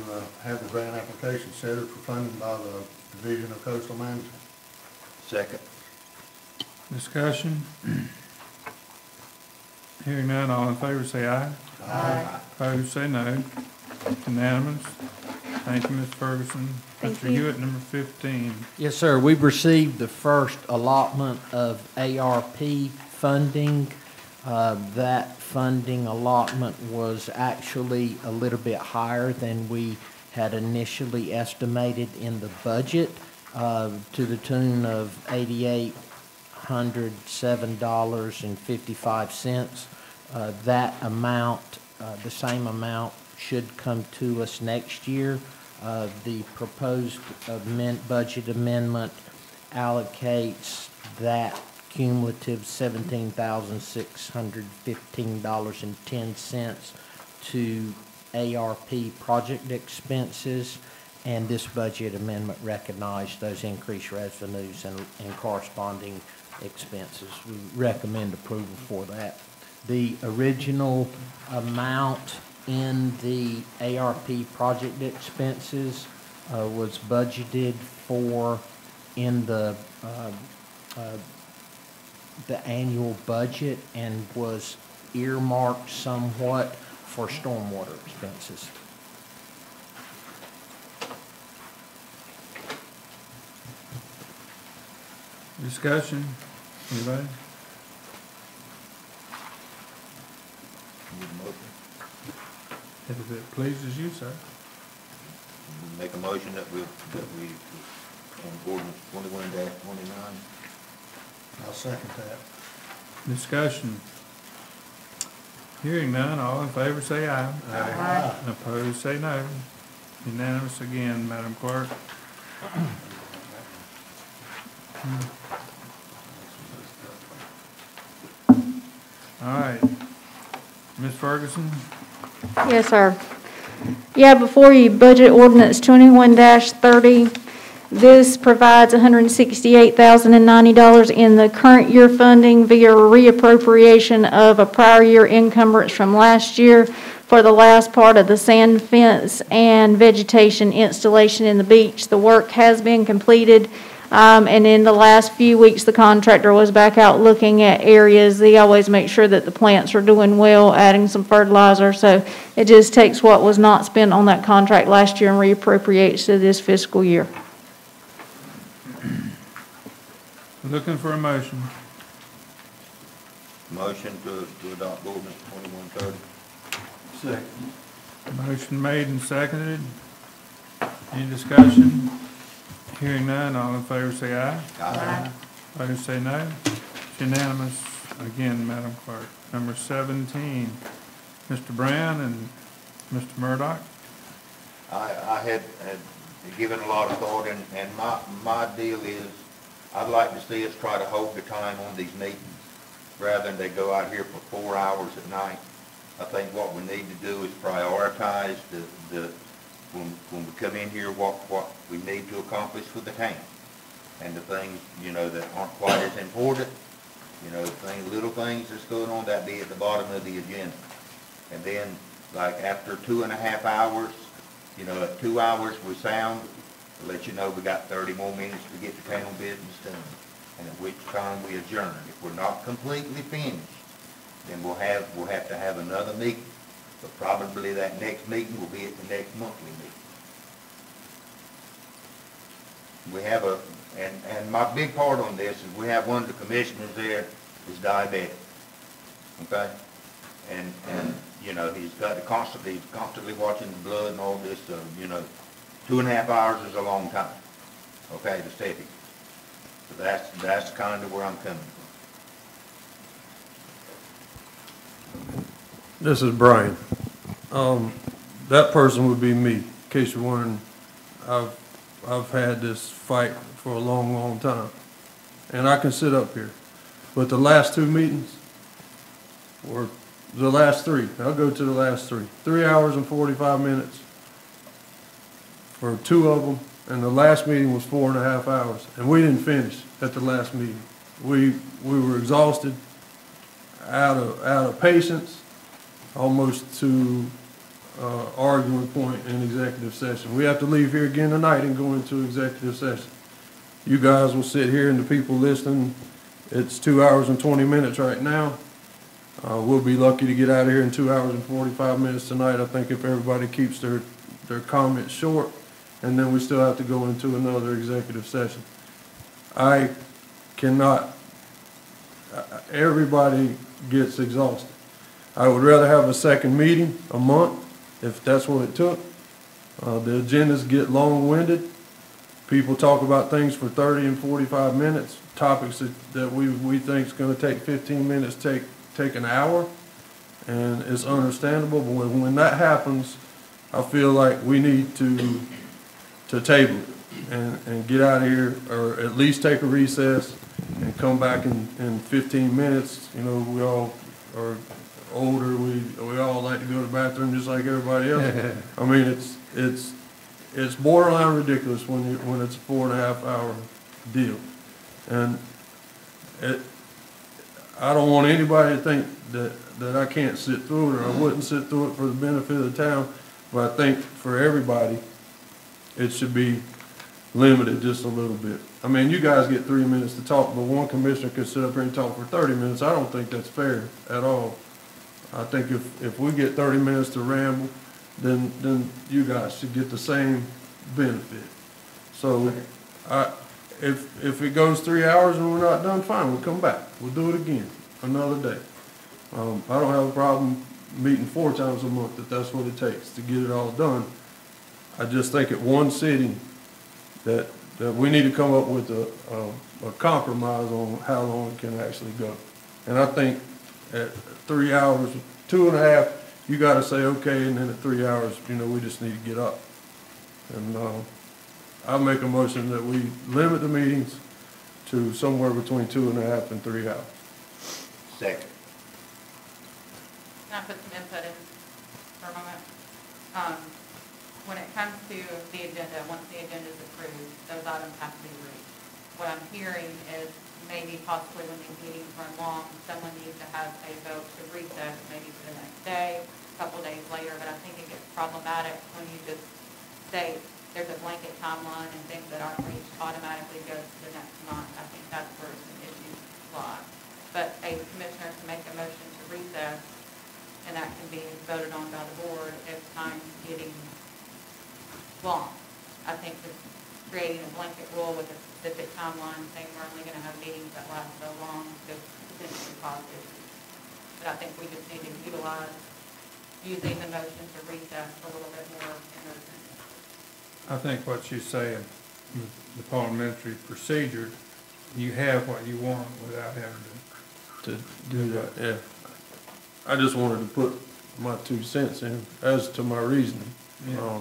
have the grant application set for funding by the Division of Coastal Management. Second. Discussion? Hearing none, all in favor say aye. Aye. Opposed say no. Unanimous. Thank you, Ms. Ferguson. Thank Mr. you. Hewitt, number 15. Yes, sir. We've received the first allotment of ARP funding. That funding allotment was actually a little bit higher than we had initially estimated in the budget, to the tune of $807.55. That amount, the same amount, should come to us next year. The proposed budget amendment allocates that cumulative $17,615.10 to ARP project expenses, and this budget amendment recognized those increased revenues and corresponding expenses. We recommend approval for that. The original amount in the ARP project expenses was budgeted for in the annual budget and was earmarked somewhat for stormwater expenses. Discussion, anybody? If it pleases you, sir. Make a motion that we, on ordinance 21-29. I'll second that. Discussion. Hearing none, all in favor say aye. Aye. Opposed say no. Unanimous again, Madam Clerk. All right. Ms. Ferguson? Yes, sir. Yeah, before you, budget ordinance 21-30. This provides $168,090 in the current year funding via reappropriation of a prior year encumbrance from last year for the last part of the sand fence and vegetation installation in the beach. The work has been completed, and in the last few weeks, the contractor was back out looking at areas. They always make sure that the plants are doing well, adding some fertilizer. So it just takes what was not spent on that contract last year and reappropriates to this fiscal year. Looking for a motion. Motion to adopt ordinance 21-30. Second. Motion made and seconded. Any discussion? Hearing none, all in favor say aye. Aye. Opposed say no. It's unanimous again, Madam Clerk. Number 17, Mr. Brown and Mr. Murdoch. I had given a lot of thought, and my deal is, I'd like to see us try to hold the time on these meetings, rather than they go out here for 4 hours at night. I think what we need to do is prioritize when we come in here, what we need to accomplish for the town. And the things, that aren't quite as important, little things that's going on, that be at the bottom of the agenda. And then, like, after 2.5 hours, at 2 hours we sound, to let you know we got 30 more minutes to get the town business done, and at which time we adjourn. If we're not completely finished, then we'll have to have another meeting, but probably that next meeting will be at the next monthly meeting. We have and my big part on this is we have one of the commissioners there is diabetic, okay? And he's constantly watching the blood and all this, 2.5 hours is a long time, okay, to study. So that's kind of where I'm coming from. This is Brian. That person would be me, in case you're wondering. I've had this fight for a long, long time. And I can sit up here. But the last 2 meetings, or the last 3, I'll go to the last 3. 3 hours and 45 minutes for 2 of them, and the last meeting was 4.5 hours, and we didn't finish at the last meeting. We were exhausted, out of patience, almost to arguing point in executive session. We have to leave here again tonight and go into executive session. You guys will sit here, and the people listening, it's 2 hours and 20 minutes right now. We'll be lucky to get out of here in 2 hours and 45 minutes tonight. I think if everybody keeps their their comments short, and then we still have to go into another executive session. I cannot, everybody gets exhausted. I would rather have a second meeting a month, if that's what it took. The agendas get long-winded. People talk about things for 30 and 45 minutes. Topics that we think is going to take 15 minutes take an hour, and it's understandable. But when that happens, I feel like we need to table it and get out of here, or at least take a recess and come back in 15 minutes. You know, we all are older. We all like to go to the bathroom just like everybody else. I mean, it's borderline ridiculous when it's a 4.5 hour deal, and I don't want anybody to think that I can't sit through it, or I wouldn't sit through it for the benefit of the town. But I think for everybody, it should be limited just a little bit. I mean, you guys get 3 minutes to talk, but one commissioner could sit up here and talk for 30 minutes. I don't think that's fair at all. I think if we get 30 minutes to ramble, then you guys should get the same benefit. So if it goes 3 hours and we're not done, fine, we'll come back. We'll do it again another day. I don't have a problem meeting 4 times a month if that's what it takes to get it all done. I just think at one sitting that we need to come up with a compromise on how long it can actually go. And I think at 3 hours, 2.5, you got to say okay, and then at 3 hours, you know, we just need to get up. And I'll make a motion that we limit the meetings to somewhere between 2.5 and 3 hours. Second. Can I put some input in for a moment? When it comes to the agenda, once the agenda is approved, those items have to be read. What I'm hearing is maybe possibly when these meetings run long, someone needs to have a vote to recess, maybe for the next day, a couple days later, but I think it gets problematic when you just say there's a blanket timeline and things that aren't reached automatically goes to the next month. I think that's where some issues lie. But a commissioner can make a motion to recess, and that can be voted on by the board if time's getting long. I think just creating a blanket rule with a specific timeline, saying we're only going to have meetings that last so long, could potentially cause issues. But I think we just need to utilize using the motion to recess a little bit more in those instances. I think what she's saying, the parliamentary procedure, you have what you want without having to do that. Yeah. I just wanted to put my 2 cents in as to my reasoning. Yeah.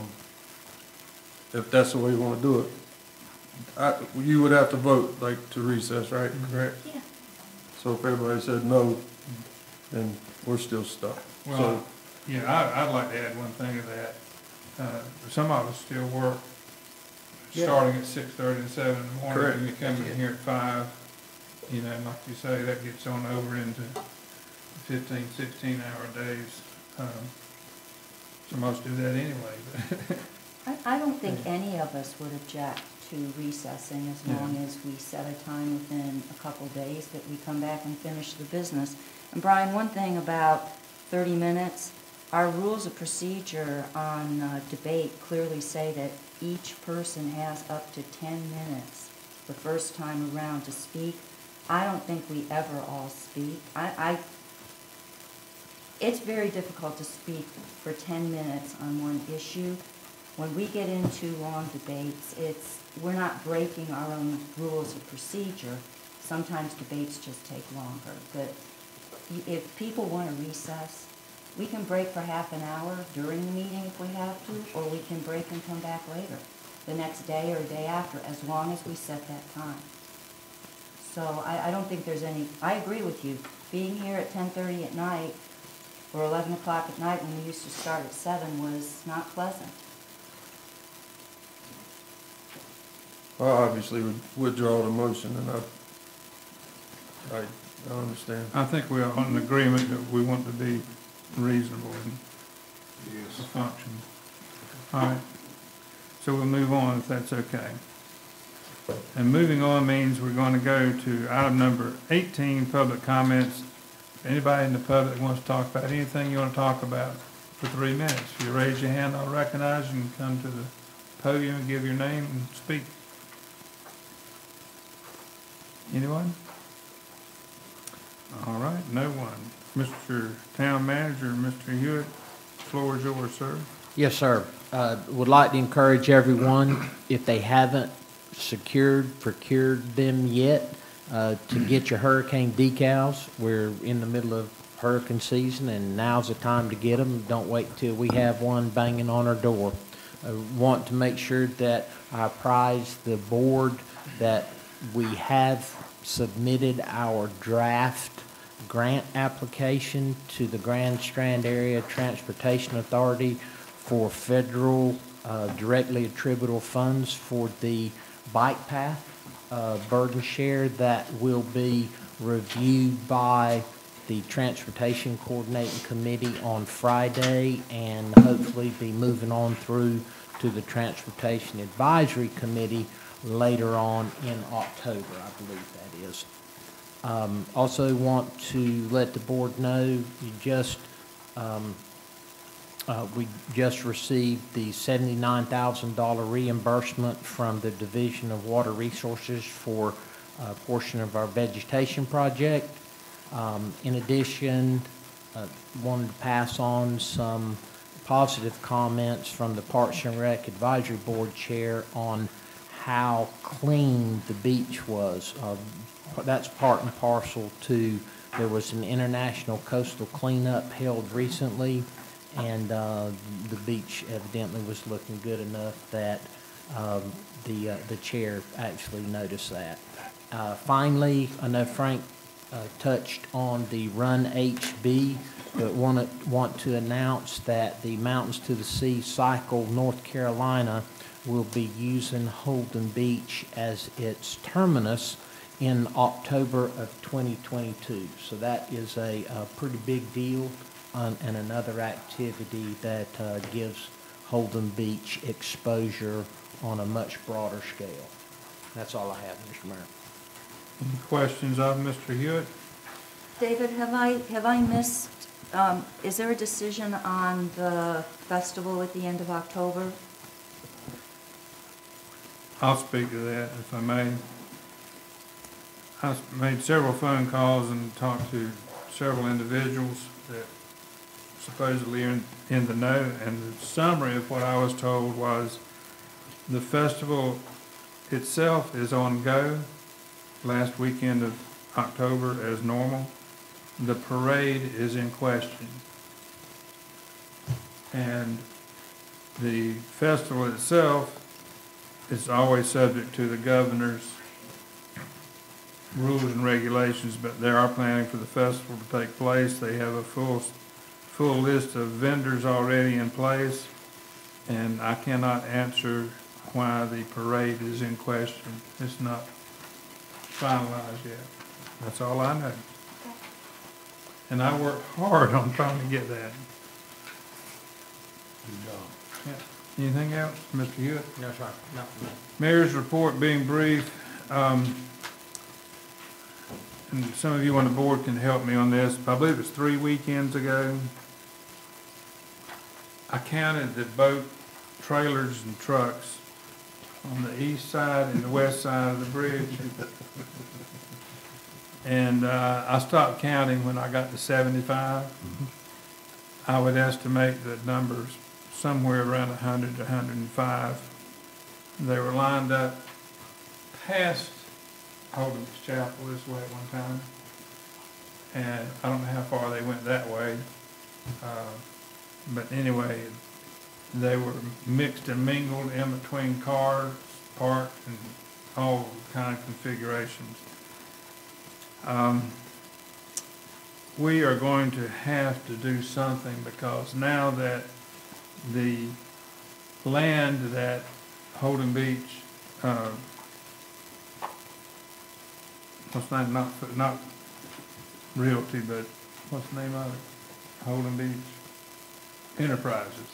If that's the way you want to do it, you would have to vote like to recess, right? Correct? Yeah. So if everybody said no, then we're still stuck. Well, So, yeah, I'd like to add one thing to that. Some of us still work starting at 6:30 and 7 in the morning. Correct. And you come in here at 5, you know, and like you say, that gets on over into 15, 16-hour days. Some of us do that anyway. I don't think any of us would object to recessing as long as we set a time within a couple days that we come back and finish the business. And Brian, one thing about 30 minutes, our rules of procedure on debate clearly say that each person has up to 10 minutes the first time around to speak. I don't think we ever all speak. It's very difficult to speak for 10 minutes on one issue. When we get into long debates, we're not breaking our own rules of procedure. Sometimes debates just take longer. But if people want to recess, we can break for half an hour during the meeting if we have to, or we can break and come back later, the next day or the day after, as long as we set that time. So I don't think there's any, I agree with you. Being here at 10:30 at night or 11 o'clock at night when we used to start at 7 was not pleasant. I obviously would withdraw the motion, and I understand. I think we are in agreement that we want to be reasonable and function. All right. So we'll move on if that's okay. And moving on means we're going to go to item number 18, public comments. Anybody in the public wants to talk about anything you want to talk about, for 3 minutes. If you raise your hand, I'll recognize you and come to the podium and give your name and speak. Anyone? All right, no one. Mr. Town Manager, Mr. Hewitt, the floor is yours, sir. Yes, sir. Would like to encourage everyone, if they haven't procured them yet, to get your hurricane decals. We're in the middle of hurricane season, and now's the time to get them. Don't wait till we have one banging on our door. I want to make sure that I apprise the board that we have submitted our draft grant application to the Grand Strand Area Transportation Authority for federal directly attributable funds for the bike path burden share that will be reviewed by the Transportation Coordinating Committee on Friday and hopefully be moving on through to the Transportation Advisory Committee later on in October, I believe that is. Also want to let the board know we just received the $79,000 reimbursement from the Division of Water Resources for a portion of our vegetation project. In addition, wanted to pass on some positive comments from the Parks and Rec Advisory Board Chair on how clean the beach was. That's part and parcel to, there was an international coastal cleanup held recently, and the beach evidently was looking good enough that the chair actually noticed that. Finally, I know Frank touched on the Run HB, but want to announce that the Mountains to the Sea Cycle North Carolina will be using Holden Beach as its terminus in October of 2022. So that is a pretty big deal and another activity that gives Holden Beach exposure on a much broader scale. That's all I have, Mr. Mayor. Any questions of Mr. Hewitt? David, have I missed, is there a decision on the festival at the end of October? I'll speak to that if I may. I made several phone calls and talked to several individuals that supposedly are in the know, and the summary of what I was told was the festival itself is on go last weekend of October as normal. The parade is in question. And the festival itself is always subject to the governor's rules and regulations, but they are planning for the festival to take place. They have a full list of vendors already in place, and I cannot answer why the parade is in question. It's not finalized yet. That's all I know. And I worked hard on trying to get that. Good job. Yeah. Anything else, Mr. Hewitt? No, sir. No. Mayor's report being brief. And some of you on the board can help me on this. I believe it's 3 weekends ago. I counted the boat trailers and trucks on the east side and the west side of the bridge. And I stopped counting when I got to 75. I would estimate that numbers somewhere around 100 to 105. They were lined up past Holden Chapel this way at one time, and I don't know how far they went that way, but anyway, they were mixed and mingled in between cars parked and all kind of configurations. We are going to have to do something, because now that the land that Holden Beach, what's the name, not Realty, but what's the name of it? Holden Beach Enterprises.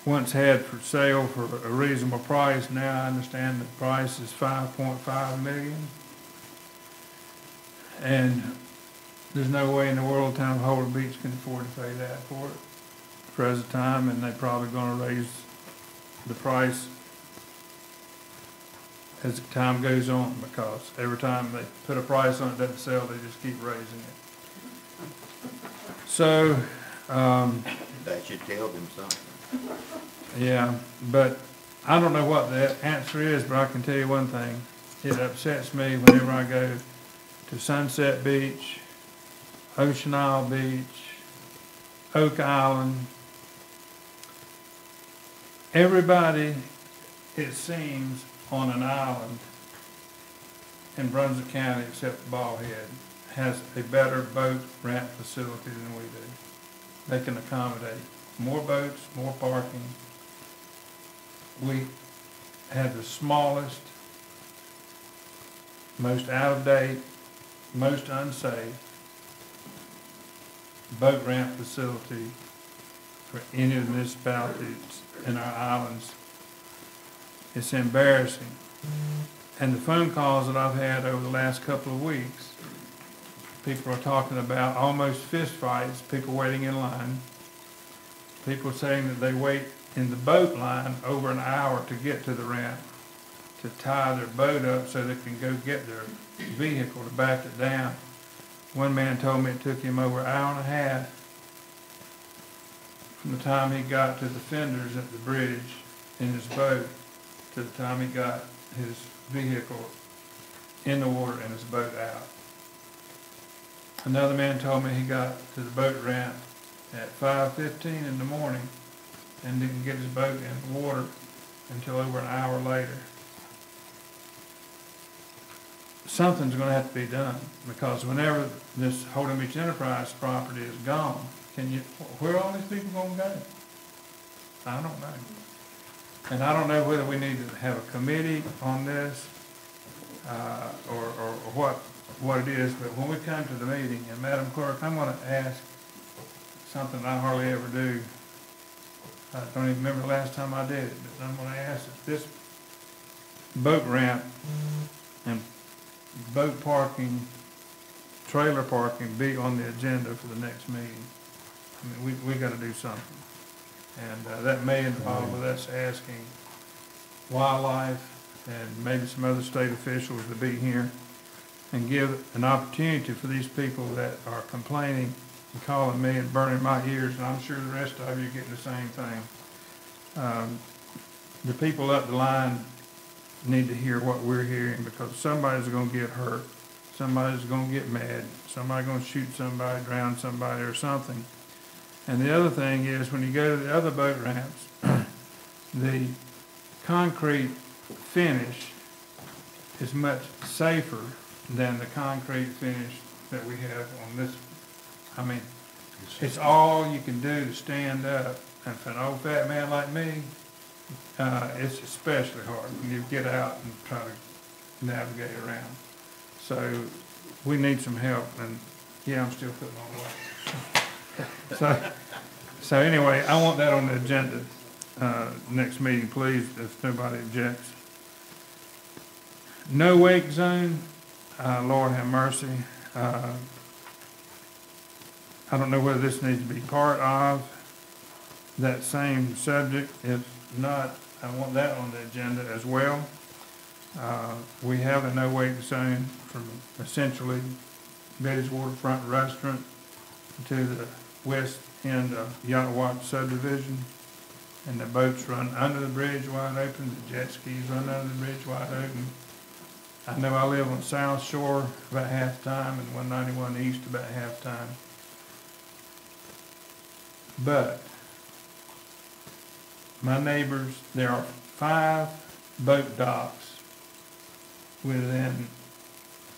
Once had for sale for a reasonable price. Now I understand the price is $5.5 million. And there's no way in the world Holden Beach can afford to pay that for it. present time, and they're probably gonna raise the price as time goes on, because every time they put a price on it, doesn't sell, they just keep raising it. So, That should tell them something. yeah, but I don't know what the answer is, but I can tell you one thing. It upsets me whenever I go to Sunset Beach, Ocean Isle Beach, Oak Island. Everybody, it seems, on an island in Brunswick County, except Bald Head, has a better boat ramp facility than we do. They can accommodate more boats, more parking. We have the smallest, most out-of-date, most unsafe boat ramp facility for any of the municipalities in our islands. It's embarrassing. And the phone calls that I've had over the last couple of weeks, people are talking about almost fist fights, people waiting in line, people saying that they wait in the boat line over an hour to get to the ramp, to tie their boat up so they can go get their vehicle to back it down. One man told me it took him over an hour and a half from the time he got to the fenders at the bridge in his boat to the time he got his vehicle in the water and his boat out. Another man told me he got to the boat ramp at 5:15 in the morning and didn't get his boat in the water until over an hour later. Something's going to have to be done, because whenever this Holden Beach Enterprise property is gone, where are all these people going to go? I don't know. And I don't know whether we need to have a committee on this or what it is, but when we come to the meeting, and Madam Clerk, I'm going to ask something I hardly ever do. I don't even remember the last time I did it, but I'm going to ask that this boat ramp and boat parking, trailer parking be on the agenda for the next meeting. I mean, we got to do something. And that may involve with us asking wildlife and maybe some other state officials to be here and give an opportunity for these people that are complaining and calling me and burning my ears, and I'm sure the rest of you are getting the same thing. The people up the line need to hear what we're hearing, because somebody's going to get hurt, somebody's going to get mad, somebody's going to shoot somebody, drown somebody or something. And the other thing is, when you go to the other boat ramps, the concrete finish is much safer than the concrete finish that we have on this. I mean, it's all you can do to stand up. And for an old fat man like me, it's especially hard when you get out and try to navigate around. So we need some help, and yeah, I'm still putting on weight. So anyway, I want that on the agenda next meeting, please, if nobody objects. No wake zone, Lord have mercy. I don't know whether this needs to be part of that same subject. If not, I want that on the agenda as well. We have a no wake zone from essentially Betty's Waterfront Restaurant to the west end of Yachtawat subdivision, and the boats run under the bridge wide open, the jet skis run under the bridge wide open. I know I live on South Shore about half the time and 191 East about half the time. But my neighbors, there are 5 boat docks within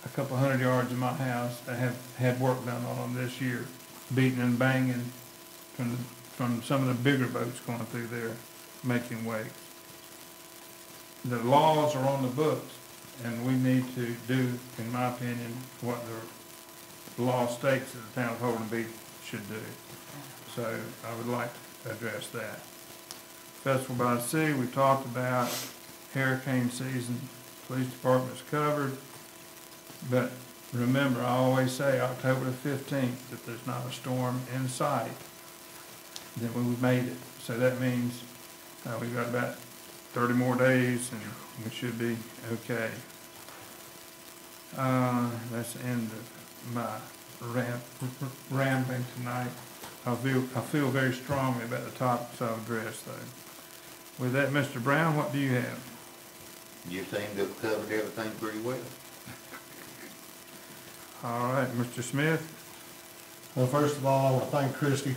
a couple hundred yards of my house that have had work done on them this year, beating and banging from some of the bigger boats going through there, making wakes. The laws are on the books, and we need to do, in my opinion, what the law states that the town of Holden Beach should do. So I would like to address that. Festival by the Sea, we talked about hurricane season, police department's covered, but remember, I always say October the 15th, if there's not a storm in sight, then we made it. So that means we've got about 30 more days and we should be okay. That's the end of my rambling tonight. I feel very strongly about the topics I've addressed, though. With that, Mr. Brown, what do you have? You seem to have covered everything pretty well. All right, Mr. Smith. Well, first of all, I want to thank Christie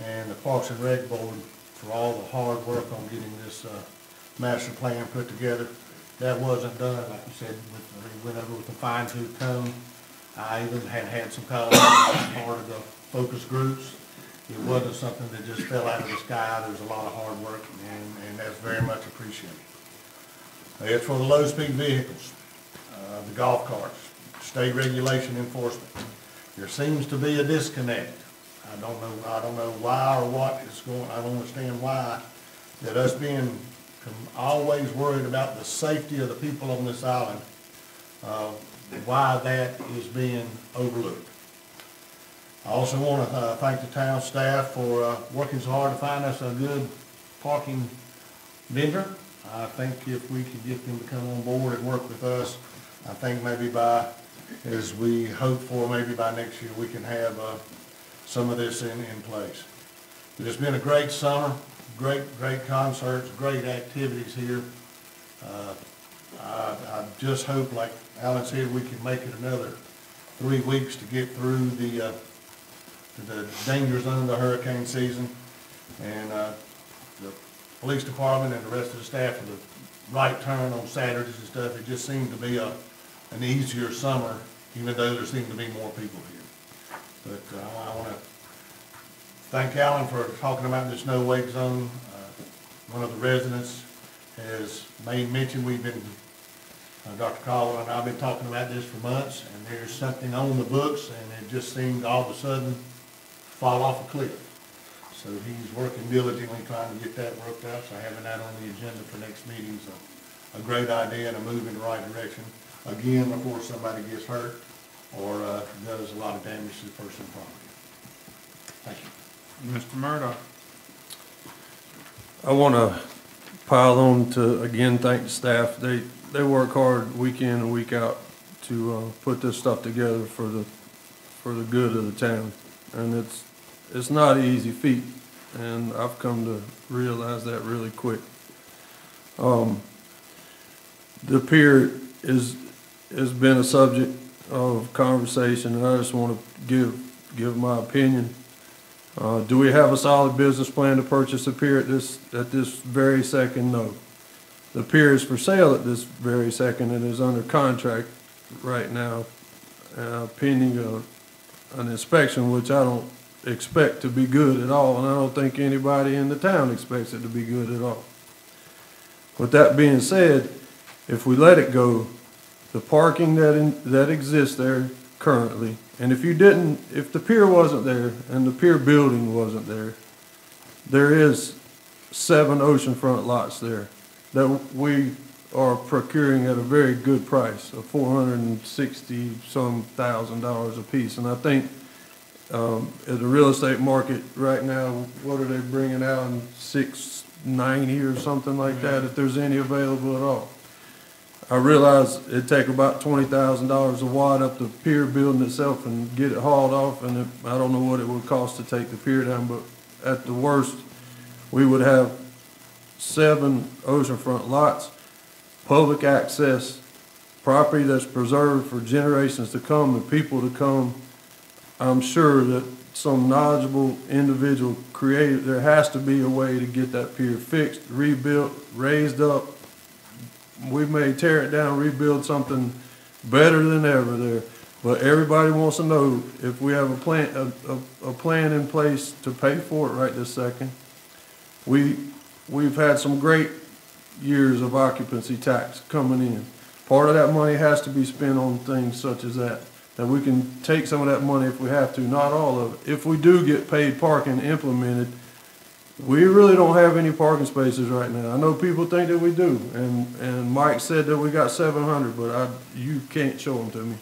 and the Parks and Rec Board for all the hard work on getting this master plan put together. That wasn't done, like you said, we went over with a fine-tooth comb. I even had some comments as part of the focus groups. It wasn't something that just fell out of the sky. There was a lot of hard work, and that's very much appreciated. As for the low-speed vehicles, the golf carts, state regulation enforcement, there seems to be a disconnect. I don't know why or what is going. I don't understand why that us being always worried about the safety of the people on this island, why that is being overlooked. I also want to thank the town staff for working so hard to find us a good parking vendor. I think if we could get them to come on board and work with us, I think maybe by, as we hope for, maybe by next year we can have some of this in place. But it's been a great summer, great concerts, great activities here. I just hope, like Alan said, we can make it another 3 weeks to get through the danger zone of the hurricane season. And the police department and the rest of the staff for the right turn on Saturdays and stuff. It just seemed to be an easier summer, even though there seemed to be more people here. But I want to thank Alan for talking about this no wake zone. One of the residents has made mention, we've been, Dr. Caldwell and I have been talking about this for months, and there's something on the books, and it just seemed all of a sudden fall off a cliff. So he's working diligently trying to get that worked out, so having that on the agenda for next meeting is a great idea and a move in the right direction. Again, before somebody gets hurt or does a lot of damage to the person's property. Thank you. Mr. Murdoch. I want to pile on to, again, thank the staff. They work hard week in and week out to put this stuff together for the good of the town. And it's not an easy feat, and I've come to realize that really quick. The pier has been a subject of conversation, and I just want to give my opinion. Do we have a solid business plan to purchase a pier at this very second? No. The pier is for sale at this very second and is under contract right now, pending an inspection, which I don't expect to be good at all, and I don't think anybody in the town expects it to be good at all. With that being said, if we let it go, the parking that exists there currently, and if the pier wasn't there and the pier building wasn't there, there is 7 oceanfront lots there that we are procuring at a very good price of $460-some thousand a piece. And I think at the real estate market right now, what are they bringing out in $690 or something like that, if there's any available at all. I realize it'd take about $20,000 a wad up the pier building itself and get it hauled off, and I don't know what it would cost to take the pier down, but at the worst, we would have 7 oceanfront lots, public access, property that's preserved for generations to come and people to come. I'm sure that some knowledgeable individual created, there has to be a way to get that pier fixed, rebuilt, raised up. We may tear it down, rebuild something better than ever there. But everybody wants to know if we have a plan in place to pay for it right this second. We've had some great years of occupancy tax coming in. Part of that money has to be spent on things such as that we can take some of that money if we have to, not all of it. If we do get paid parking implemented, we really don't have any parking spaces right now. I know people think that we do, and Mike said that we got 700, but you can't show them to me.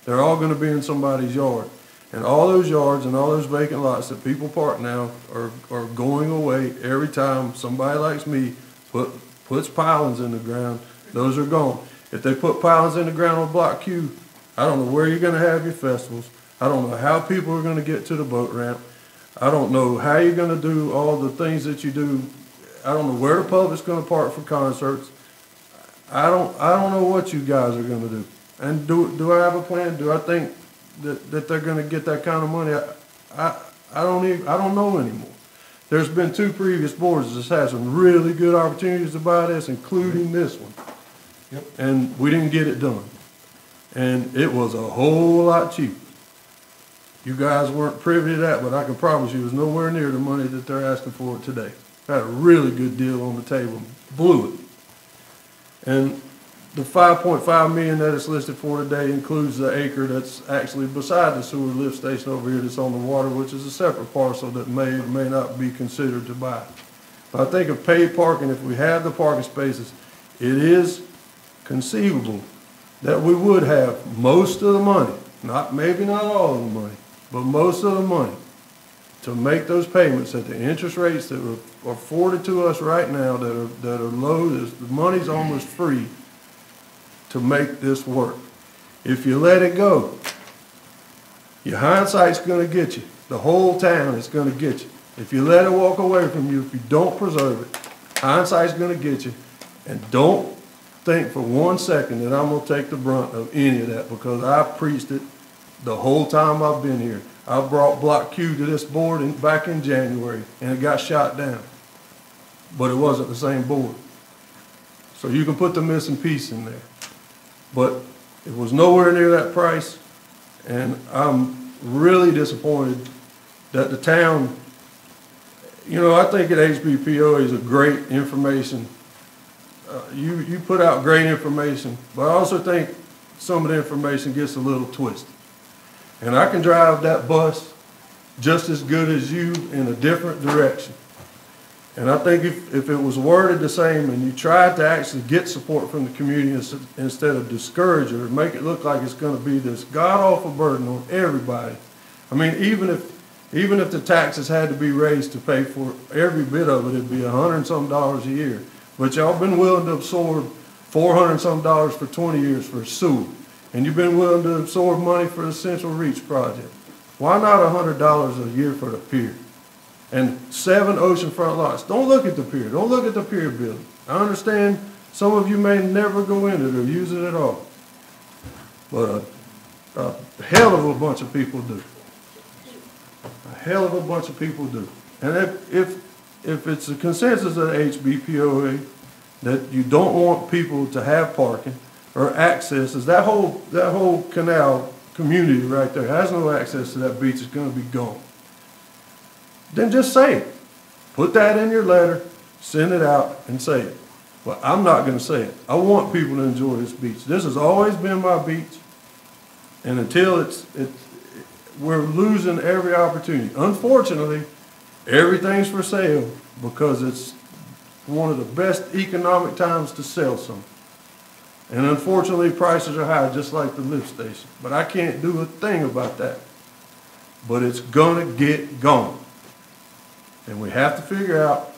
They're all going to be in somebody's yard. And all those yards and all those vacant lots that people park now are going away every time somebody like me puts pilings in the ground. Those are gone. If they put pilings in the ground on Block Q, I don't know where you're gonna have your festivals. I don't know how people are gonna get to the boat ramp. I don't know how you're gonna do all the things that you do. I don't know where the public's gonna park for concerts. I don't know what you guys are gonna do. And do I have a plan? Do I think that they're gonna get that kind of money? I don't know anymore. There's been 2 previous boards that's had some really good opportunities to buy this, including this one. Yep. And we didn't get it done. And it was a whole lot cheaper. You guys weren't privy to that, but I can promise you it was nowhere near the money that they're asking for it today. Had a really good deal on the table, blew it. And the $5.5 million that it's listed for today includes the acre that's actually beside the sewer lift station over here that's on the water, which is a separate parcel that may or may not be considered to buy. But I think of paid parking, if we have the parking spaces, it is conceivable that we would have most of the money, maybe not all of the money, but most of the money to make those payments at the interest rates that are afforded to us right now that are low. The money's almost free to make this work. If you let it go, your hindsight's going to get you. The whole town is going to get you. If you let it walk away from you, if you don't preserve it, hindsight's going to get you. And don't think for 1 second that I'm going to take the brunt of any of that, because I preached it the whole time I've been here. I brought Block Q to this board back in January, and it got shot down. But it wasn't the same board. So you can put the missing piece in there. But it was nowhere near that price, and I'm really disappointed that the town, I think that HBPO is a great information. You put out great information, but I also think some of the information gets a little twisted. And I can drive that bus just as good as you in a different direction. And I think if it was worded the same and you tried to actually get support from the community instead of discourage it or make it look like it's going to be this god-awful burden on everybody. I mean, even if the taxes had to be raised to pay for every bit of it, it'd be $100 and some a year. But y'all been willing to absorb $400 and some for 20 years for sewer. And you've been willing to absorb money for the Central Reach project. Why not $100 a year for the pier? And 7 oceanfront lots. Don't look at the pier. Don't look at the pier building. I understand some of you may never go in it or use it at all. But a hell of a bunch of people do. A hell of a bunch of people do. And if it's a consensus at HBPOA that you don't want people to have parking or access, is that whole canal community right there has no access to that beach, is going to be gone. Then just say it. Put that in your letter, send it out, and say it. But I'm not going to say it. I want people to enjoy this beach. This has always been my beach, and until we're losing every opportunity. Unfortunately, everything's for sale because it's one of the best economic times to sell something. And unfortunately, prices are high, just like the lift station. But I can't do a thing about that. But it's going to get gone. And we have to figure out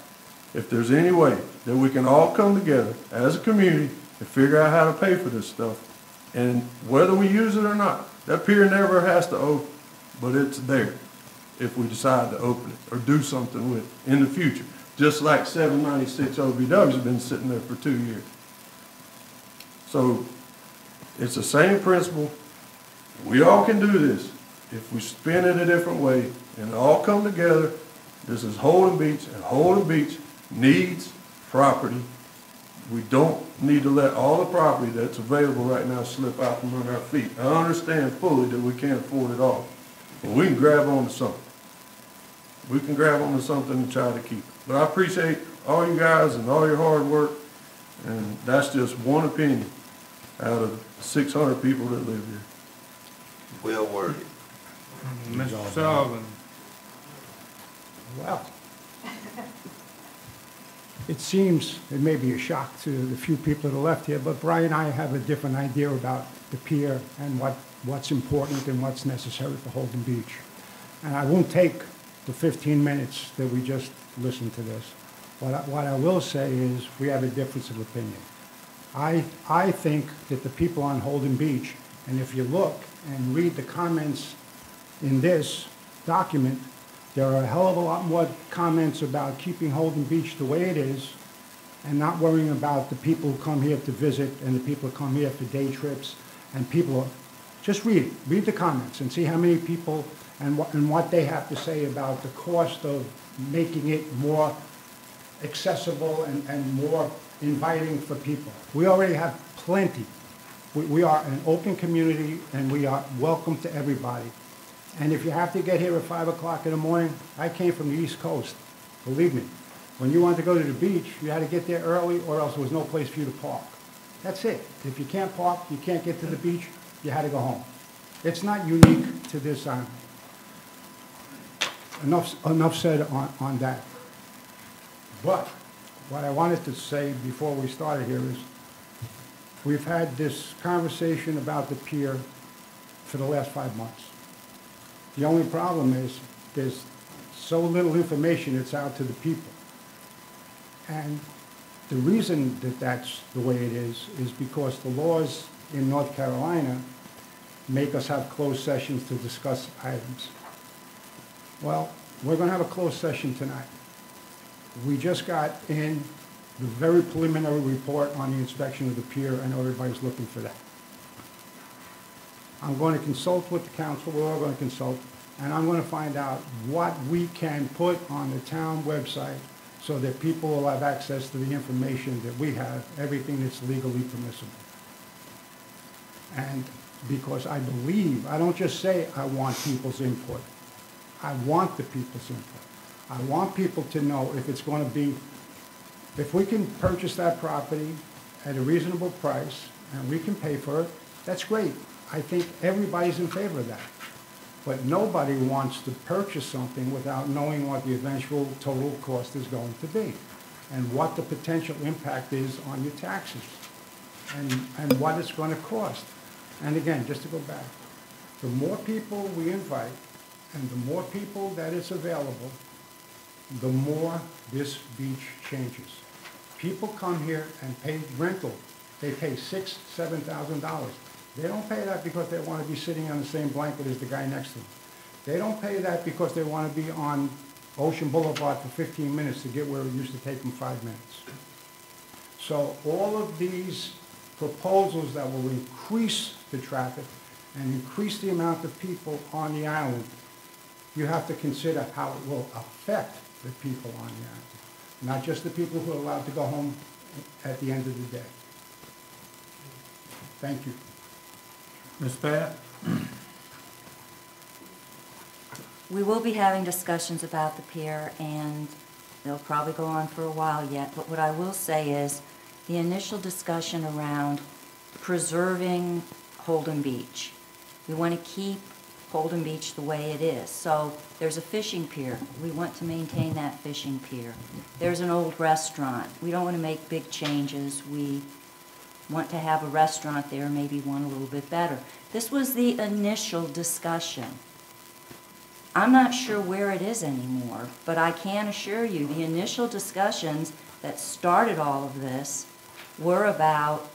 if there's any way that we can all come together as a community and figure out how to pay for this stuff. And whether we use it or not, that pier never has to open, but it's there if we decide to open it or do something with it in the future. Just like 796 OBW's been sitting there for 2 years. So it's the same principle. We all can do this if we spin it a different way and all come together. This is Holden Beach, and Holden Beach needs property. We don't need to let all the property that's available right now slip out from under our feet. I understand fully that we can't afford it all, but we can grab onto something. We can grab onto something and try to keep it. But I appreciate all you guys and all your hard work, and that's just one opinion out of 600 people that live here. Well worded. Mr. Sullivan. Well, it seems, it may be a shock to the few people that are left here, but Brian and I have a different idea about the pier and what's important and what's necessary for Holden Beach. And I won't take the 15 minutes that we just listened to this. What I will say is we have a difference of opinion. I think that the people on Holden Beach, and if you look and read the comments in this document, there are a hell of a lot more comments about keeping Holden Beach the way it is and not worrying about the people who come here to visit and the people who come here for day trips and people. Just read it. Read the comments and see how many people and what they have to say about the cost of making it more accessible and more inviting for people. We already have plenty. We are an open community and we are welcome to everybody. And if you have to get here at 5 o'clock in the morning, I came from the East Coast, believe me. When you wanted to go to the beach, you had to get there early or else there was no place for you to park. That's it. If you can't park, you can't get to the beach, you had to go home. It's not unique to this island. Enough said on that. But what I wanted to say before we started here is we've had this conversation about the pier for the last 5 months. The only problem is there's so little information that's out to the people. And the reason that that's the way it is because the laws in North Carolina make us have closed sessions to discuss items. Well, we're going to have a closed session tonight. We just got in the very preliminary report on the inspection of the pier, and everybody's looking for that. I'm going to consult with the council, we're all going to consult, and I'm going to find out what we can put on the town website so that people will have access to the information that we have, everything that's legally permissible. And because I believe, I don't just say I want people's input. I want the people's input. I want people to know if it's going to be, if we can purchase that property at a reasonable price and we can pay for it, that's great. I think everybody's in favor of that. But nobody wants to purchase something without knowing what the eventual total cost is going to be and what the potential impact is on your taxes and what it's going to cost. And again, just to go back, the more people we invite and the more people that it's available, the more this beach changes. People come here and pay rental. They pay $6,000, $7,000. They don't pay that because they want to be sitting on the same blanket as the guy next to them. They don't pay that because they want to be on Ocean Boulevard for 15 minutes to get where it used to take them 5 minutes. So all of these proposals that will increase the traffic and increase the amount of people on the island, you have to consider how it will affect the people on the island, not just the people who are allowed to go home at the end of the day. Thank you. Ms. Pat? We will be having discussions about the pier, and they'll probably go on for a while yet, but what I will say is the initial discussion around preserving Holden Beach. We want to keep Holden Beach the way it is. So there's a fishing pier. We want to maintain that fishing pier. There's an old restaurant. We don't want to make big changes. We want to have a restaurant there, maybe one a little bit better. This was the initial discussion. I'm not sure where it is anymore, but I can assure you the initial discussions that started all of this were about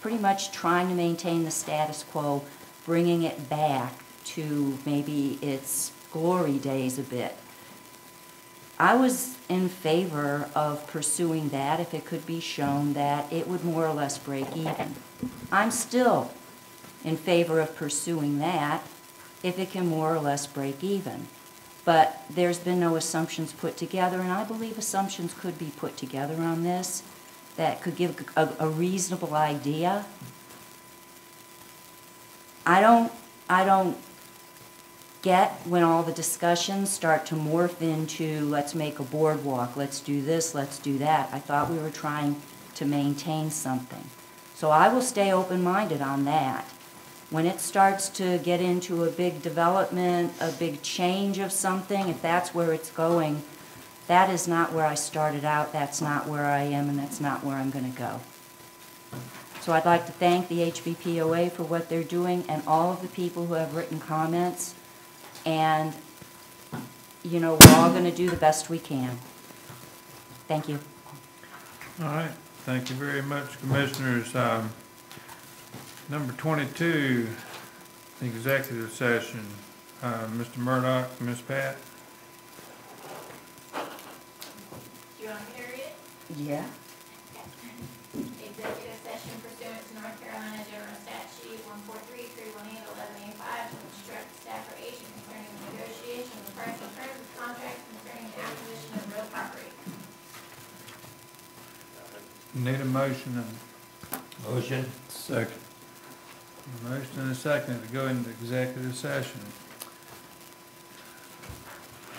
pretty much trying to maintain the status quo, bringing it back to maybe its glory days a bit. I was in favor of pursuing that if it could be shown that it would more or less break even. I'm still in favor of pursuing that if it can more or less break even. But there's been no assumptions put together, and I believe assumptions could be put together on this that could give a reasonable idea. I don't get when all the discussions start to morph into let's make a boardwalk, let's do this, let's do that. I thought we were trying to maintain something. So I will stay open-minded on that. When it starts to get into a big development, a big change of something, if that's where it's going, that is not where I started out, that's not where I am, and that's not where I'm going to go. So I'd like to thank the HBPOA for what they're doing and all of the people who have written comments. And, you know, we're all going to do the best we can. Thank you. All right, thank you very much, Commissioners. Number 22, executive session. Mr. Murdoch, Ms. Pat? Do you want me to read it? Yeah. Executive session pursuant to North Carolina General Statute 143-318-11A5 to instruct staff or agent concerning the negotiation of the price and terms of contracts concerning the acquisition of real property. Need a motion and Motion. second. Motion and a second to go into executive session.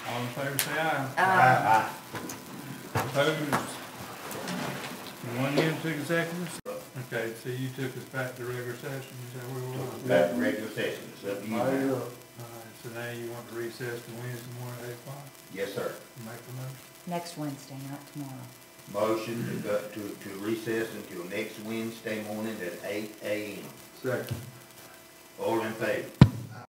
All in favor, say aye. Aye. Opposed? One into executive? Okay, so you took us back to regular session, is that where we were? Back to regular session, it's up to you. All right, so now you want to recess to Wednesday morning at 8 o'clock? Yes, sir. Make the motion. Next Wednesday, not tomorrow. Motion to recess until next Wednesday morning at 8 a.m. Second. All in favor?